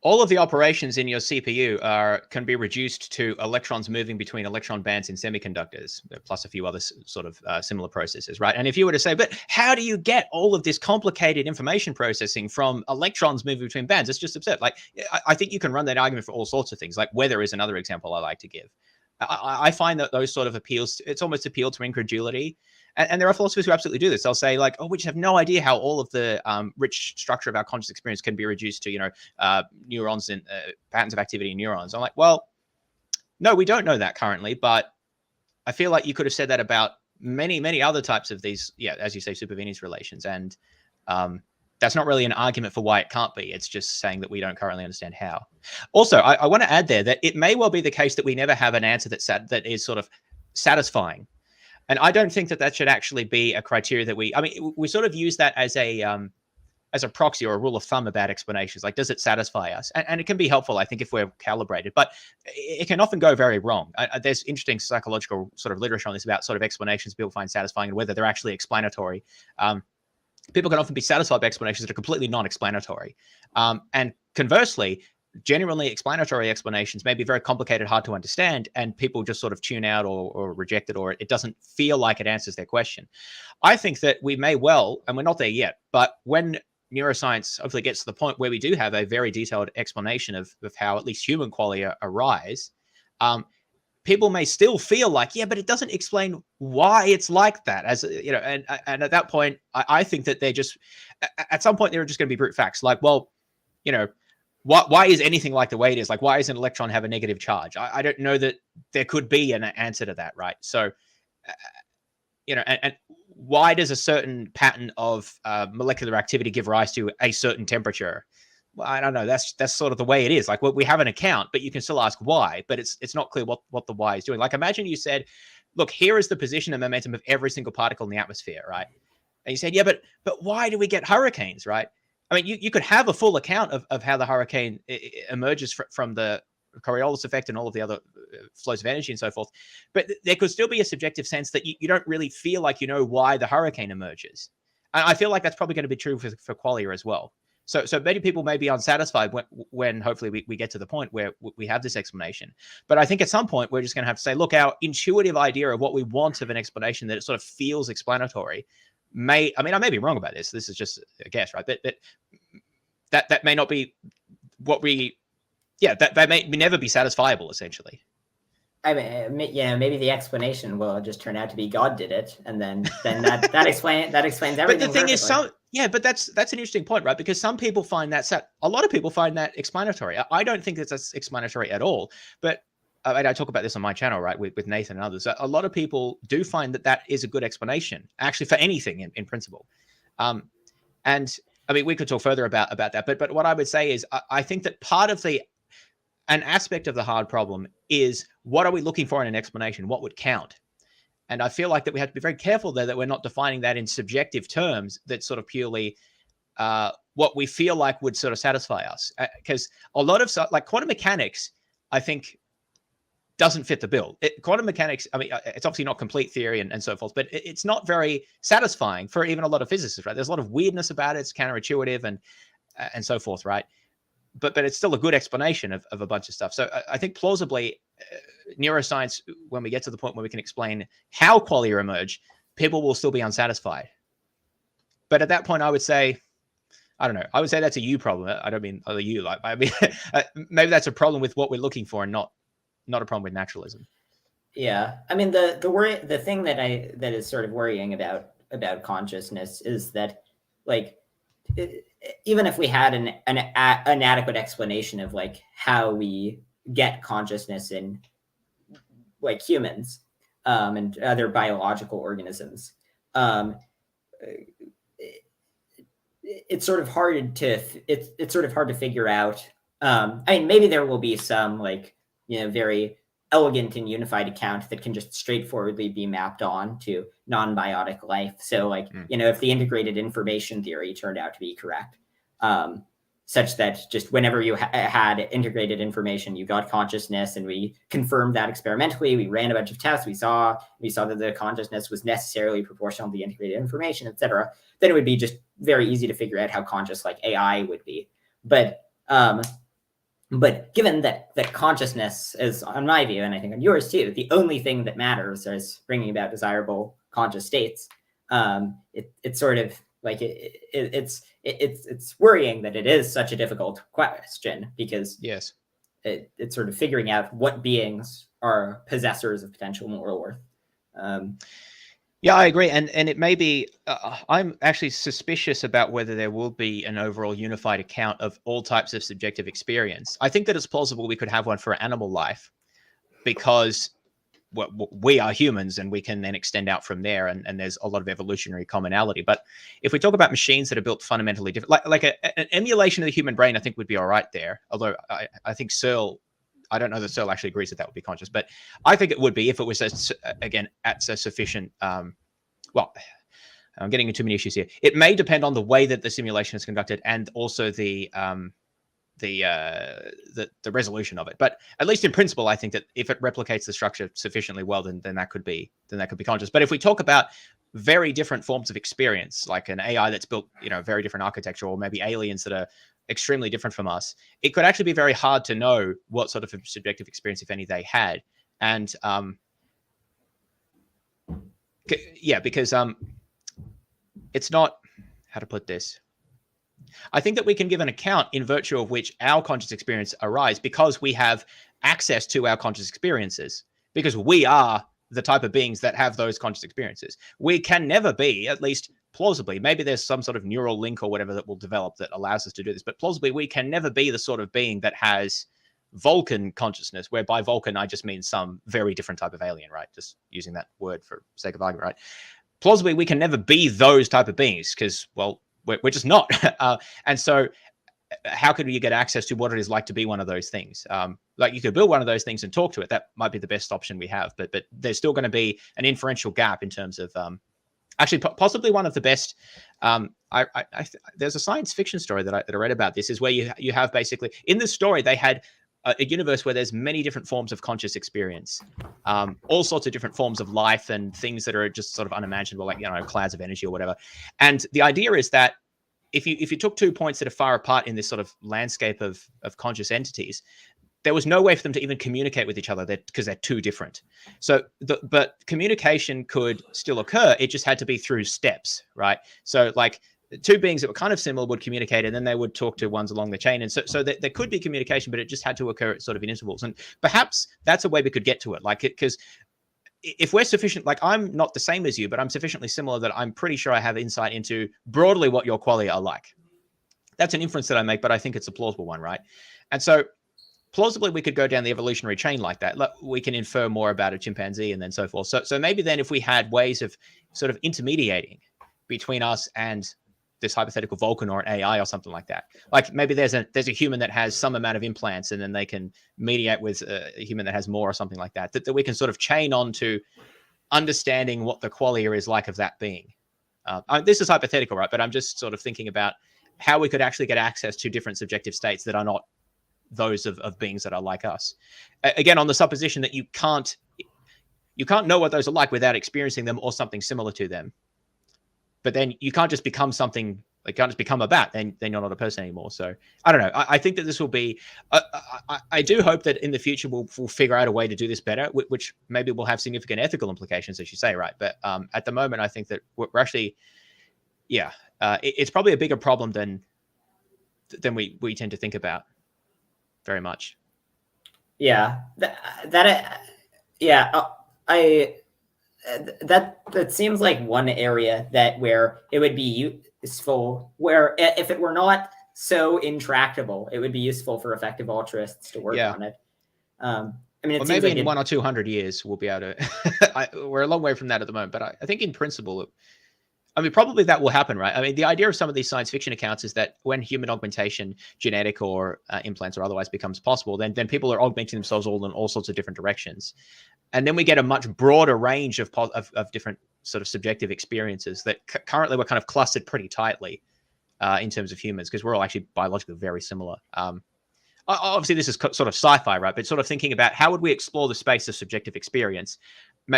all of the operations in your CPU can be reduced to electrons moving between electron bands in semiconductors, plus a few other sort of similar processes, right? And if you were to say, but how do you get all of this complicated information processing from electrons moving between bands? It's just absurd. Like, I think you can run that argument for all sorts of things. Like weather is another example I like to give. I find that those sort of appeals, it's almost appealed to incredulity. And there are philosophers who absolutely do this. They'll say like, oh, we just have no idea how all of the rich structure of our conscious experience can be reduced to, neurons and patterns of activity in neurons. I'm like, well, no, we don't know that currently, but I feel like you could have said that about many, many other types of these, as you say, supervenes relations. And that's not really an argument for why it can't be. It's just saying that we don't currently understand how. Also, I want to add there that it may well be the case that we never have an answer that is sort of satisfying. And I don't think that should actually be a criteria that we sort of use that as a as a proxy or a rule of thumb about explanations. Like, does it satisfy us? And it can be helpful, I think, if we're calibrated, but it can often go very wrong. There's interesting psychological sort of literature on this about sort of explanations people find satisfying and whether they're actually explanatory. People can often be satisfied by explanations that are completely non-explanatory. And conversely, genuinely explanatory explanations may be very complicated, hard to understand, and people just sort of tune out or reject it, or it doesn't feel like it answers their question. I think that we may well, and we're not there yet, but when neuroscience hopefully gets to the point where we do have a very detailed explanation of how at least human qualia arise, people may still feel like, yeah, but it doesn't explain why it's like that. As you know, and at that point, I think that they're just, at some point, they're just going to be brute facts. Like, well, you know, why is anything like the way it is? Like, why does an electron have a negative charge? I don't know that there could be an answer to that, right? So, you know, and why does a certain pattern of molecular activity give rise to a certain temperature? Well, I don't know. That's sort of the way it is. Like, well, we have an account, but you can still ask why. But it's not clear what the why is doing. Like, imagine you said, look, here is the position and momentum of every single particle in the atmosphere, right? And you said, yeah, but why do we get hurricanes, right? I mean, you could have a full account of how the hurricane emerges from the Coriolis effect and all of the other flows of energy and so forth. But there could still be a subjective sense that you don't really feel like you know why the hurricane emerges. And I feel like that's probably going to be true for qualia as well. So many people may be unsatisfied when hopefully we get to the point where we have this explanation. But I think at some point we're just going to have to say, look, our intuitive idea of what we want of an explanation that it sort of feels explanatory I may be wrong about this. This is just a guess, right? But that may not be what that may never be satisfiable, essentially. I mean, yeah, maybe the explanation will just turn out to be God did it, and then that explains everything. But the thing is, but that's an interesting point, right? Because some people find that a lot of people find that explanatory. I don't think that's explanatory at all. But I talk about this on my channel, right, with Nathan and others. A lot of people do find that is a good explanation, actually, for anything in principle. And I mean, we could talk further about that. But what I would say is, I think that part of an aspect of the hard problem is, what are we looking for in an explanation? What would count? And I feel like that we have to be very careful there that we're not defining that in subjective terms that sort of purely what we feel like would sort of satisfy us. Because a lot of, like, quantum mechanics, I think, doesn't fit the bill. Quantum mechanics, I mean, it's obviously not complete theory and so forth, but it's not very satisfying for even a lot of physicists, right? There's a lot of weirdness about it. It's counterintuitive and so forth, right? But it's still a good explanation of a bunch of stuff. So I think plausibly, neuroscience, when we get to the point where we can explain how qualia emerge, people will still be unsatisfied. But at that point, I would say, I don't know. I would say that's a you problem. I don't mean other you. Like, I mean, maybe that's a problem with what we're looking for, and not a problem with naturalism. Yeah, I mean, the thing that is sort of worrying about consciousness is that, like, even if we had an adequate explanation of, like, how we get consciousness in, like, humans and other biological organisms, it's sort of hard to it's sort of hard to figure out. I mean, maybe there will be some, like, very elegant and unified account that can just straightforwardly be mapped on to non-biotic life. So, like, if the integrated information theory turned out to be correct, such that just whenever you had integrated information, you got consciousness, and we confirmed that experimentally, we ran a bunch of tests, we saw that the consciousness was necessarily proportional to the integrated information, etc., then it would be just very easy to figure out how conscious, like, AI would be. But given that consciousness is, on my view, and I think on yours too, the only thing that matters is bringing about desirable conscious states, it's sort of like it's worrying that it is such a difficult question, because yes, it's sort of figuring out what beings are possessors of potential moral worth. Yeah, I agree. And it may be, I'm actually suspicious about whether there will be an overall unified account of all types of subjective experience. I think that it's plausible we could have one for animal life, because we are humans and we can then extend out from there. And there's a lot of evolutionary commonality. But if we talk about machines that are built fundamentally different, like an emulation of the human brain, I think would be all right there. Although I think Searle, I don't know that Searle actually agrees that would be conscious, but I think it would be if it was, again, at a sufficient, I'm getting into too many issues here. It may depend on the way that the simulation is conducted and also the resolution of it. But at least in principle, I think that if it replicates the structure sufficiently well, then that could be conscious. But if we talk about very different forms of experience, like an AI that's built, very different architecture, or maybe aliens that are extremely different from us, it could actually be very hard to know what sort of subjective experience, if any, they had. And because it's not, how to put this, I think that we can give an account in virtue of which our conscious experience arise, because we have access to our conscious experiences, because we are the type of beings that have those conscious experiences. We can never be, at least plausibly, maybe there's some sort of neural link or whatever that will develop that allows us to do this, but plausibly we can never be the sort of being that has Vulcan consciousness, where by Vulcan I just mean some very different type of alien, right? Just using that word for sake of argument, right? Plausibly we can never be those type of beings, because, well, we're just not. And so how could you get access to what it is like to be one of those things? Like, you could build one of those things and talk to it. That might be the best option we have, but there's still going to be an inferential gap in terms of actually possibly one of the best. There's a science fiction story that I read about this, is where you have basically, in this story they had a universe where there's many different forms of conscious experience, all sorts of different forms of life and things that are just sort of unimaginable, like, clouds of energy or whatever. And the idea is that if you took 2 points that are far apart in this sort of landscape of conscious entities, there was no way for them to even communicate with each other, because they're too different. So, but communication could still occur. It just had to be through steps, right? So, like, two beings that were kind of similar would communicate, and then they would talk to ones along the chain. And so there could be communication, but it just had to occur at sort of in intervals. And perhaps that's a way we could get to it. Like, because if we're sufficient, like, I'm not the same as you, but I'm sufficiently similar that I'm pretty sure I have insight into broadly what your qualia are like. That's an inference that I make, but I think it's a plausible one, right? And so plausibly we could go down the evolutionary chain like that. We can infer more about a chimpanzee and then so forth. So maybe then if we had ways of sort of intermediating between us and this hypothetical Vulcan or an AI or something like that, like maybe there's a human that has some amount of implants, and then they can mediate with a human that has more or something like that, that we can sort of chain on to understanding what the qualia is like of that being. This is hypothetical, right? But I'm just sort of thinking about how we could actually get access to different subjective states that are not those of beings that are like us. Again, on the supposition that you can't know what those are like without experiencing them or something similar to them. But then you can't just become something, like, can't just become a bat, then you're not a person anymore. So I don't know. I think that this will be, I do hope that in the future we'll figure out a way to do this better, which maybe will have significant ethical implications, as you say, right? But at the moment, I think that we're actually, it's probably a bigger problem than we tend to think about very much. Yeah, that seems like one area where it would be useful, where if it were not so intractable, it would be useful for effective altruists to work on it. I mean, well, maybe in 100 or 200 years we'll be able to. We're a long way from that at the moment, but I think in principle, I mean, probably that will happen, right? I mean, the idea of some of these science fiction accounts is that when human augmentation, genetic or implants or otherwise, becomes possible, then people are augmenting themselves all in all sorts of different directions. And then we get a much broader range of different sort of subjective experiences that currently we're kind of clustered pretty tightly in terms of humans, because we're all actually biologically very similar. Obviously, this is sort of sci-fi, right? But sort of thinking about how would we explore the space of subjective experience?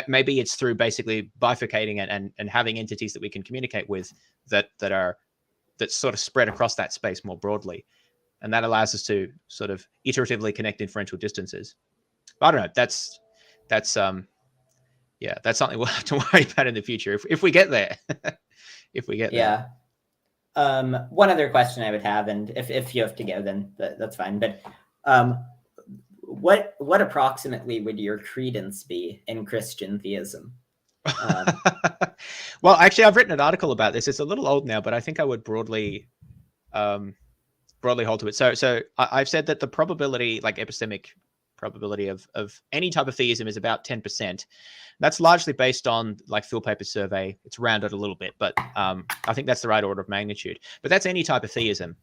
Maybe it's through basically bifurcating and having entities that we can communicate with that sort of spread across that space more broadly. And that allows us to sort of iteratively connect inferential distances. But I don't know. That's something we'll have to worry about in the future if we get there. If we get there. One other question I would have, and if you have to go, then that's fine. But what approximately would your credence be in Christian theism? Well, actually, I've written an article about this. It's a little old now, but I think I would broadly hold to it. So I've said that the probability, like epistemic probability of any type of theism, is about 10%. That's largely based on like Phil Paper's survey. It's rounded a little bit, but I think that's the right order of magnitude. But that's any type of theism.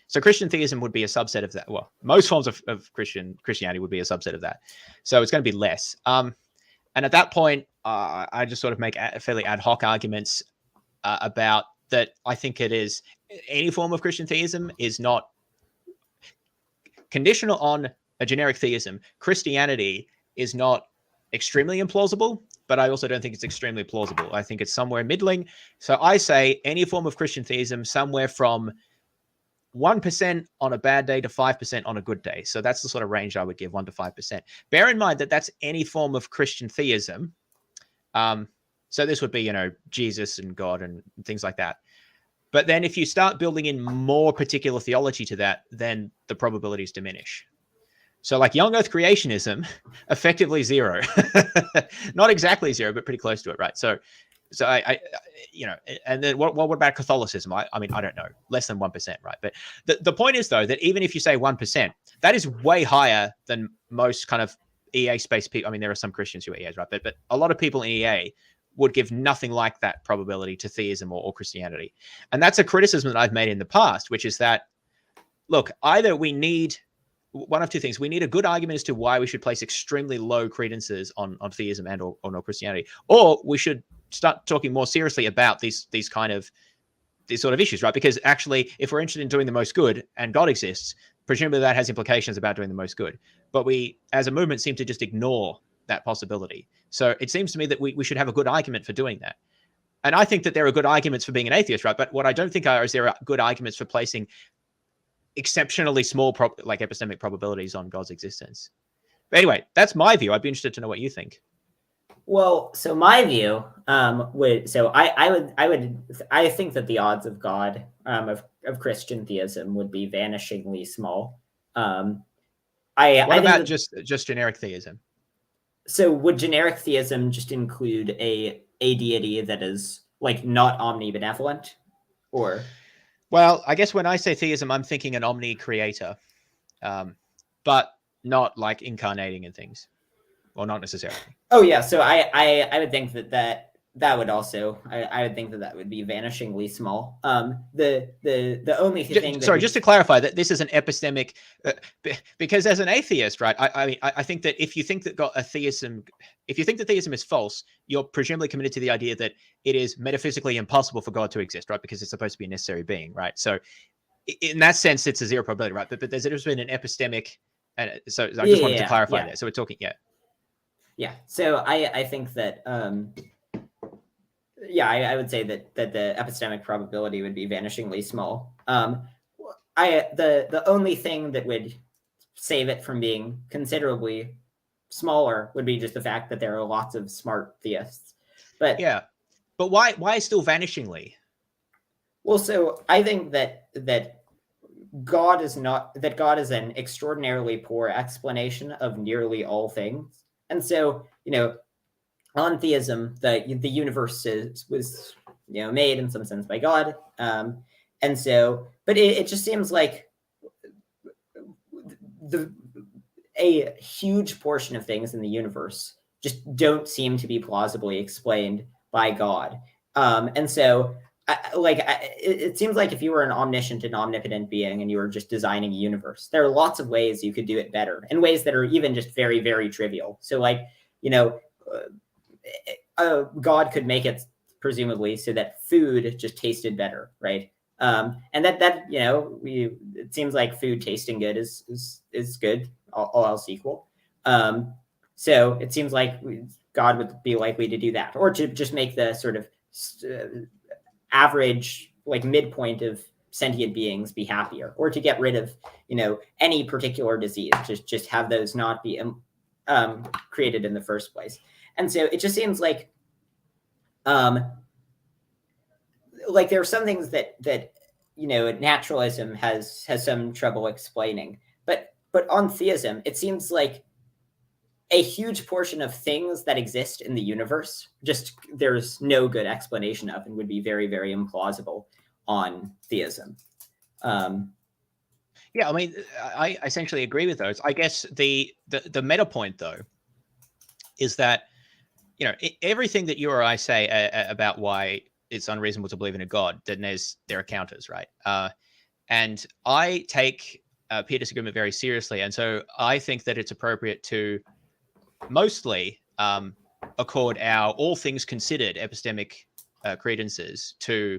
So Christian theism would be a subset of that. Well, most forms of Christianity would be a subset of that. So it's going to be less. And at that point, I just sort of make fairly ad hoc arguments about that. I think it is any form of Christian theism is not conditional on a generic theism. Christianity is not extremely implausible, but I also don't think it's extremely plausible. I think it's somewhere middling. So I say any form of Christian theism, somewhere from 1% on a bad day to 5% on a good day. So that's the sort of range I would give, 1 to 5%. Bear in mind that that's any form of Christian theism. So this would be, Jesus and God and things like that. But then if you start building in more particular theology to that, then the probabilities diminish. So like young earth creationism, effectively zero. Not exactly zero, but pretty close to it, right? So I and then what about Catholicism? I mean, I don't know, less than 1%, right? But the point is, though, that even if you say 1%, that is way higher than most kind of EA space people. I mean, there are some Christians who are EAs, right? But a lot of people in EA would give nothing like that probability to theism or Christianity. And that's a criticism that I've made in the past, which is that, look, either we need one of two things. We need a good argument as to why we should place extremely low credences on theism and or no Christianity, or we should start talking more seriously about these sort of issues, right? Because actually, if we're interested in doing the most good and God exists, presumably that has implications about doing the most good. But we, as a movement, seem to just ignore that possibility. So it seems to me that we should have a good argument for doing that. And I think that there are good arguments for being an atheist, right? But what I don't think is there are good arguments for placing exceptionally small epistemic probabilities on God's existence. But anyway, that's my view. I'd be interested to know what you think. Well, so my view I think that the odds of God of Christian theism would be vanishingly small. What about just generic theism? So would generic theism just include a deity that is like not omnibenevolent, or? Well, I guess when I say theism, I'm thinking an omni-creator, but not like incarnating in things, or not necessarily. Oh yeah, so I would think that would also I would think that would be vanishingly small. The only thing. Just to clarify, that this is an epistemic, because as an atheist, right? I mean, I think that if you think that theism is false, you're presumably committed to the idea that it is metaphysically impossible for God to exist, right? Because it's supposed to be a necessary being, right? So in that sense, it's a zero probability, right? But there's been an epistemic, and so I just wanted to clarify that. So we're talking, Yeah. So I think that I would say that the epistemic probability would be vanishingly small. The only thing that would save it from being considerably smaller would be just the fact that there are lots of smart theists. But why still vanishingly? Well, so I think that God is an extraordinarily poor explanation of nearly all things. And so, on theism, the universe was made in some sense by God. And so, but it just seems like a huge portion of things in the universe just don't seem to be plausibly explained by God. And so it seems like if you were an omniscient and omnipotent being and you were just designing a universe, there are lots of ways you could do it better, in ways that are even just very, very trivial. So God could make it presumably so that food just tasted better, right? And that it seems like food tasting good is good, all else equal. So it seems like God would be likely to do that, or to just make the sort of average, like midpoint of sentient beings be happier, or to get rid of any particular disease, just have those not be created in the first place. And so it just seems like there are some things that naturalism has some trouble explaining, but on theism it seems like a huge portion of things that exist in the universe just there's no good explanation of, and would be very, very implausible on theism. Yeah, I mean, I essentially agree with those. I guess the meta point, though, is that everything that you or I say about why it's unreasonable to believe in a God, then there are counters, right? And I take peer disagreement very seriously, and so I think that it's appropriate to mostly accord our all things considered epistemic credences to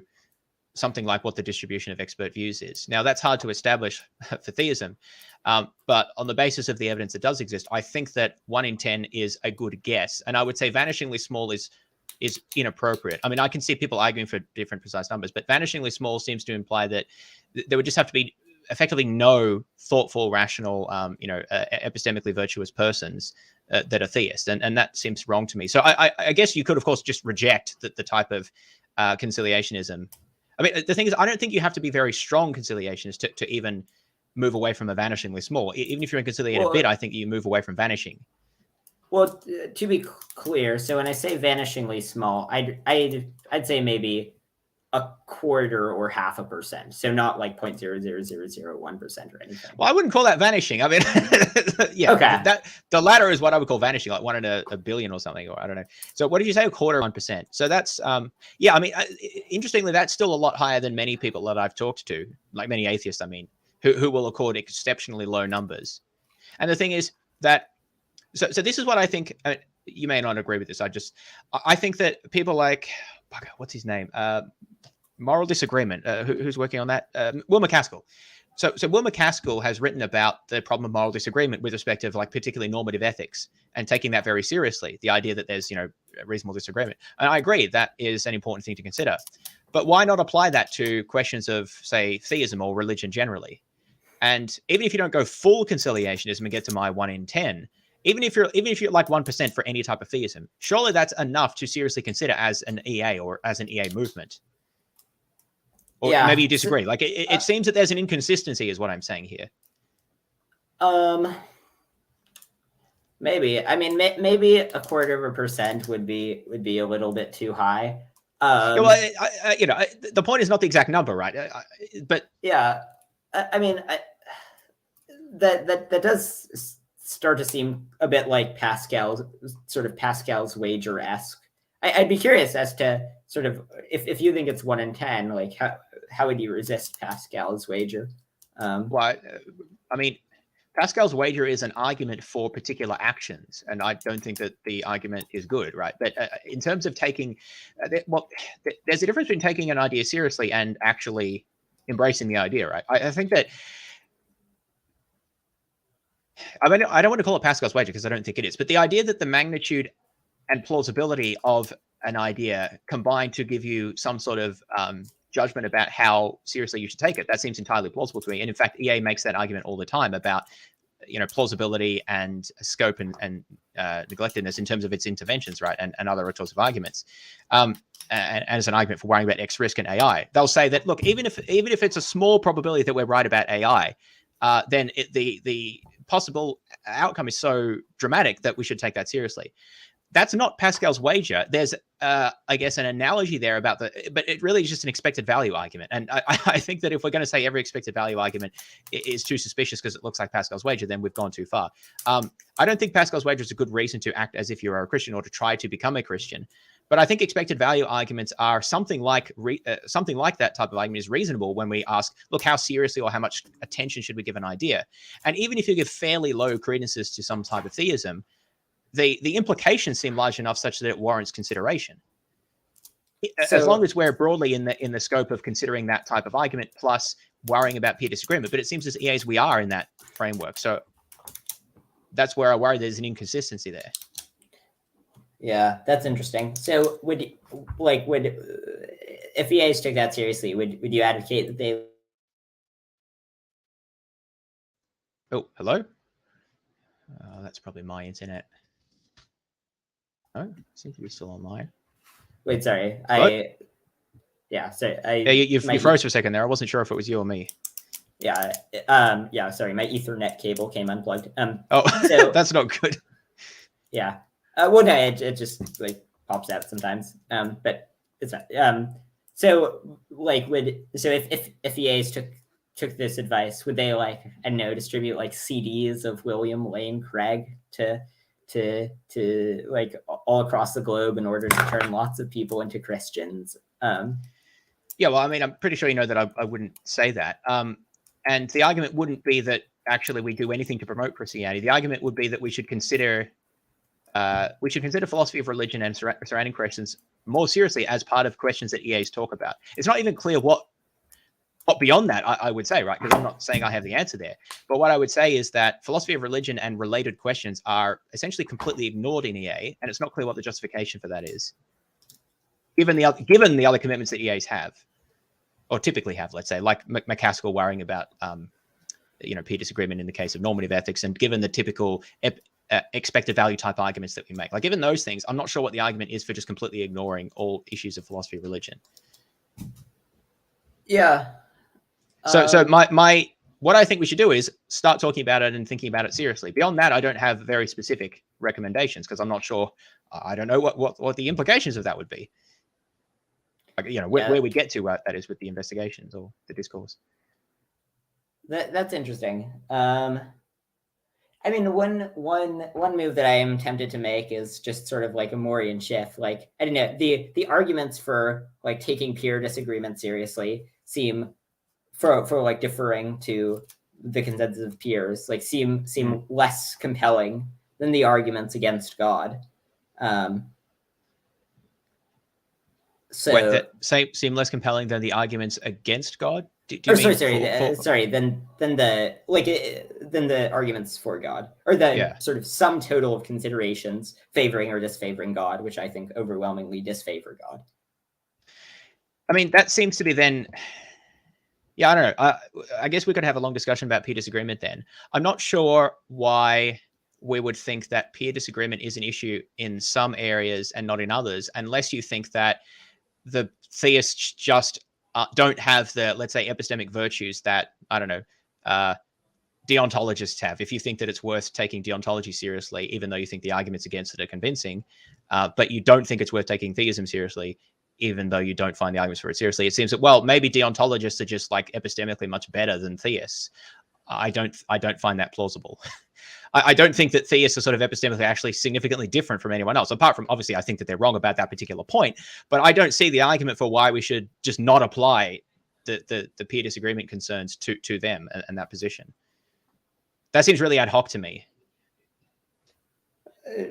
something like what the distribution of expert views is. Now, that's hard to establish for theism, but on the basis of the evidence that does exist, I think that 1 in 10 is a good guess. And I would say vanishingly small is inappropriate. I mean, I can see people arguing for different precise numbers, but vanishingly small seems to imply that there would just have to be effectively no thoughtful, rational, epistemically virtuous persons that are theists, and that seems wrong to me. So I guess you could, of course, just reject the type of conciliationism. I mean, the thing is, I don't think you have to be very strong conciliationist to even move away from a vanishingly small. Even if you're in conciliate a bit, I think you move away from vanishing. Well, to be clear, so when I say vanishingly small, I'd say maybe a quarter or 0.5%. So not like 0.00001% or anything. Well, I wouldn't call that vanishing. I mean, yeah, okay. The latter is what I would call vanishing, like 1 in a billion or something, or I don't know. So what did you say? A quarter, 1%. So that's, yeah, I mean, interestingly, that's still a lot higher than many people that I've talked to, like many atheists, I mean, who will accord exceptionally low numbers. And the thing is that, so this is what I think, you may not agree with this. I think that people like, what's his name? Moral Disagreement, who's working on that? Will MacAskill. So Will MacAskill has written about the problem of moral disagreement with respect to like particularly normative ethics and taking that very seriously, the idea that there's, reasonable disagreement. And I agree that is an important thing to consider. But why not apply that to questions of, say, theism or religion generally? And even if you don't go full conciliationism and get to my 1 in 10, even if you're like 1% for any type of theism, surely that's enough to seriously consider as an EA or as an EA movement. Or maybe you disagree. Like it seems that there's an inconsistency, is what I'm saying here. Maybe. I mean, maybe 0.25% would be a little bit too high. Well, the point is not the exact number, right? But yeah, I mean, that does start to seem a bit like Pascal's wager-esque. I'd be curious as to sort of if you think it's 1 in 10, like how would you resist Pascal's wager? Well, I mean, Pascal's wager is an argument for particular actions, and I don't think that the argument is good, right? But in terms of taking, there's a difference between taking an idea seriously and actually embracing the idea, right? I think that, I mean, I don't want to call it Pascal's wager because I don't think it is, but the idea that the magnitude and plausibility of an idea combine to give you some sort of judgment about how seriously you should take it, that seems entirely plausible to me. And in fact, EA makes that argument all the time about, plausibility and scope and neglectedness in terms of its interventions, right? And other sorts of arguments. And as an argument for worrying about X risk in AI, they'll say that, look, even if it's a small probability that we're right about AI, then the possible outcome is so dramatic that we should take that seriously. That's not Pascal's wager. There's, I guess, an analogy there about but it really is just an expected value argument. And I think that if we're going to say every expected value argument is too suspicious because it looks like Pascal's wager, then we've gone too far. I don't think Pascal's wager is a good reason to act as if you're a Christian or to try to become a Christian. But I think expected value arguments are something like that type of argument is reasonable when we ask, look, how seriously or how much attention should we give an idea? And even if you give fairly low credences to some type of theism, the implications seem large enough such that it warrants consideration. So, as long as we're broadly in the scope of considering that type of argument, plus worrying about peer disagreement. But it seems as EAs we are in that framework. So that's where I worry there's an inconsistency there. Yeah, that's interesting. So if EAs took that seriously, would you advocate that they? Oh, hello. That's probably my internet. Oh, seems to be still online. Wait, sorry. You froze for a second there. I wasn't sure if it was you or me. Yeah. Sorry, my Ethernet cable came unplugged. So that's not good. Yeah. No, it just like pops out sometimes. But it's not. If EAs took this advice, would they distribute like CDs of William Lane Craig to like all across the globe in order to turn lots of people into Christians? Yeah, well, I mean, I'm pretty sure you know that I wouldn't say that. And the argument wouldn't be that actually we do anything to promote Christianity. The argument would be that we should consider philosophy of religion and surrounding questions more seriously as part of questions that EAs talk about. It's not even clear what beyond that I would say, right? Because I'm not saying I have the answer there. But what I would say is that philosophy of religion and related questions are essentially completely ignored in EA, and it's not clear what the justification for that is, given the other commitments that EAs have, or typically have, let's say, like McCaskill worrying about peer disagreement in the case of normative ethics, and given the typical expected value type arguments that we make. Like, given those things, I'm not sure what the argument is for just completely ignoring all issues of philosophy of religion. Yeah. So my what I think we should do is start talking about it and thinking about it seriously. Beyond that, I don't have very specific recommendations because I'm not sure. I don't know what the implications of that would be. Like, where we get to, that is, with the investigations or the discourse. That's interesting. I mean, one move that I am tempted to make is just sort of like a Morean shift. Like, I don't know, the arguments for like taking peer disagreement seriously seem for like deferring to the consensus of peers, like seem less compelling than the arguments against God. So seem less compelling than the arguments against God. Do you mean sorry, than the arguments for God, or the sort of sum total of considerations favoring or disfavoring God, which I think overwhelmingly disfavor God. I mean, that seems to be then. Yeah, I don't know. I guess we could have a long discussion about peer disagreement then. I'm not sure why we would think that peer disagreement is an issue in some areas and not in others, unless you think that the theists just don't have the, let's say, epistemic virtues that, I don't know, deontologists have. If you think that it's worth taking deontology seriously, even though you think the arguments against it are convincing, but you don't think it's worth taking theism seriously, even though you don't find the arguments for it seriously, it seems that, well, maybe deontologists are just like epistemically much better than theists. I don't find that plausible. I don't think that theists are sort of epistemically actually significantly different from anyone else, apart from, obviously, I think that they're wrong about that particular point, but I don't see the argument for why we should just not apply the peer disagreement concerns to them and that position. That seems really ad hoc to me.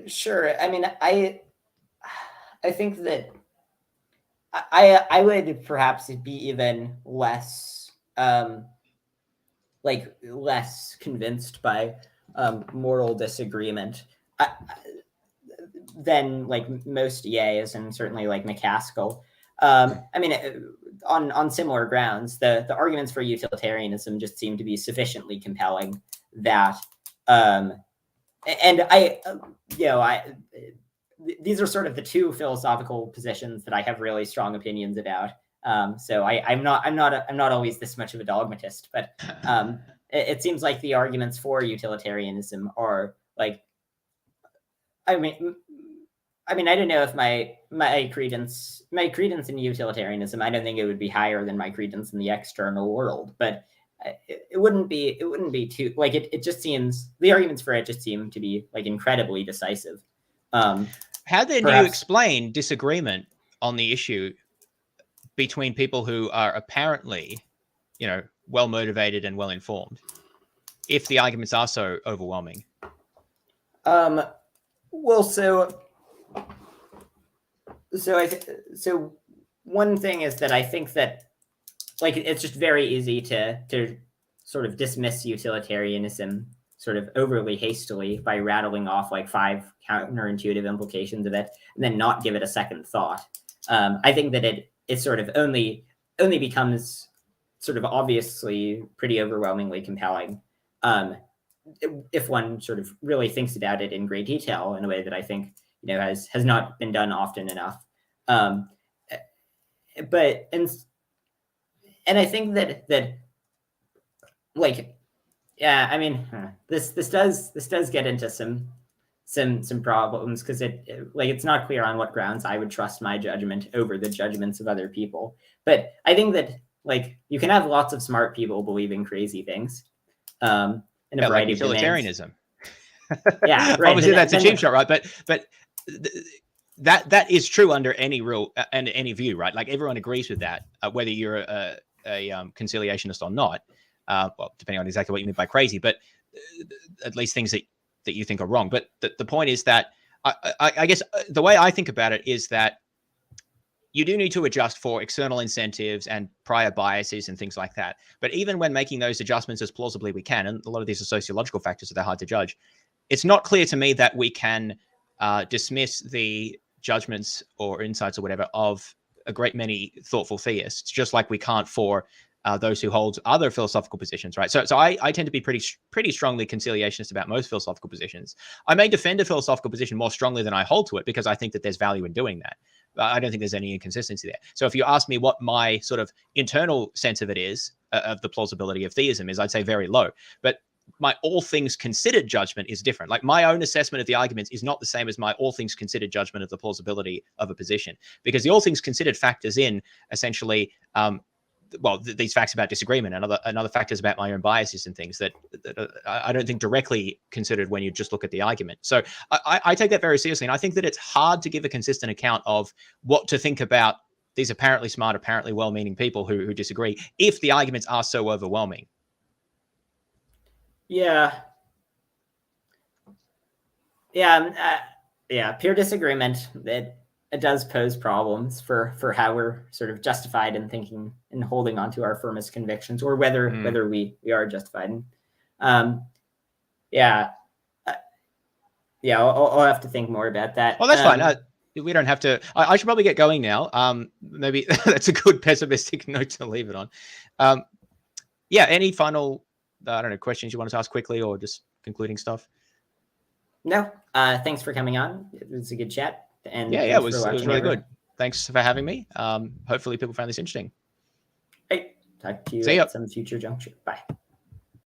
Sure. I mean, I think that I would perhaps be even less less convinced by moral disagreement than like most EAs, and certainly like McCaskill. I mean, on similar grounds, the arguments for utilitarianism just seem to be sufficiently compelling that, and these are sort of the two philosophical positions that I have really strong opinions about. So I'm not always this much of a dogmatist, but it seems like the arguments for utilitarianism are like, I mean, I don't know if my credence in utilitarianism, I don't think it would be higher than my credence in the external world, but it wouldn't be too, like, it just seems, the arguments for it just seem to be like incredibly decisive. How then do you explain disagreement on the issue between people who are apparently, well motivated and well informed, if the arguments are so overwhelming? Well, so one thing is that I think that, like, it's just very easy to sort of dismiss utilitarianism sort of overly hastily by rattling off like 5 counterintuitive implications of it and then not give it a second thought. I think that it sort of only becomes sort of obviously pretty overwhelmingly compelling if one sort of really thinks about it in great detail in a way that I think has not been done often enough. But I think that like, yeah, I mean, this does get into some problems, because it's not clear on what grounds I would trust my judgment over the judgments of other people. But I think that, like, you can have lots of smart people believing crazy things in a variety like utilitarianism. Yeah, right. Obviously, that's a cheap shot, right? But that is true under any rule and any view, right? Like, everyone agrees with that, whether you're a conciliationist or not. Well, depending on exactly what you mean by crazy, but at least things that you think are wrong. But the point is that I guess the way I think about it is that you do need to adjust for external incentives and prior biases and things like that. But even when making those adjustments as plausibly we can, and a lot of these are sociological factors that are hard to judge, it's not clear to me that we can dismiss the judgments or insights or whatever of a great many thoughtful theists, just like we can't for those who hold other philosophical positions, right? So I tend to be pretty strongly conciliationist about most philosophical positions. I may defend a philosophical position more strongly than I hold to it because I think that there's value in doing that. I don't think there's any inconsistency there. So if you ask me what my sort of internal sense of it is, of the plausibility of theism is, I'd say very low. But my all things considered judgment is different. Like my own assessment of the arguments is not the same as my all things considered judgment of the plausibility of a position, because the all things considered factors in essentially these facts about disagreement and other factors about my own biases and things that I don't think directly considered when you just look at the argument. So I take that very seriously. And I think that it's hard to give a consistent account of what to think about these apparently smart, apparently well-meaning people who disagree if the arguments are so overwhelming. Yeah. Peer disagreement, it does pose problems for how we're sort of justified in thinking and holding on to our firmest convictions, or whether we are justified. And I'll have to think more about that. Well, that's fine. We don't have to. I should probably get going now. Maybe that's a good pessimistic note to leave it on. Any final, I don't know, questions you want to ask quickly, or just concluding stuff? No. Thanks for coming on. It was a good chat. And it was really good. Thanks for having me. Hopefully people found this interesting. Hey, talk to you See ya. at some future juncture. Bye.